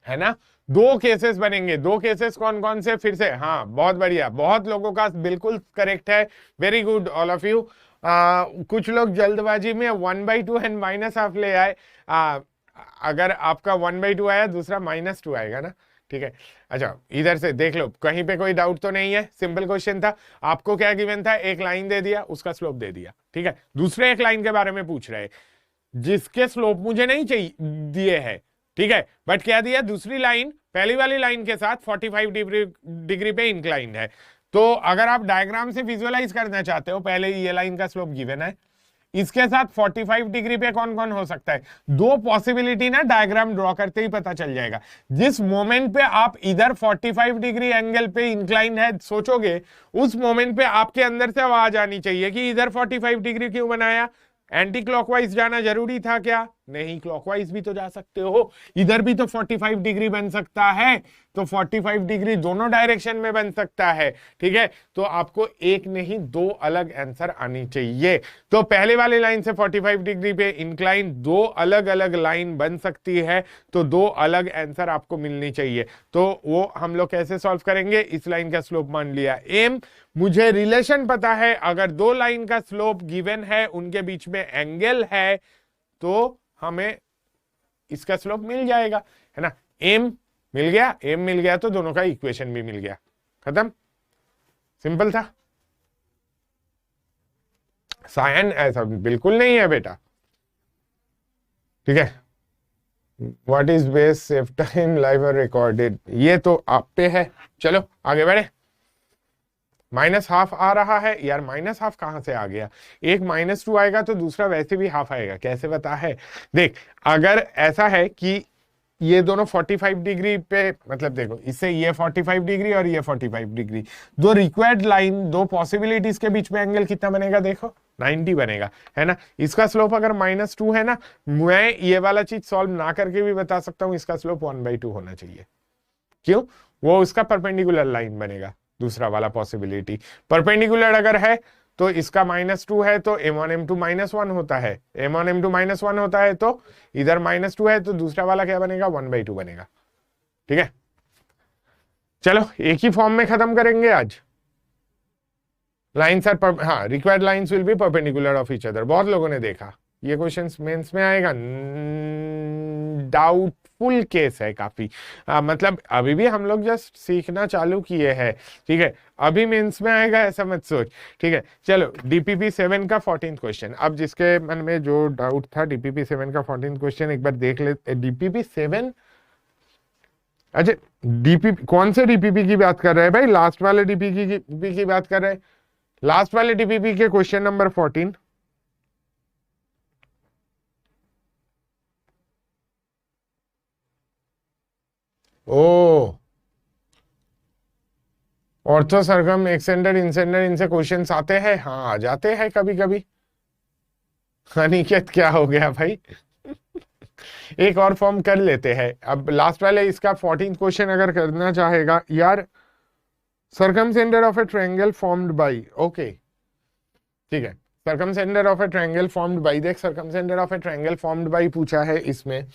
है ना। दो केसेस बनेंगे, दो केसेस कौन कौन से, फिर से, हाँ बहुत बढ़िया, बहुत लोगों का बिल्कुल करेक्ट है, very good all of you. कुछ लोग जल्दबाजी में 1/2 एंड माइनस हाफ ले आए। अगर आपका 1/2 आया, दूसरा -2 आएगा ना, ठीक है। अच्छा इधर से देख लो, कहीं पे कोई डाउट तो नहीं है, सिंपल क्वेश्चन था। आपको क्या गिवन था, एक लाइन दे दिया, उसका स्लोप दे दिया, ठीक है। दूसरे एक लाइन के बारे में पूछ रहे जिसके स्लोप मुझे नहीं चाहिए दिए है, ठीक है, बट क्या दिया, दूसरी लाइन पहली वाली लाइन के साथ 45 डिग्री पे इंक्लाइंड है। तो अगर आप डायग्राम से विजुअलाइज करना चाहते हो, पहले ये लाइन का स्लोप गिवन है, इसके साथ 45 डिग्री पे कौन कौन हो सकता है? दो पॉसिबिलिटी ना डायग्राम ड्रॉ करते ही पता चल जाएगा। जिस मोमेंट पे आप इधर 45 डिग्री एंगल पे इंक्लाइन है सोचोगे, उस मोमेंट पे आपके अंदर से आवाज आनी चाहिए कि इधर 45 डिग्री क्यों बनाया, एंटी क्लॉकवाइज जाना जरूरी था क्या? नहीं, क्लॉकवाइज भी तो जा सकते हो, इधर भी तो 45 डिग्री बन सकता है, तो 45 डिग्री दोनों डायरेक्शन में बन सकता है। ठीक है, तो आपको एक नहीं दो अलग आंसर आनी चाहिए। तो पहले वाले लाइन से 45 डिग्री पे इंक्लाइन दो अलग अलग लाइन बन सकती है, तो दो अलग आंसर आपको मिलनी चाहिए। तो वो हम लोग कैसे सॉल्व करेंगे? इस लाइन का स्लोप मान लिया m, मुझे रिलेशन पता है, अगर दो लाइन का स्लोप गिवन है, उनके बीच में एंगल है, तो हमें इसका स्लोप मिल जाएगा, है ना। m मिल गया, m मिल गया तो दोनों का इक्वेशन भी मिल गया, खत्म, सिंपल था। साइन ऐसा बिल्कुल नहीं है बेटा, ठीक है। What is best safe time live और रिकॉर्डेड, ये तो आप पे है। चलो आगे बढ़े। -½ आ रहा है यार, -½ कहां से आ गया? एक -2 आएगा तो दूसरा वैसे भी हाफ आएगा, कैसे बता है? देख, अगर ऐसा है कि ये दोनों 45 डिग्री पे, मतलब देखो इससे ये 45 डिग्री और ये 45 डिग्री, दो रिक्वायर्ड लाइन, दो पॉसिबिलिटीज के बीच में एंगल कितना बनेगा? देखो 90 बनेगा, है ना। इसका स्लोप अगर -2 है ना, मैं ये वाला चीज सॉल्व ना करके भी बता सकता हूं, इसका स्लोप 1/2 होना चाहिए। क्यों? वो उसका परपेंडिकुलर लाइन बनेगा, दूसरा वाला पॉसिबिलिटी। परपेंडिकुलर अगर है तो इसका -2 है तो m1 m2 -1 होता है, m1 m2 -1 होता है तो इधर -2 है तो दूसरा वाला क्या बनेगा? 1/2 बनेगा, ठीक है। चलो एक ही फॉर्म में खत्म करेंगे आज। लाइन्स आर, हाँ, required lines will be perpendicular of each other. बहुत लोगों ने देखा ये क्वेश्चन मेंस में आएगा, डाउटफुल केस है काफी। मतलब अभी भी हम लोग जस्ट सीखना चालू किए हैं, ठीक है। अभी मेंस में आएगा ऐसा मत सोच, ठीक है। चलो DPP 7 का 14th क्वेश्चन। अब जिसके मन में जो डाउट था DPP 7 का 14th क्वेश्चन एक बार देख ले। DPP 7, अच्छा DPP कौन से DPP की बात कर रहे हैं भाई? लास्ट वाले DPP की बात कर रहे हैं, लास्ट वाले DPP के क्वेश्चन नंबर 14। ओ, ऑर्थो सर्कम एक्सटेंडर इंसेंडर, इनसे क्वेश्चंस आते हैं? हाँ, आ जाते हैं कभी कभी। अनिकेत क्या हो गया भाई? एक और फॉर्म कर लेते हैं। अब लास्ट वाले इसका 14th क्वेश्चन अगर करना चाहेगा यार, circumcentre of a triangle formed by, okay ठीक है, circumcentre of a triangle formed by. देख, circumcentre of a triangle formed by पूछा है इसमें।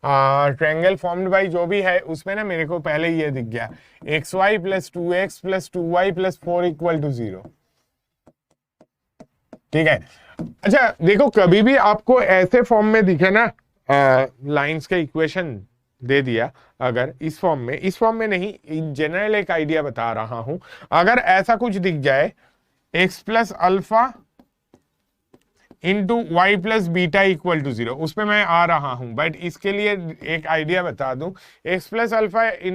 ट्रायंगल फॉर्म्ड बाई जो भी है उसमें ना मेरे को पहले ये दिख गया, xy + 2x + 2y + 4 = 0, ठीक है। अच्छा देखो, कभी भी आपको ऐसे फॉर्म में दिखे ना, लाइंस के इक्वेशन दे दिया, अगर इस फॉर्म में नहीं, इन जनरल एक आइडिया बता रहा हूं, अगर ऐसा कुछ दिख जाए x + α × y + β = 0, उसमें मैं आ रहा हूं, बट इसके लिए एक आइडिया बता दूं, x + α ×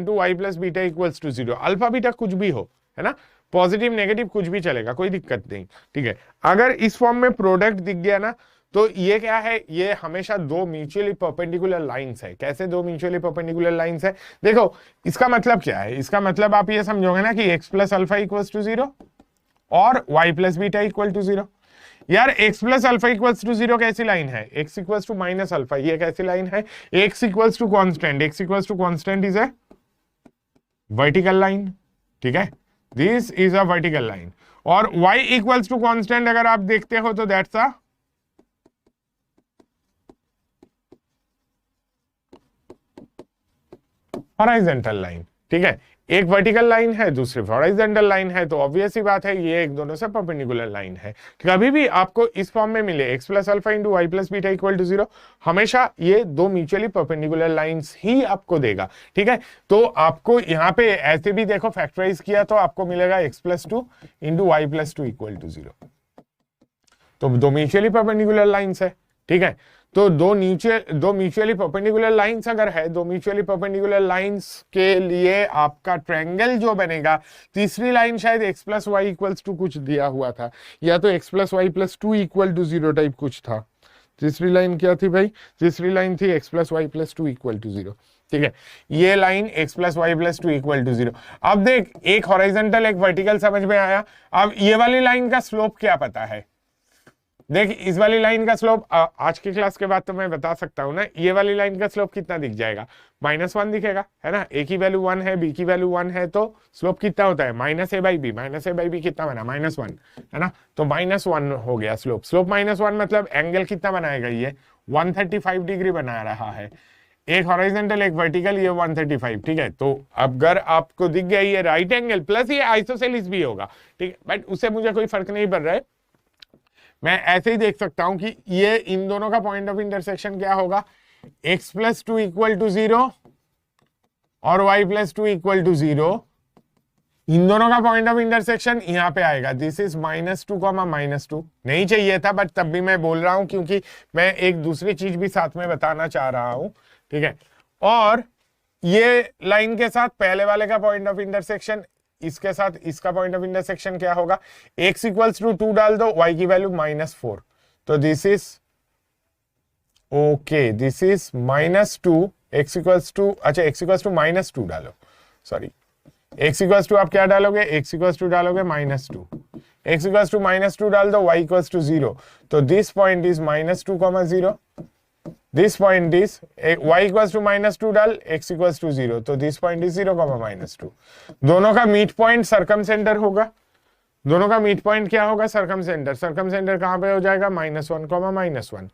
y + β = 0, अल्फा बीटा कुछ भी हो, है ना, पॉजिटिव नेगेटिव कुछ भी चलेगा, कोई दिक्कत नहीं, ठीक है। अगर इस फॉर्म में प्रोडक्ट दिख गया ना, तो ये क्या है? ये हमेशा दो म्यूचुअली परपेंडिकुलर लाइंस है। कैसे दो म्यूचुअली परपेंडिकुलर लाइंस है? देखो इसका मतलब क्या है, इसका मतलब आप ये समझोगे ना कि x + α = 0 और y + β = 0। यार x + α = 0 कैसी लाइन है? x = -α, ये कैसी लाइन है? x = constant, x = constant is a vertical line, ठीक है, this is a vertical line. और y = कांस्टेंट अगर आप देखते हो तो दैट्स अ हॉरिजॉन्टल लाइन, ठीक है। एक वर्टिकल लाइन है, दूसरी हॉरिजॉन्टल लाइन है, तो ऑब्वियस सी बात है ये एक दोनों से परपेंडिकुलर लाइन है। कभी भी आपको इस फॉर्म में मिले x + α × y + β = 0, हमेशा ये दो म्यूचुअली परपेंडिकुलर लाइंस ही आपको देगा, ठीक है। तो आपको यहाँ पे ऐसे भी देखो फैक्टराइज किया तो आपको मिलेगा x + 2 × y + 2 = 0, तो दो म्यूचुअली परपेंडिकुलर लाइंस है, ठीक है। तो दो म्यूचुअली परपेंडिकुलर लाइंस अगर है, दो म्यूचुअली परपेंडिकुलर लाइंस के लिए आपका ट्रायंगल जो बनेगा, तीसरी लाइन शायद x plus Y equals to कुछ दिया हुआ था, या तो x plus Y plus two equal to 0 type कुछ था। तीसरी लाइन क्या थी भाई? तीसरी लाइन थी x plus Y plus two equal to 0। ठीक है, ये line x plus Y plus two equal to 0। अब देख, एक हॉरिजॉन्टल एक वर्टिकल समझ में आया। अब ये वाली लाइन का स्लोप क्या पता है? देख, इस वाली लाइन का स्लोप आज की क्लास के बाद तो मैं बता सकता हूं ना, ये वाली लाइन का स्लोप कितना दिख जाएगा? -1 दिखेगा, है ना। a की वैल्यू 1 है, b की वैल्यू 1 है, तो स्लोप कितना होता है? -a/b। -a/b कितना बना? -1, है ना। तो -1 हो गया स्लोप। स्लोप -1 मतलब एंगल कितना बनाएगा? ये 135 डिग्री बना रहा है। एक हॉरिजॉन्टल एक वर्टिकल, ये 135। ठीक है, तो अगर आपको दिख गया ये राइट एंगल प्लस ये आइसोसेलिस भी होगा, ठीक है, बट उससे मुझे कोई फर्क नहीं पड़ रहा है। मैं ऐसे ही देख सकता हूं कि ये इन दोनों का पॉइंट ऑफ इंटरसेक्शन क्या होगा? x plus two equal to 0 और y plus two equal to 0, इन दोनों का पॉइंट ऑफ इंटरसेक्शन यहां पे आएगा। दिस इज -2, -2 नहीं चाहिए था, बट तब भी मैं बोल रहा हूं क्योंकि मैं एक दूसरी चीज भी साथ में बताना चाह रहा हूं। ठीक है, और ये लाइन के साथ पहले वाले का पॉइंट ऑफ इंटरसेक्शन, इसके साथ इसका पॉइंट ऑफ इंटरसेक्शन क्या होगा? x इक्वल्स टू 2 डाल दो, y की वैल्यू -4, तो this is okay, this is -2, x equals to, अच्छा x इक्वल्स टू -2 डालो, सॉरी, x इक्वल्स टू आप क्या डालोगे? x इक्वल्स टू डालोगे -2, x इक्वल्स टू -2 डाल दो, y इक्वल्स टू 0, तो this point is -2, 0, this point is y equals to -2 डाल, x इक्वल्स टू 0, तो दिस पॉइंट इज 0, -2। दोनों का मीट पॉइंट सर्कमसेंटर होगा। दोनों का मीट पॉइंट क्या होगा? सर्कमसेंटर। सर्कमसेंटर कहां पे हो जाएगा? -1, -1।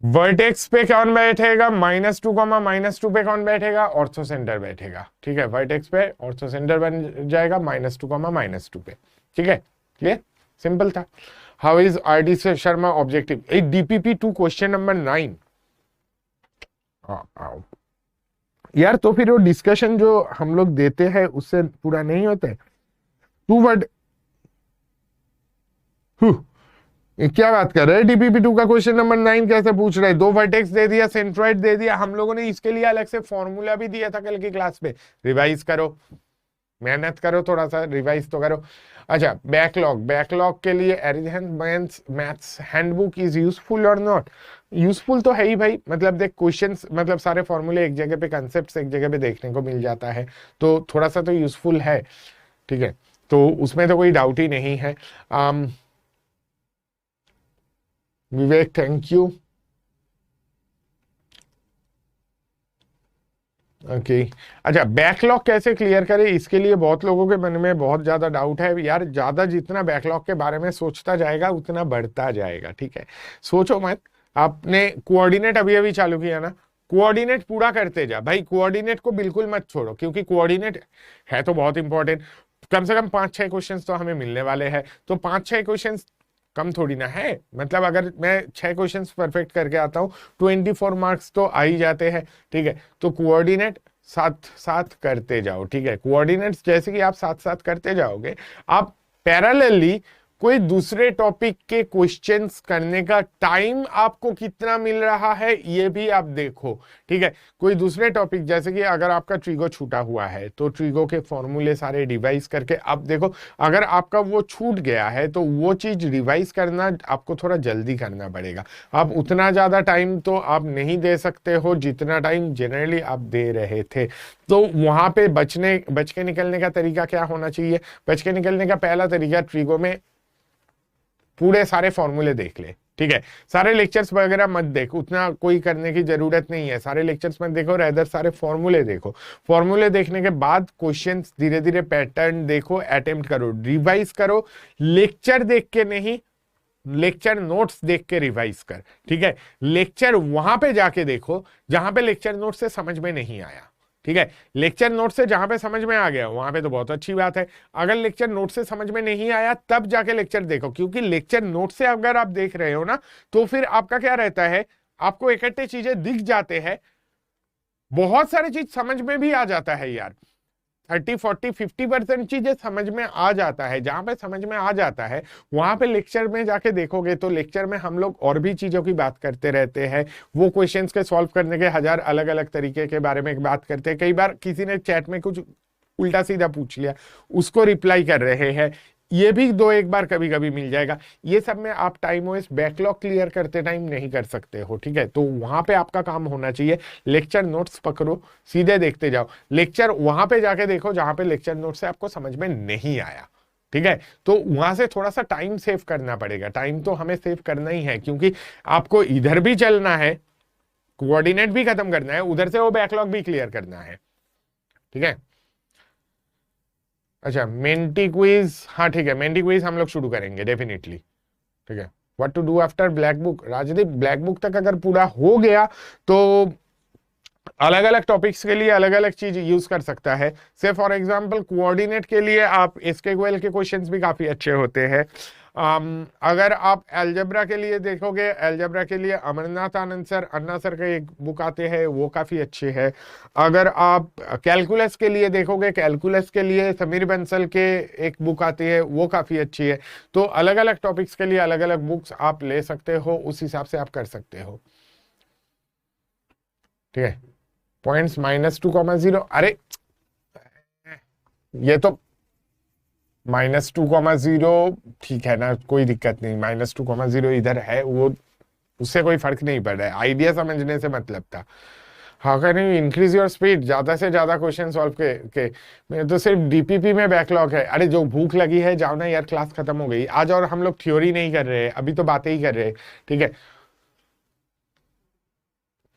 वर्टेक्स पे कौन बैठेगा? -2, -2 पे कौन बैठेगा? ऑर्थो सेंटर बैठेगा। ठीक है, वर्टेक्स पे ऑर्थो सेंटर बन जाएगा -2, -2 पे। ठीक है, क्लियर, सिंपल था। How is RD Sharma objective? DPP2 question number 9। यार तो फिर वो डिस्कशन जो हम लोग देते हैं उससे पूरा नहीं होता है। 2 वर्ड क्या बात कर रहे हैं? DPP2 का क्वेश्चन नंबर 9 कैसे पूछ रहे हैं? 2 वर्टेक्स दे दिया, सेंट्रोइड दे दिया, हम लोगों ने इसके लिए अलग से फॉर्मूला भी दिया था कल की क्लास में। रिवाइज करो, मेहनत करो, थोड़ा सा रिवाइज तो करो। अच्छा, बैकलॉग के लिए arithmetics maths handbook is useful और नॉट? यूजफुल तो है ही भाई, मतलब देख क्वेश्चंस, मतलब सारे फॉर्मूले एक जगह पे, कंसेप्ट्स एक जगह पे देखने को मिल जाता है, तो थोड़ा सा तो यूजफुल है। ठीक है, तो उसमें तो कोई डाउट ही नहीं है। विवेक, थैंक यू। ओके, अच्छा, बैकलॉग कैसे क्लियर करें, इसके लिए बहुत लोगों के मन में बहुत ज्यादा डाउट है यार। ज्यादा जितना बैकलॉग के बारे में सोचता जाएगा उतना बढ़ता जाएगा। ठीक है, सोचो मत। आपने कोऑर्डिनेट अभी अभी चालू किया ना, कोऑर्डिनेट पूरा करते जा भाई, कोऑर्डिनेट को बिल्कुल मत छोड़ो, क्योंकि कोऑर्डिनेट है तो बहुत इंपॉर्टेंट। कम से कम 5-6 क्वेश्चन तो हमें मिलने वाले हैं, तो 5-6 क्वेश्चन कम थोड़ी ना है। मतलब अगर मैं 6 क्वेश्चंस परफेक्ट करके आता हूं, 24 मार्क्स तो आ ही जाते हैं। ठीक है, तो कोऑर्डिनेट साथ साथ करते जाओ। ठीक है, कोऑर्डिनेट्स जैसे कि आप साथ साथ करते जाओगे, आप पैरेलली कोई दूसरे टॉपिक के क्वेश्चंस करने का टाइम आपको कितना मिल रहा है ये भी आप देखो। ठीक है, कोई दूसरे टॉपिक, जैसे कि अगर आपका ट्रिगो छूटा हुआ है तो ट्रिगो के फॉर्मूले सारे रिवाइज करके आप देखो। अगर आपका वो छूट गया है तो वो चीज रिवाइज करना आपको थोड़ा जल्दी करना पड़ेगा। आप उतना ज्यादा टाइम तो आप नहीं दे सकते हो जितना टाइम जनरली आप दे रहे थे। तो वहां पे बच के निकलने का तरीका क्या होना चाहिए? बच के निकलने का पहला तरीका, ट्रिगो में पूरे सारे फॉर्मूले देख ले। ठीक है, सारे लेक्चर्स वगैरह मत देख, उतना कोई करने की जरूरत नहीं है। सारे लेक्चर्स मत देखो, रेदर सारे फॉर्मूले देखो। फॉर्मूले देखने के बाद क्वेश्चंस धीरे धीरे पैटर्न देखो, अटेम्प्ट करो, रिवाइज करो। लेक्चर देख के नहीं, लेक्चर नोट्स देख के रिवाइज कर। ठीक है, लेक्चर वहां पे जाके देखो जहां पे लेक्चर नोट से समझ में नहीं आया। ठीक है, लेक्चर नोट से जहां पे समझ में आ गया वहां पे तो बहुत अच्छी बात है। अगर लेक्चर नोट से समझ में नहीं आया तब जाके लेक्चर देखो, क्योंकि लेक्चर नोट से अगर आप देख रहे हो ना तो फिर आपका क्या रहता है, आपको इकट्ठे चीजें दिख जाते हैं, बहुत सारी चीज समझ में भी आ जाता है यार। 30-40-50% चीजें समझ में आ जाता है। जहां पे समझ में आ जाता है वहां पे लेक्चर में जाके देखोगे तो लेक्चर में हम लोग और भी चीजों की बात करते रहते हैं। वो क्वेश्चंस के सॉल्व करने के हजार अलग अलग तरीके के बारे में बात करते हैं। कई बार किसी ने चैट में कुछ उल्टा सीधा पूछ लिया, उसको रिप्लाई कर रहे हैं, ये भी दो एक बार कभी कभी मिल जाएगा। ये सब में आप टाइम वेस्ट बैकलॉग क्लियर करते टाइम नहीं कर सकते हो, ठीक है। तो वहां पे आपका काम होना चाहिए लेक्चर नोट्स पकड़ो, सीधे देखते जाओ, लेक्चर वहां पे जाके देखो जहां पे लेक्चर नोट से आपको समझ में नहीं आया, ठीक है। तो वहां से थोड़ा सा टाइम सेव करना पड़ेगा। टाइम तो हमें सेव करना ही है, क्योंकि आपको इधर भी चलना है, कोऑर्डिनेट भी खत्म करना है, उधर से वो बैकलॉग भी क्लियर करना है, ठीक है। अच्छा, मेंटी क्विज, हाँ ठीक है, मेंटी क्विज हम लोग शुरू करेंगे डेफिनेटली, ठीक है। What to do after black book, Rajdeep black book तक अगर पूरा हो गया तो अलग अलग टॉपिक्स के लिए अलग अलग चीज यूज कर सकता है। से फॉर एग्जांपल कोऑर्डिनेट के लिए आप एसक्यूएल के क्वेश्चंस भी काफी अच्छे होते हैं। अगर आप अलजेब्रा के लिए देखोगे, अलजेब्रा के लिए अमरनाथ आनंद सर, अन्ना सर का एक बुक आते हैं, वो काफी अच्छे है। अगर आप कैलकुलस के लिए देखोगे, कैलकुलस के लिए समीर बंसल के एक बुक आती है, वो काफी अच्छी है। तो अलग अलग टॉपिक्स के लिए अलग अलग बुक्स आप ले सकते हो, उस हिसाब से आप कर सकते हो, ठीक है। पॉइंट्स -2,0, अरे ये तो -2,0 ठीक है ना, कोई दिक्कत नहीं, -2,0 इधर है, वो उससे कोई फर्क नहीं पड़ रहा है, आइडिया समझने से मतलब था। How can you increase your speed, ज्यादा से ज्यादा क्वेश्चन सॉल्व के मेरे तो सिर्फ डीपीपी में बैकलॉग है। अरे जो भूख लगी है जाओ ना यार, क्लास खत्म हो गई आज, और हम लोग थ्योरी नहीं कर रहे हैं, अभी तो बातें ही कर रहे हैं, ठीक है।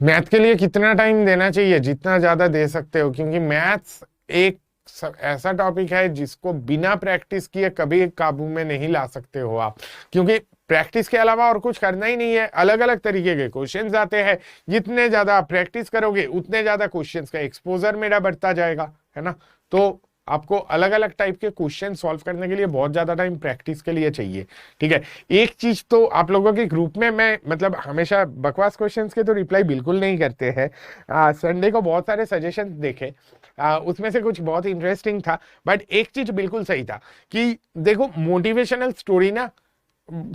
मैथ के लिए कितना टाइम देना चाहिए, जितना ज्यादा दे सकते हो, क्योंकि मैथ्स एक ऐसा टॉपिक है जिसको बिना प्रैक्टिस किए कभी काबू में नहीं ला सकते हो आप, क्योंकि प्रैक्टिस के अलावा और कुछ करना ही नहीं है। अलग अलग तरीके के क्वेश्चंस आते हैं, जितने ज्यादा आप प्रैक्टिस करोगे उतने ज्यादा क्वेश्चंस का एक्सपोजर मेरा बढ़ता जाएगा, है ना। तो आपको अलग अलग टाइप के क्वेश्चन सॉल्व करने के लिए बहुत ज्यादा टाइम प्रैक्टिस के लिए चाहिए, ठीक है। एक चीज तो आप लोगों के ग्रुप में मैं मतलब हमेशा बकवास क्वेश्चंस के तो रिप्लाई बिल्कुल नहीं करते हैं। संडे को बहुत सारे सजेशंस देखे, उसमें से कुछ बहुत इंटरेस्टिंग था, बट एक चीज बिल्कुल सही था कि देखो मोटिवेशनल स्टोरी ना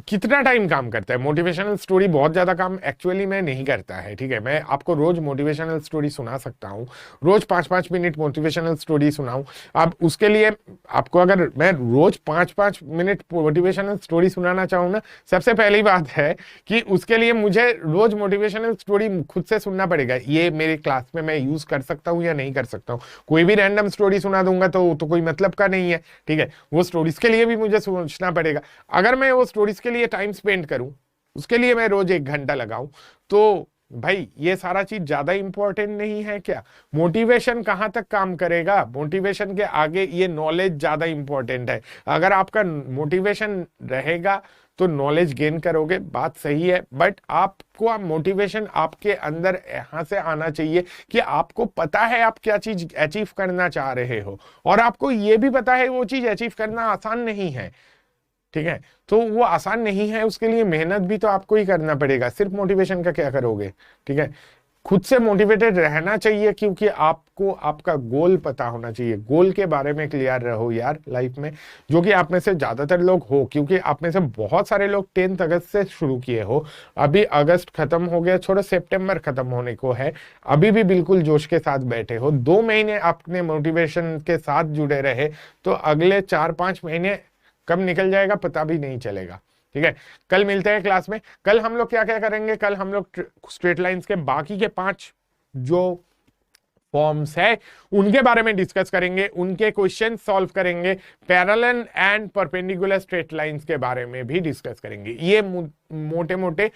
कितना टाइम काम करता है। मोटिवेशनल स्टोरी बहुत ज्यादा काम एक्चुअली में नहीं करता है, ठीक है। मैं आपको रोज मोटिवेशनल स्टोरी सुना सकता हूँ, रोज 5-5 मिनट मोटिवेशनल स्टोरी सुनाऊं। अब उसके लिए आपको अगर मैं रोज 5-5 मिनट मोटिवेशनल स्टोरी सुनाना चाहूँ ना, सबसे पहली बात है कि उसके लिए मुझे रोज मोटिवेशनल स्टोरी खुद से सुनना पड़ेगा। ये मेरी क्लास में मैं यूज कर सकता हूँ या नहीं कर सकता हूँ। कोई भी रैंडम स्टोरी सुना दूंगा तो कोई मतलब का नहीं है, ठीक है। वो स्टोरीज के लिए भी मुझे सोचना पड़ेगा। अगर मैं वो स्टोरीज के लिए टाइम स्पेंड करूं, उसके लिए मैं रोज 1 घंटा लगाऊं, तो भाई ये सारा चीज ज्यादा इंपॉर्टेंट नहीं है क्या। मोटिवेशन कहां तक काम करेगा, मोटिवेशन के आगे ये नॉलेज ज्यादा इंपॉर्टेंट है। अगर आपका मोटिवेशन रहेगा तो नॉलेज गेन करोगे, बात सही है, बट आपको मोटिवेशन आपके अंदर यहां से आना चाहिए कि आपको पता है आप क्या चीज अचीव करना चाह रहे हो, और आपको ये भी पता है वो चीज अचीव करना आसान नहीं है, ठीक है। तो वो आसान नहीं है, उसके लिए मेहनत भी तो आपको ही करना पड़ेगा। सिर्फ मोटिवेशन का क्या करोगे, ठीक है। खुद से मोटिवेटेड रहना चाहिए, क्योंकि आपको आपका गोल पता होना चाहिए। गोल के बारे में क्लियर रहो यार लाइफ में, जो कि आप में से ज्यादातर लोग हो, क्योंकि आप में से बहुत सारे लोग 10 अगस्त से शुरू किए हो। अभी अगस्त खत्म हो गया, छोड़ो सितंबर खत्म होने को है, अभी भी बिल्कुल जोश के साथ बैठे हो। 2 महीने आपने मोटिवेशन के साथ जुड़े रहे, तो अगले 4-5 महीने कब निकल जाएगा पता भी नहीं चलेगा, ठीक है। कल मिलते हैं क्लास में। कल हम लोग क्या क्या करेंगे, कल हम लोग स्ट्रेट लाइंस के बाकी के 5 जो फॉर्म्स है उनके बारे में डिस्कस करेंगे, उनके क्वेश्चन सॉल्व करेंगे। Parallel and perpendicular straight lines के बारे में भी डिस्कस करेंगे। ये मोटे मोटे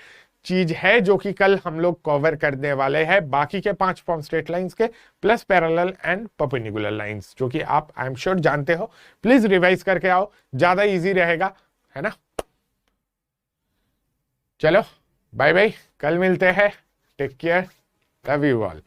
चीज है जो कि कल हम लोग कवर करने वाले हैं, बाकी के 5 फॉर्म स्ट्रेट लाइंस के plus parallel and perpendicular lines, जो कि आप आई एम श्योर जानते हो। प्लीज रिवाइज करके आओ, ज्यादा इजी रहेगा, है ना। चलो बाय बाय, कल मिलते हैं, take care, love you all.